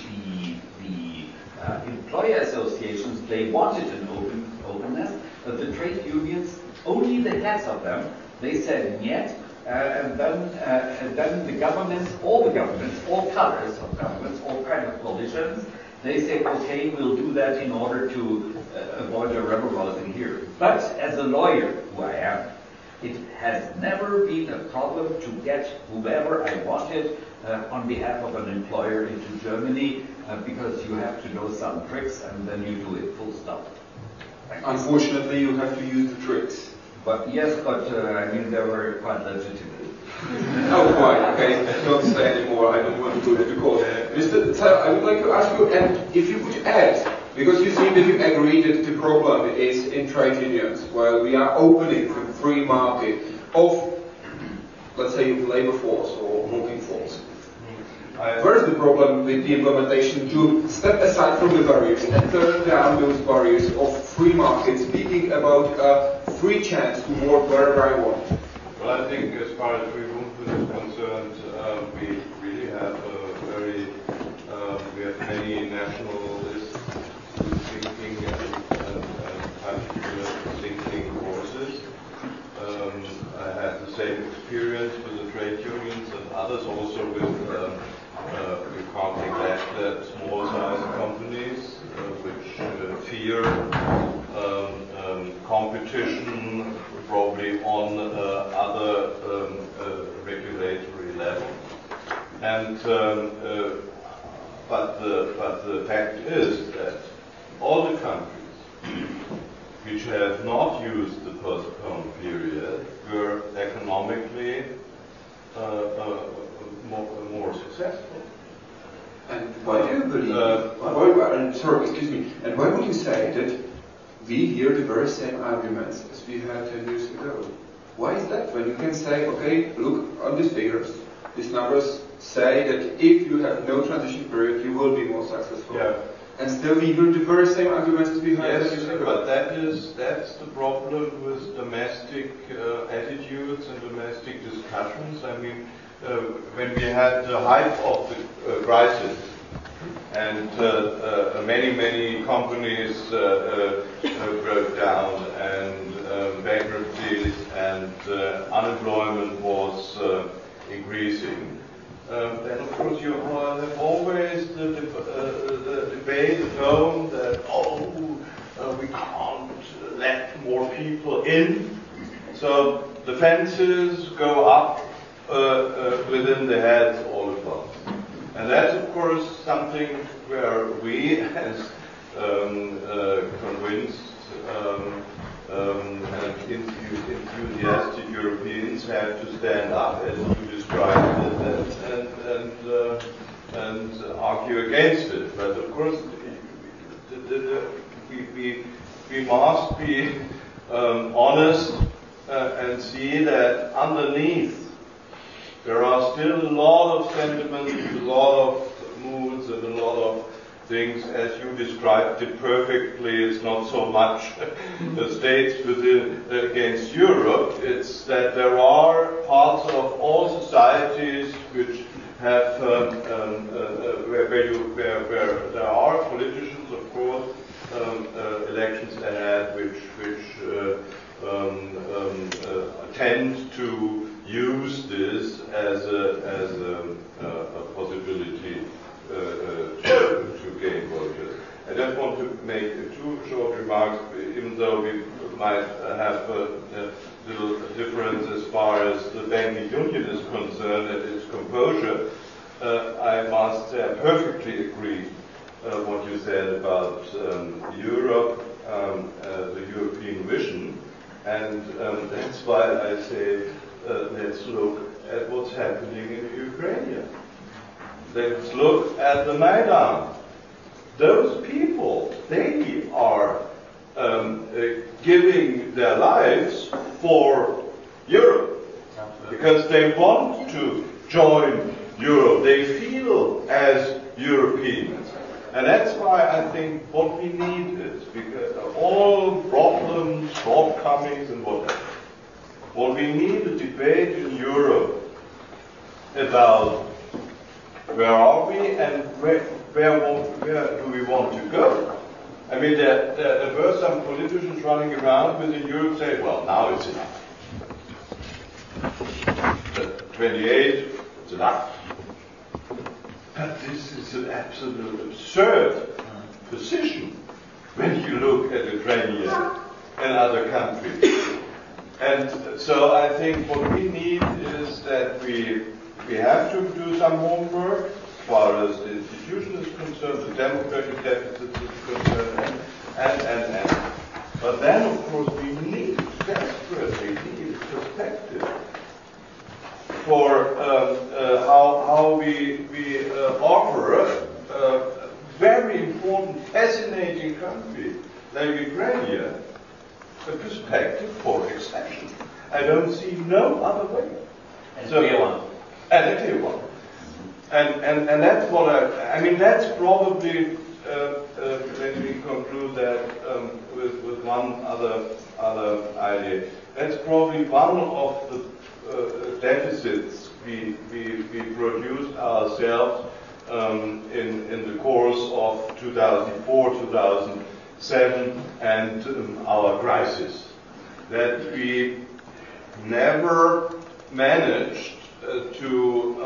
employer associations, they wanted an openness, but the trade unions, only the heads of them, they said yet, and then the governments, all colors of governments, all kinds of coalitions, they say, okay, we'll do that in order to avoid a rebel rousing here. But as a lawyer, who I am, it has never been a problem to get whoever I wanted on behalf of an employer into Germany, because you have to know some tricks and then you do it full stop. Unfortunately, you have to use the tricks. But yes, I mean, they were quite legitimate. Oh, quite, okay. Don't say anymore, I don't want to do that because Mr. Zeil, I would like to ask you, and if you could add, because you seem that you agree that the problem is in trade unions, while we are opening the free market of, let's say, labor force or working force. Where is the problem with the implementation to step aside from the barriers and turn down those barriers of free market, speaking about a free chance to work wherever I want? Well, I think as far as free movement is concerned, we same experience with the trade unions and others, also with, we can't neglect that small-sized companies which fear competition probably on other regulatory level. And but the fact is that all the countries which have not used the postponed period were economically more successful. And why do you believe? Sorry, excuse me. And why would you say that we hear the very same arguments as we had 10 years ago? Why is that? When you can say, okay, look on these figures, these numbers say that if you have no transition period, you will be more successful. Yeah. And still we hear the very same arguments as we had. Yes, but that's the problem with domestic attitudes and domestic discussions. I mean, when we had the height of the crisis, and many companies broke down, and bankruptcies, and unemployment was increasing. Then of course you have always the debate at home that we can't let more people in, so the fences go up within the heads all at once. And that's of course something where we as convinced and enthusiastic Europeans have to stand up, as you described it, and argue against it. But of course, we must be honest and see that underneath there are still a lot of sentiments, a lot of moods, and a lot of things, as you described it perfectly. It's not so much the states within against Europe. It's that there are parts of all societies which have where there are politicians, of course, elections ahead, which tend to use this as a possibility to gain voters. I just want to make two short remarks, even though we might have a little difference as far as the banking union is concerned and its composure. I must say I perfectly agree what you said about Europe, the European vision, and that's why I say let's look at what's happening in Ukraine. Let's look at the Maidan. Those people, they are giving their lives for Europe because they want to join Europe. They feel as Europeans. And that's why I think what we need is, because all problems, shortcomings and whatever, what we need is a debate in Europe about where are we and where do we want to go. I mean, there were some politicians running around within Europe saying, well, now it's enough. 28, it's enough. But this is an absolute absurd position when you look at Ukraine and other countries. And so I think what we need is that we have to do some homework as far as the institution is concerned, the democratic deficit is concerned, and. But then, of course, we desperately need perspective for how we offer a very important, fascinating country like Ukraine a perspective for accession. I don't see no other way. And so, clear one. And a clear one. And that's what I mean, that's probably, let me conclude that with one other idea. That's probably one of the deficits we produced ourselves in the course of 2004, 2007 and our crisis. That we never managed to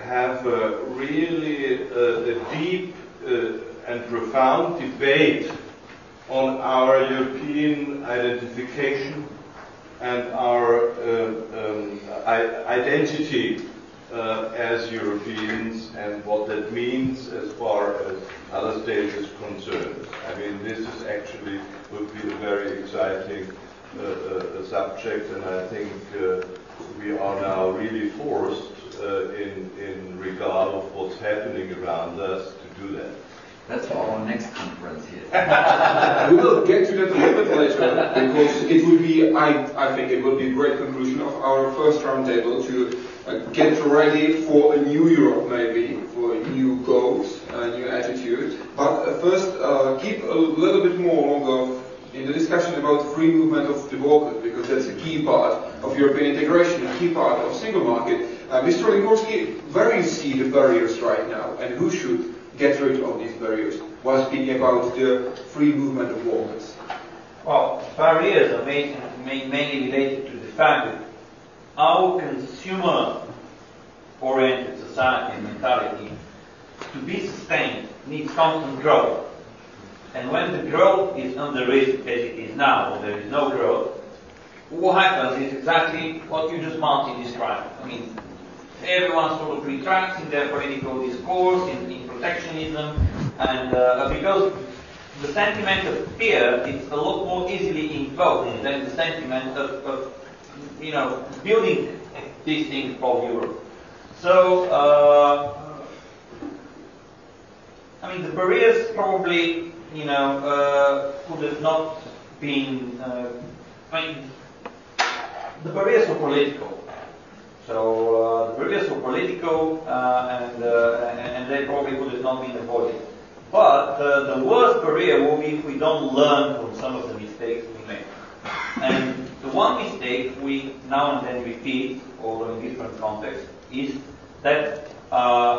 have a really a deep and profound debate on our European identification and our identity as Europeans and what that means as far as other states is concerned. I mean, this is actually would be a very exciting subject, and I think we are now really forced in regard of what's happening around us to do that. That's for our next conference here. We will get to that a little bit later, because it will be, I think it will be a great conclusion of our first roundtable to get ready for a new Europe, maybe, for new goals, a new attitude. But first, keep a little bit more longer in the discussion about free movement of the workers, because that's a key part of European integration, a key part of single market. Mr. Lingorski, where do you see the barriers right now, and who should get rid of these barriers while speaking about the free movement of workers? Well, barriers are mainly related to the fact that our consumer-oriented society and mentality, to be sustained, needs constant growth. And when the growth is under risk, as it is now, or there is no growth, what happens is exactly what you just, Martin, described. I mean, everyone sort of retracts in their political discourse, in protectionism, and because the sentiment of fear is a lot more easily invoked than the sentiment of building these things for Europe. So, I mean, the barriers probably, could have not been, the barriers were political. So, the barriers were political, and they probably could have not been avoided. But the worst barrier will be if we don't learn from some of the mistakes we make. And the one mistake we now and then repeat, although in different contexts, is that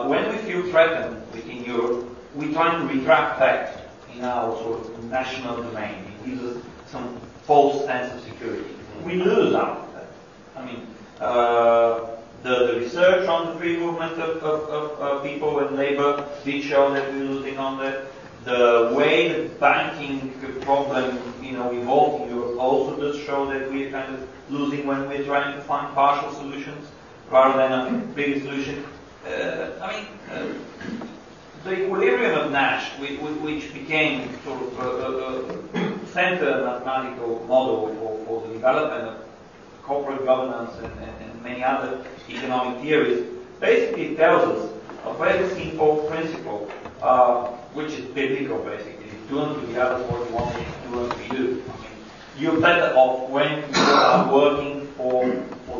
when we feel threatened within Europe, we try to retract back in our sort of national domain. It gives us some false sense of security. We lose out of that. I mean, the research on the free movement of people and labor did show that we're losing on that. The way the banking problem, evolved in Europe also does show that we're kind of losing when we're trying to find partial solutions rather than a big solution. The equilibrium of Nash, which became sort of a center mathematical model for the development of corporate governance and many other economic theories, basically tells us a very simple principle, which is biblical basically. Do unto the others what you want to do unto you. I mean, you're better off when you are working for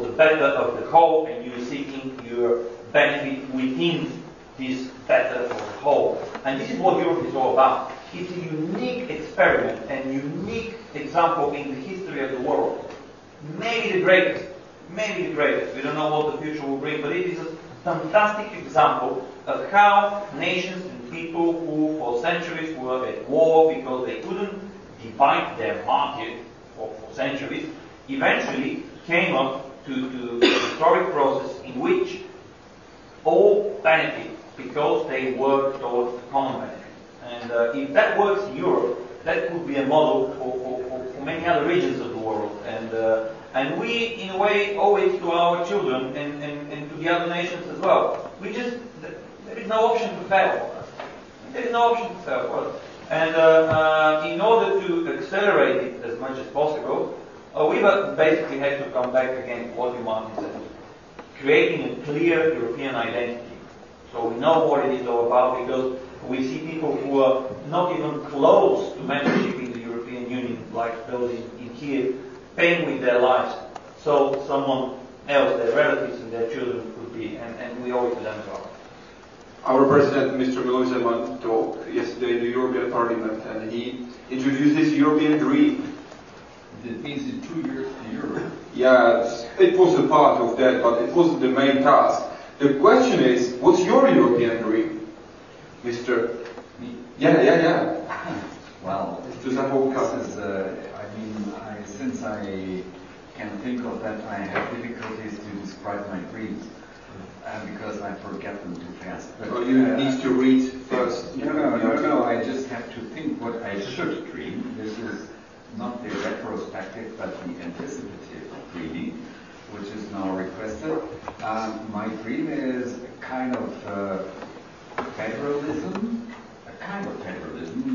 the better of the whole and you're seeking your benefit within this better for the whole. And this is what Europe is all about. It's a unique experiment and unique example in the history of the world. Maybe the greatest. We don't know what the future will bring, but it is a fantastic example of how nations and people who for centuries were at war because they couldn't divide their market for centuries, eventually came up to a historic process in which all benefit because they work towards the common benefit. And if that works in Europe, that could be a model for many other regions of the world. And we, in a way, owe it to our children and to the other nations as well. There is no option to fail. There is no option to fail. And in order to accelerate it as much as possible, we basically had to come back again to what Martin said, creating a clear European identity. So we know what it is all about because we see people who are not even close to membership in the European Union, like those in Kiev, paying with their lives. So someone else, their relatives and their children could be, and we owe it to them as well. Our President, Mr. Zeil, talked yesterday in the European Parliament, and he introduced this European dream. It means in 2 years to Europe. Yes, it was a part of that, but it wasn't the main task. The question is, what's your European dream, Mr. Me? Yeah. Well, Mr. Zahorka. this is, since I can think of that, I have difficulties to describe my dreams because I forget them too fast. But, you need to read first. No, I just have to think what I should dream. This is not the retrospective, but the anticipative dreaming, which is now requested. My dream is a kind of federalism,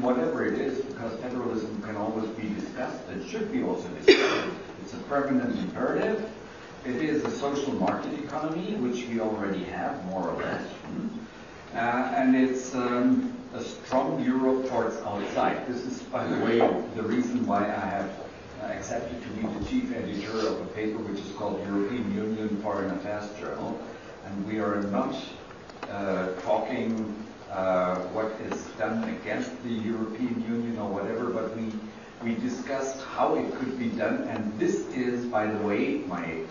whatever it is, because federalism can always be discussed. It should be also discussed. It's a permanent imperative. It is a social market economy, which we already have, more or less. And it's a strong Europe towards outside. This is, by the way, the reason why I have accepted to be the chief editor of a paper which is called European Union Foreign Affairs Journal. And we are not talking what is done against the European Union or whatever, but we discussed how it could be done. And this is, by the way, my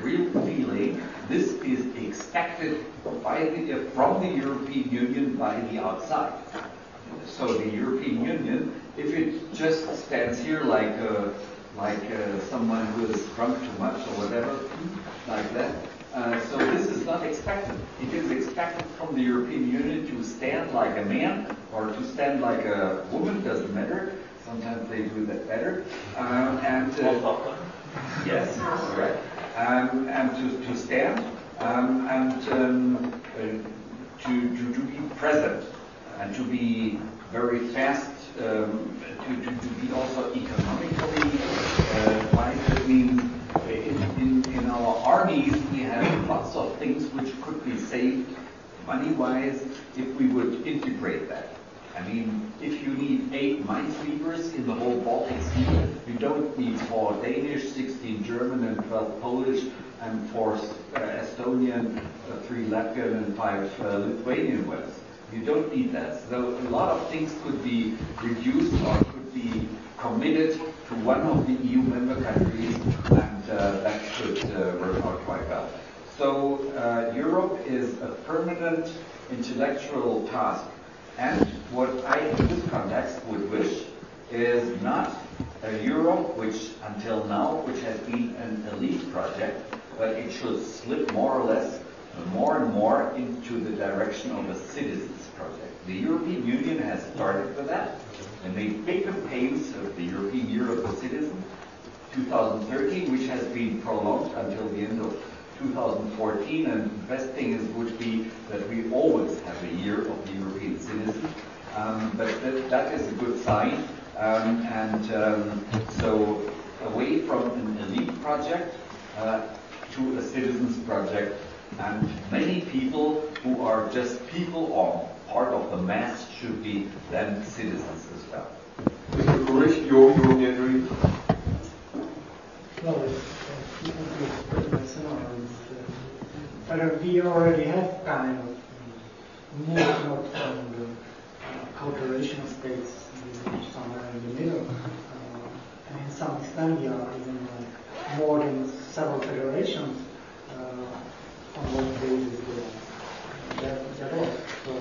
real feeling, this is expected from the European Union by the outside. So the European Union, if it just stands here like someone who is drunk too much or whatever, like that, so this is not expected. It is expected from the European Union to stand like a man or to stand like a woman, doesn't matter. Sometimes they do that better. Yes, correct. And to stand and to be present and to be very fast, to be also economically wise. I mean, in our armies we have lots of things which could be saved money-wise if we would integrate that. I mean, if you need 8 minesweepers in the whole Baltic Sea, you don't need 4 Danish, 16 German, and 12 Polish, and 4 Estonian, 3 Latvian, and 5 Lithuanian ones. You don't need that. So a lot of things could be reduced or could be committed to one of the EU member countries, and that should work out quite well. So Europe is a permanent intellectual task. And what I, in this context, would wish is not a Europe which, until now, which has been an elite project, but it should slip more or less, more and more into the direction of a citizens project. The European Union has started with that and made big campaigns of the European Year of the Citizen, 2013, which has been prolonged until the end of 2014, and the best thing would be that we always have a year of the European citizen. But that is a good sign. So away from an elite project to a citizens project, and many people who are just people or part of the mass should be then citizens as well. Mr. Kruliš, your European dream? Well, but we already have kind of movement from the cooperation states somewhere in the middle. And in some extent we are even more than several federations on what basis that is. So,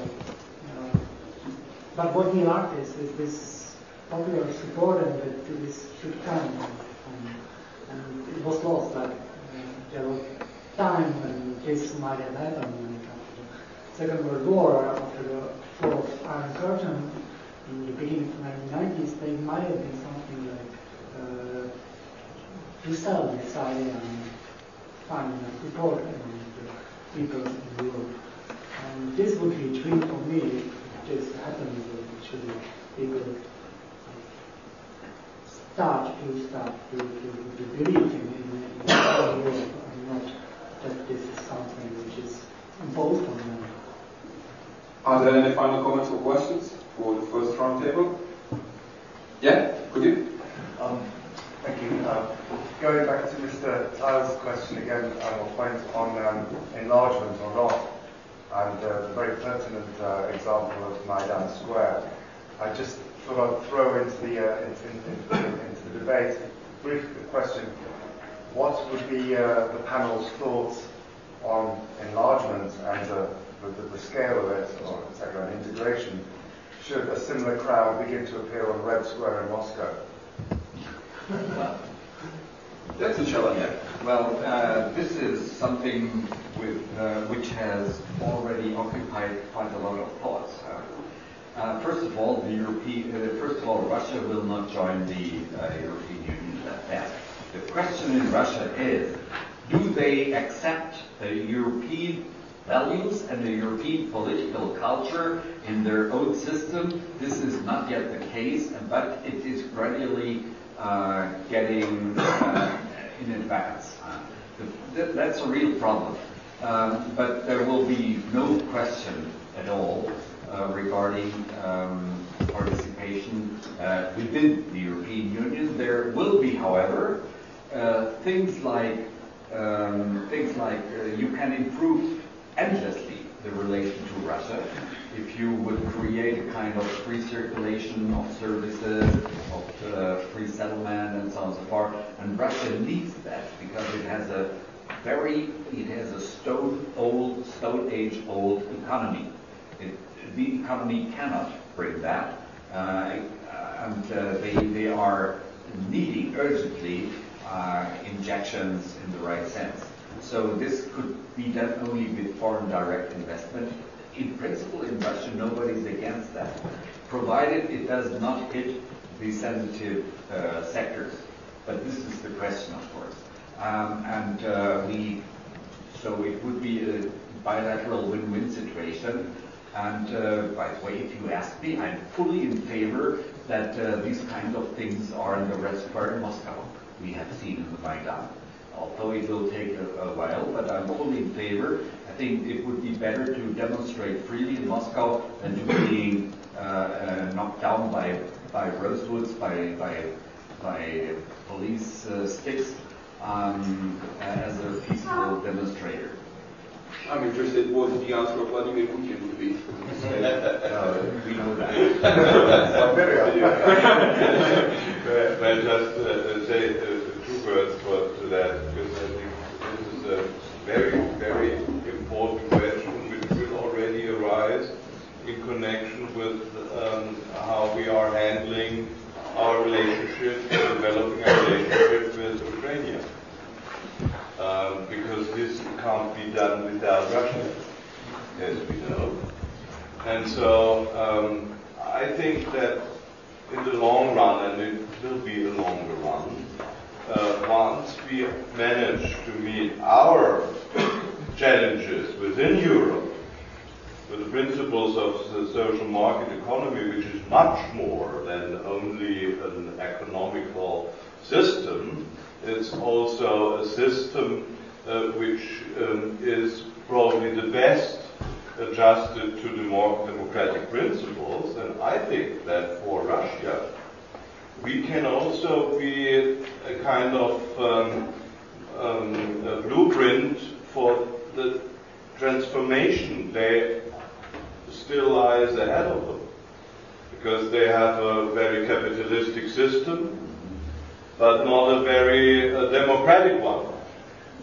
but what we lack is this popular support, and that this should come. And it was lost. There was time when this might have happened when it comes to the Second World War, after the fall of Iron Curtain in the beginning of the 1990s. There might have been something like to sell this idea and find support among the people in Europe. And this would be a dream for me if this happens. Actually, people start to believe in Europe, and not that this is something which is imposed on them. Are there any final comments or questions for the first roundtable? Yeah, could you? Thank you. Going back to Mr. Zeil's question again, or point on enlargement or not, and the very pertinent example of Maidan Square, I just thought I'd throw into the debate a brief question. What would be the panel's thoughts on enlargement and the scale of it, or etc., and integration, should a similar crowd begin to appear on Red Square in Moscow? That's a challenge. Yeah. Well, this is something which has already occupied quite a lot of thoughts. First of all, Russia will not join the European Union that fast. The question in Russia is, do they accept European values and the European political culture in their own system? This is not yet the case, but it is gradually getting in advance. That's a real problem. But there will be no question at all regarding participation within the European Union. There will be, however, things like you can improve endlessly the relation to Russia if you would create a kind of free circulation of services, of free settlement, and so on and so forth. And Russia needs that because it has a stone age old economy. The economy cannot bring that, and they are needing urgently injections in the right sense. So this could be done only with foreign direct investment. In principle, in Russia, nobody's against that, provided it does not hit the sensitive sectors. But this is the question, of course. So it would be a bilateral win-win situation. And by the way, if you ask me, I'm fully in favor that these kinds of things are in the reservoir in Moscow. We have seen in the Maidan. Although it will take a while, but I'm fully in favor. I think it would be better to demonstrate freely in Moscow than to being knocked down by rosewoods, by police sticks as a peaceful demonstrator. I'm interested what the answer of Vladimir Putin would be. We know that. Well, just say two words to that, because I think this is a very, very important question which will already arise in connection with how we are handling our relationship, developing our relationship with Ukraine. Because this can't be done without Russia, as we know. And so I think that in the long run, and it will be a longer run, once we manage to meet our challenges within Europe with the principles of the social market economy, which is much more than only an economical system, it's also a system which is probably the best adjusted to the more democratic principles. And I think that for Russia, we can also be a kind of a blueprint for the transformation that still lies ahead of them. Because they have a very capitalistic system, but not a very democratic one.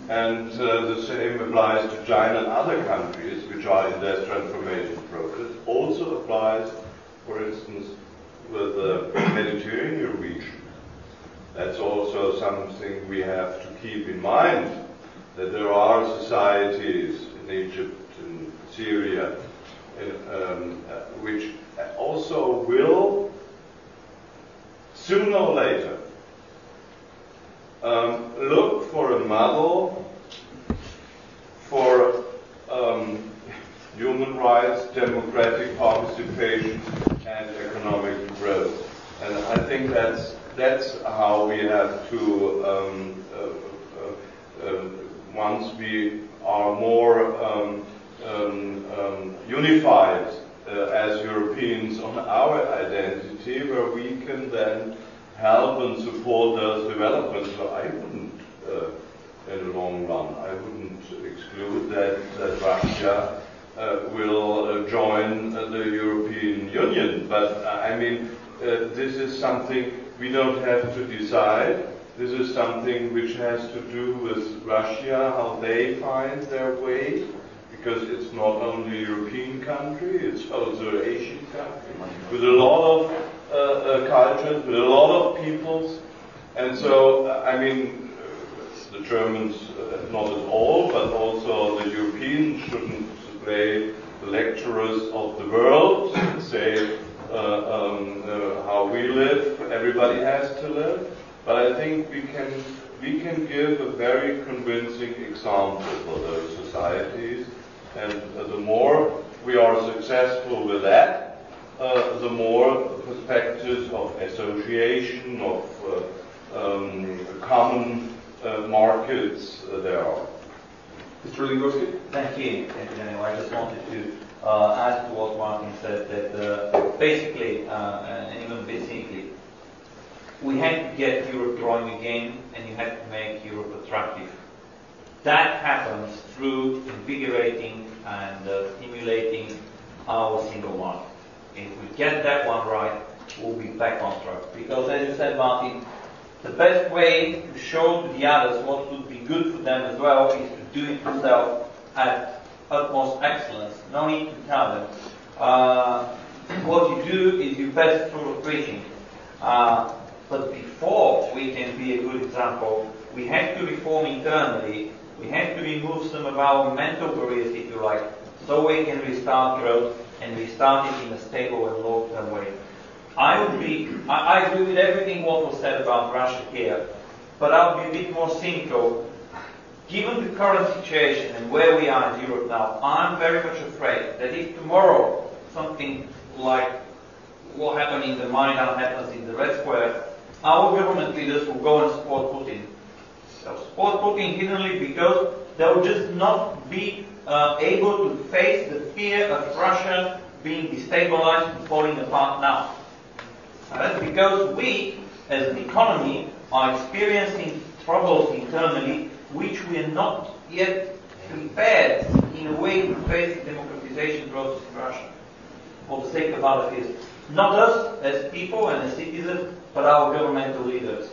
And the same applies to China and other countries which are in their transformation process. Also applies, for instance, with the Mediterranean region. That's also something we have to keep in mind, that there are societies in Egypt and Syria which also will, sooner or later, look for a model for human rights, democratic participation, and economic growth. And I think that's how we have to, once we are more unified as Europeans on our identity, where we can then help and support those developments. So I wouldn't, in the long run, I wouldn't exclude that Russia will join the European Union. But I mean, this is something we don't have to decide. This is something which has to do with Russia, how they find their way, because it's not only a European country, it's also an Asian country, with a lot of cultures, with a lot of peoples. And so, I mean, the Germans, not at all, but also the Europeans shouldn't play the lecturers of the world, say how we live, everybody has to live. But I think we can give a very convincing example for those societies, and the more we are successful with that, the more perspectives of association, of common markets there are. Mr. Lingorski? Thank you. Anyway, I just wanted to add to what Martin said, that basically, and even basically, we had to get Europe growing again, and you had to make Europe attractive. That happens through invigorating and stimulating our single market. If we get that one right, we'll be back on track. Because as you said, Martin, the best way to show to the others what would be good for them as well is to do it yourself at utmost excellence. No need to tell them. What you do is you best through preaching. But before we can be a good example, we have to reform internally. We have to remove some of our mental barriers, if you like, so we can restart growth and restart it in a stable and long-term way. I agree with everything what was said about Russia here, but I'll be a bit more cynical. Given the current situation and where we are in Europe now, I'm very much afraid that if tomorrow something like what happened in the Maidan happens in the Red Square, our government leaders will go and support Putin. They'll support Putin hiddenly because they'll just not be able to face the fear of Russia being destabilized and falling apart now. That's because we, as an economy, are experiencing troubles internally which we are not yet prepared in a way to face the democratization process in Russia for the sake of other fears. Not us as people and as citizens, but our governmental leaders.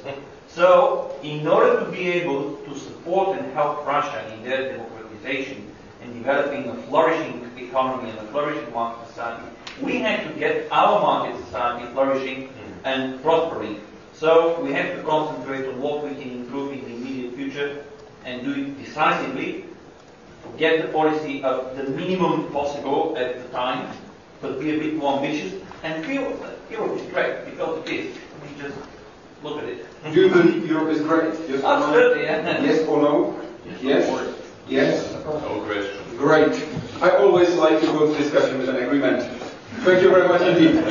So, in order to be able to support and help Russia in their democratization and developing a flourishing economy and a flourishing market society, we have to get our market society flourishing and prospering. So, we have to concentrate on what we can improve in the immediate future and do it decisively, get the policy of the minimum possible at the time, but be a bit more ambitious, and feel that Europe is great, because it is. We just look at it. Do you believe Europe is great? Yes or Absolutely, no? yeah. Yes or no? Yes? Yes? No question. Great. I always like to go to discussion with an agreement. Thank you very much indeed.